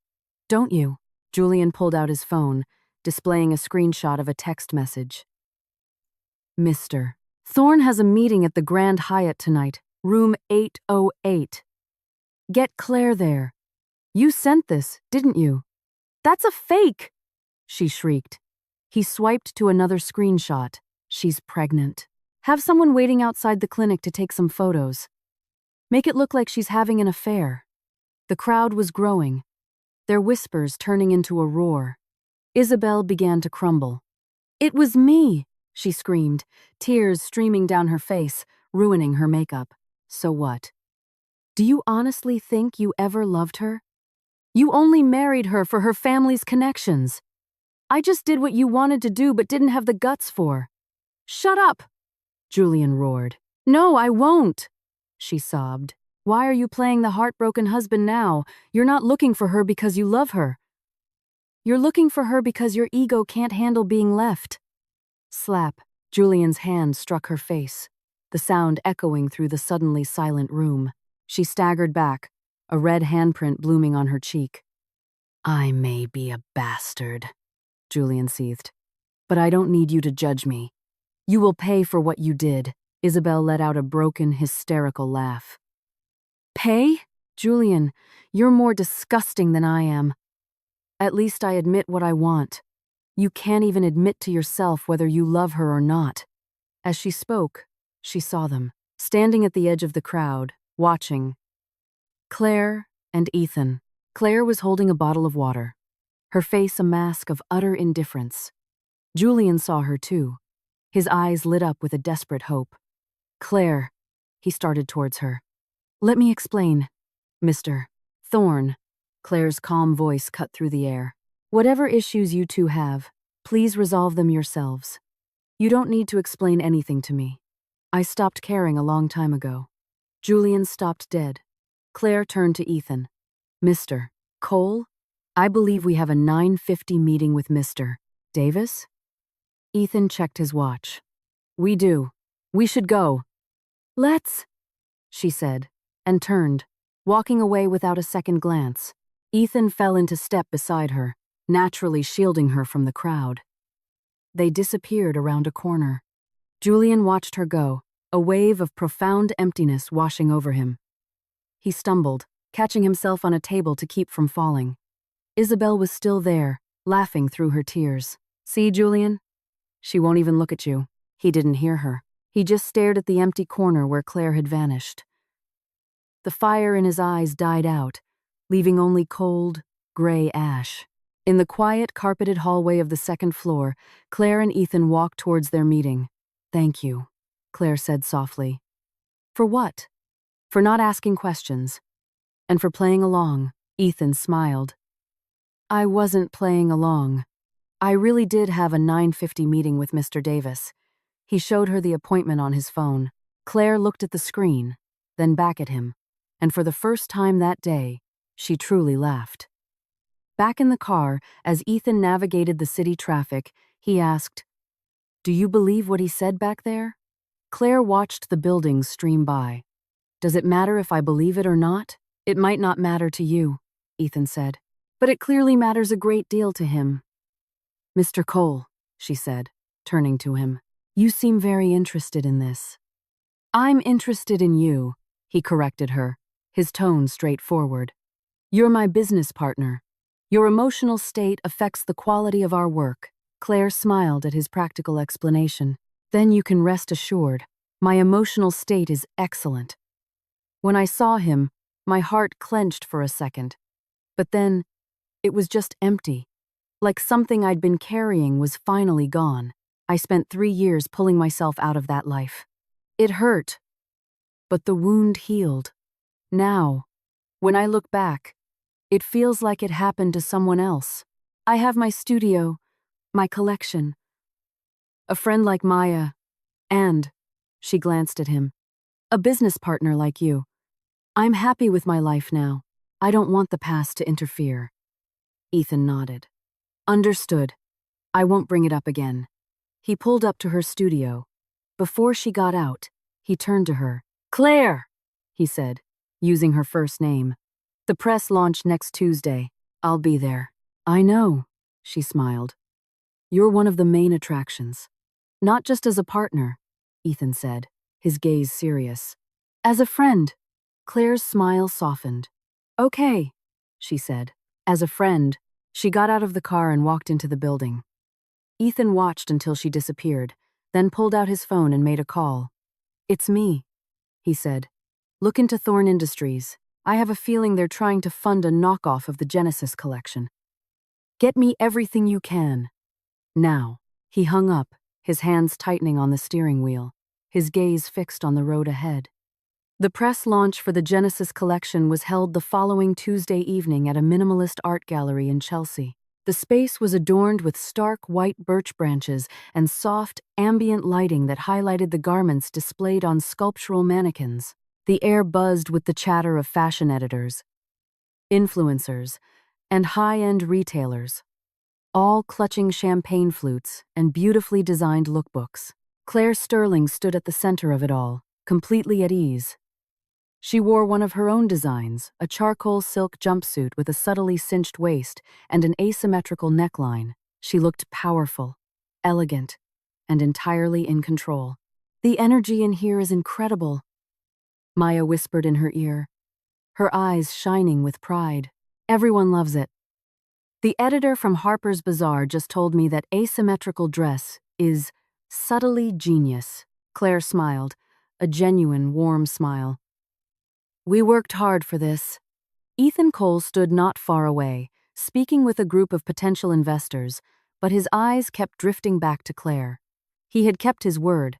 Don't you?" Julian pulled out his phone, displaying a screenshot of a text message. "Mr. Thorne has a meeting at the Grand Hyatt tonight, room 808. Get Claire there. You sent this, didn't you?" "That's a fake!" she shrieked. He swiped to another screenshot. "She's pregnant. Have someone waiting outside the clinic to take some photos. Make it look like she's having an affair." The crowd was growing, their whispers turning into a roar. Isabel began to crumble. "It was me," she screamed, tears streaming down her face, ruining her makeup. "So what? Do you honestly think you ever loved her? You only married her for her family's connections. I just did what you wanted to do but didn't have the guts for." "Shut up!" Julian roared. "No, I won't," she sobbed. "Why are you playing the heartbroken husband now? You're not looking for her because you love her. You're looking for her because your ego can't handle being left." Slap. Julian's hand struck her face, the sound echoing through the suddenly silent room. She staggered back, a red handprint blooming on her cheek. "I may be a bastard," Julian seethed, "but I don't need you to judge me. You will pay for what you did." Isabel let out a broken, hysterical laugh. "Pay? Julian, you're more disgusting than I am. At least I admit what I want. You can't even admit to yourself whether you love her or not." As she spoke, she saw them, standing at the edge of the crowd, watching. Claire and Ethan. Claire was holding a bottle of water, her face a mask of utter indifference. Julian saw her too. His eyes lit up with a desperate hope. "Claire," he started towards her. "Let me explain, Mr. Thorne." Claire's calm voice cut through the air. "Whatever issues you two have, please resolve them yourselves. You don't need to explain anything to me. I stopped caring a long time ago." Julian stopped dead. Claire turned to Ethan. "Mr. Cole, I believe we have a 9:50 meeting with Mr. Davis?" Ethan checked his watch. "We do. We should go." "Let's," she said, and turned, walking away without a second glance. Ethan fell into step beside her, naturally shielding her from the crowd. They disappeared around a corner. Julian watched her go, a wave of profound emptiness washing over him. He stumbled, catching himself on a table to keep from falling. Isabel was still there, laughing through her tears. "See, Julian? She won't even look at you." He didn't hear her. He just stared at the empty corner where Claire had vanished. The fire in his eyes died out, leaving only cold, gray ash. In the quiet, carpeted hallway of the second floor, Claire and Ethan walked towards their meeting. "Thank you," Claire said softly. "For what?" "For not asking questions. And for playing along." Ethan smiled. "I wasn't playing along. I really did have a 9:50 meeting with Mr. Davis." He showed her the appointment on his phone. Claire looked at the screen, then back at him, and for the first time that day, she truly laughed. Back in the car, as Ethan navigated the city traffic, he asked, "Do you believe what he said back there?" Claire watched the buildings stream by. "Does it matter if I believe it or not?" "It might not matter to you," Ethan said, "but it clearly matters a great deal to him." "Mr. Cole," she said, turning to him, "you seem very interested in this." "I'm interested in you," he corrected her, his tone straightforward. "You're my business partner. Your emotional state affects the quality of our work." Claire smiled at his practical explanation. "Then you can rest assured, my emotional state is excellent." When I saw him, my heart clenched for a second. But then, it was just empty. Like something I'd been carrying was finally gone. I spent 3 years pulling myself out of that life. It hurt, but the wound healed. Now, when I look back, it feels like it happened to someone else. I have my studio, my collection, a friend like Maya, and, she glanced at him, a business partner like you. I'm happy with my life now. I don't want the past to interfere." Ethan nodded. "Understood. I won't bring it up again." He pulled up to her studio. Before she got out, he turned to her. "Claire," he said, using her first name. "The press launch next Tuesday. I'll be there." "I know," she smiled. "You're one of the main attractions." "Not just as a partner," Ethan said, his gaze serious. "As a friend." Claire's smile softened. "Okay," she said. As a friend, she got out of the car and walked into the building. Ethan watched until she disappeared, then pulled out his phone and made a call. "It's me," he said. "Look into Thorne Industries. I have a feeling they're trying to fund a knockoff of the Genesis collection. Get me everything you can. Now." He hung up, his hands tightening on the steering wheel, his gaze fixed on the road ahead. The press launch for the Genesis collection was held the following Tuesday evening at a minimalist art gallery in Chelsea. The space was adorned with stark white birch branches and soft, ambient lighting that highlighted the garments displayed on sculptural mannequins. The air buzzed with the chatter of fashion editors, influencers, and high-end retailers, all clutching champagne flutes and beautifully designed lookbooks. Claire Sterling stood at the center of it all, completely at ease. She wore one of her own designs, a charcoal silk jumpsuit with a subtly cinched waist and an asymmetrical neckline. She looked powerful, elegant, and entirely in control. "The energy in here is incredible," Maya whispered in her ear, her eyes shining with pride. "Everyone loves it." The editor from Harper's Bazaar just told me that asymmetrical dress is subtly genius. Claire smiled, a genuine, warm smile. We worked hard for this. Ethan Cole stood not far away, speaking with a group of potential investors, but his eyes kept drifting back to Claire. He had kept his word.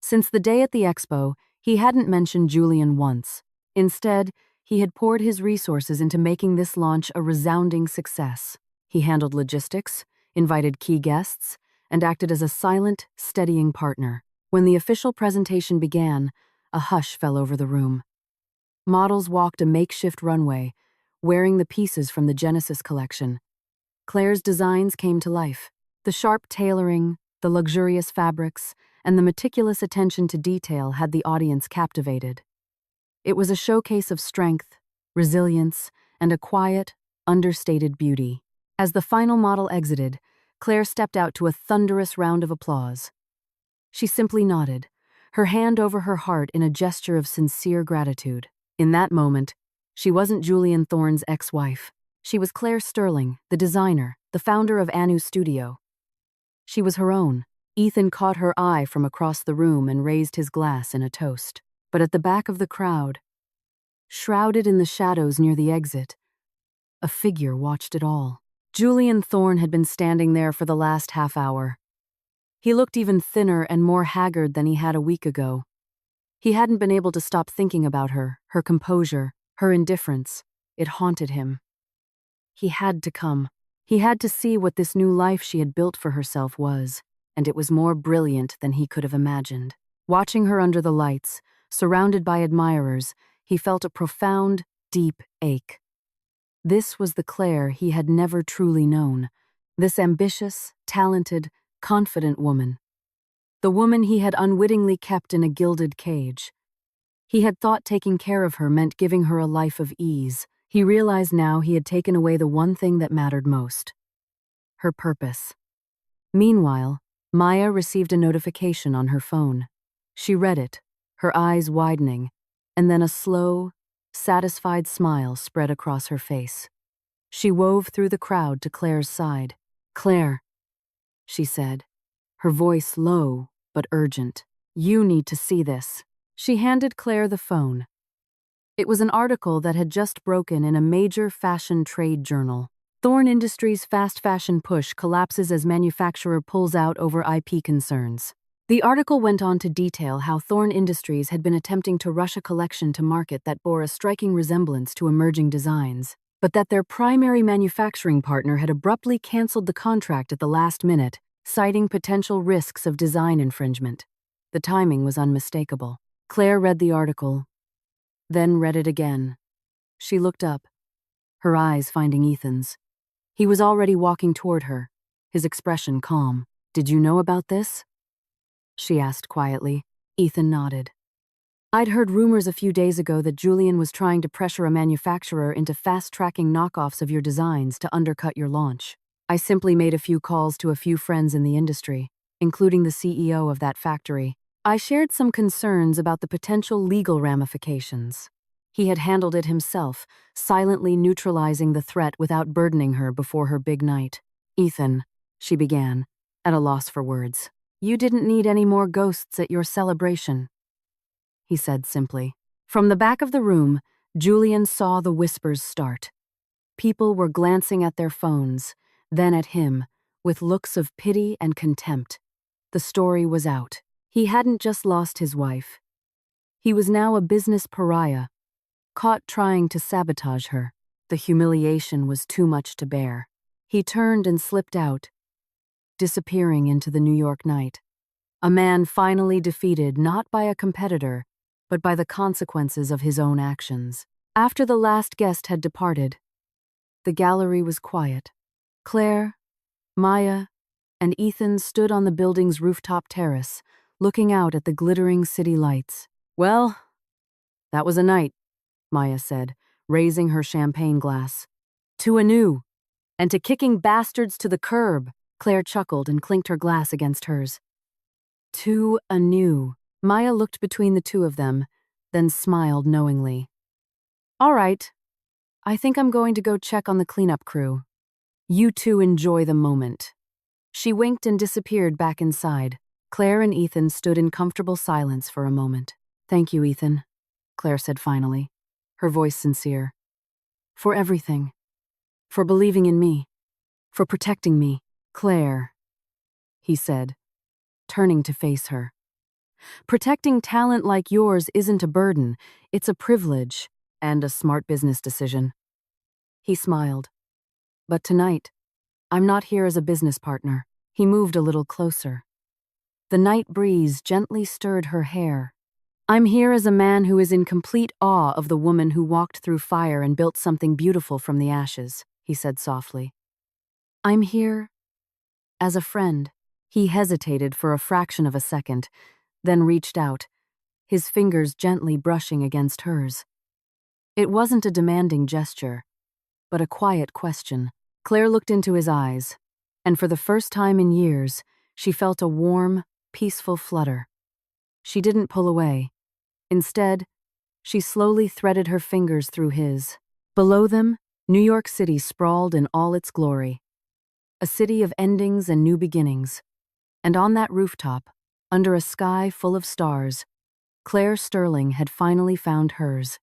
Since the day at the expo, he hadn't mentioned Julian once. Instead, he had poured his resources into making this launch a resounding success. He handled logistics, invited key guests, and acted as a silent, steadying partner. When the official presentation began, a hush fell over the room. Models walked a makeshift runway, wearing the pieces from the Genesis collection. Claire's designs came to life. The sharp tailoring, the luxurious fabrics, and the meticulous attention to detail had the audience captivated. It was a showcase of strength, resilience, and a quiet, understated beauty. As the final model exited, Claire stepped out to a thunderous round of applause. She simply nodded, her hand over her heart in a gesture of sincere gratitude. In that moment, she wasn't Julian Thorne's ex-wife. She was Claire Sterling, the designer, the founder of Anu Studio. She was her own. Ethan caught her eye from across the room and raised his glass in a toast. But at the back of the crowd, shrouded in the shadows near the exit, a figure watched it all. Julian Thorne had been standing there for the last half hour. He looked even thinner and more haggard than he had a week ago. He hadn't been able to stop thinking about her composure, her indifference. It haunted him. He had to come. He had to see what this new life she had built for herself was, and it was more brilliant than he could have imagined. Watching her under the lights, surrounded by admirers, he felt a profound, deep ache. This was the Claire he had never truly known, this ambitious, talented, confident woman. The woman he had unwittingly kept in a gilded cage. He had thought taking care of her meant giving her a life of ease. He realized now he had taken away the one thing that mattered most: her purpose. Meanwhile, Maya received a notification on her phone. She read it, her eyes widening, and then a slow, satisfied smile spread across her face. She wove through the crowd to Claire's side. "Claire," she said, her voice low but urgent. "You need to see this." She handed Claire the phone. It was an article that had just broken in a major fashion trade journal. Thorne Industries' fast fashion push collapses as manufacturer pulls out over IP concerns. The article went on to detail how Thorne Industries had been attempting to rush a collection to market that bore a striking resemblance to emerging designs, but that their primary manufacturing partner had abruptly canceled the contract at the last minute, citing potential risks of design infringement. The timing was unmistakable. Claire read the article, then read it again. She looked up, her eyes finding Ethan's. He was already walking toward her, his expression calm. "Did you know about this?" she asked quietly. Ethan nodded. "I'd heard rumors a few days ago that Julian was trying to pressure a manufacturer into fast-tracking knockoffs of your designs to undercut your launch. I simply made a few calls to a few friends in the industry, including the CEO of that factory. I shared some concerns about the potential legal ramifications. He had handled it himself, silently neutralizing the threat without burdening her before her big night. "Ethan," she began, at a loss for words. "You didn't need any more ghosts at your celebration," he said simply. From the back of the room, Julian saw the whispers start. People were glancing at their phones, then at him, with looks of pity and contempt. The story was out. He hadn't just lost his wife. He was now a business pariah, caught trying to sabotage her. The humiliation was too much to bear. He turned and slipped out, disappearing into the New York night. A man finally defeated not by a competitor, but by the consequences of his own actions. After the last guest had departed, the gallery was quiet. Claire, Maya, and Ethan stood on the building's rooftop terrace, looking out at the glittering city lights. "Well, that was a night," Maya said, raising her champagne glass. "To Anu, and to kicking bastards to the curb," Claire chuckled and clinked her glass against hers. "To Anu." Maya looked between the two of them, then smiled knowingly. "All right. I think I'm going to go check on the cleanup crew. You two enjoy the moment." She winked and disappeared back inside. Claire and Ethan stood in comfortable silence for a moment. "Thank you, Ethan," Claire said finally, her voice sincere. "For everything. For believing in me. For protecting me." "Claire," he said, turning to face her. "Protecting talent like yours isn't a burden, it's a privilege and a smart business decision." He smiled. "But tonight, I'm not here as a business partner." He moved a little closer. The night breeze gently stirred her hair. "I'm here as a man who is in complete awe of the woman who walked through fire and built something beautiful from the ashes," he said softly. "I'm here as a friend." He hesitated for a fraction of a second, then reached out, his fingers gently brushing against hers. It wasn't a demanding gesture, but a quiet question. Claire looked into his eyes, and for the first time in years, she felt a warm, peaceful flutter. She didn't pull away. Instead, she slowly threaded her fingers through his. Below them, New York City sprawled in all its glory. A city of endings and new beginnings. And on that rooftop, under a sky full of stars, Claire Sterling had finally found hers.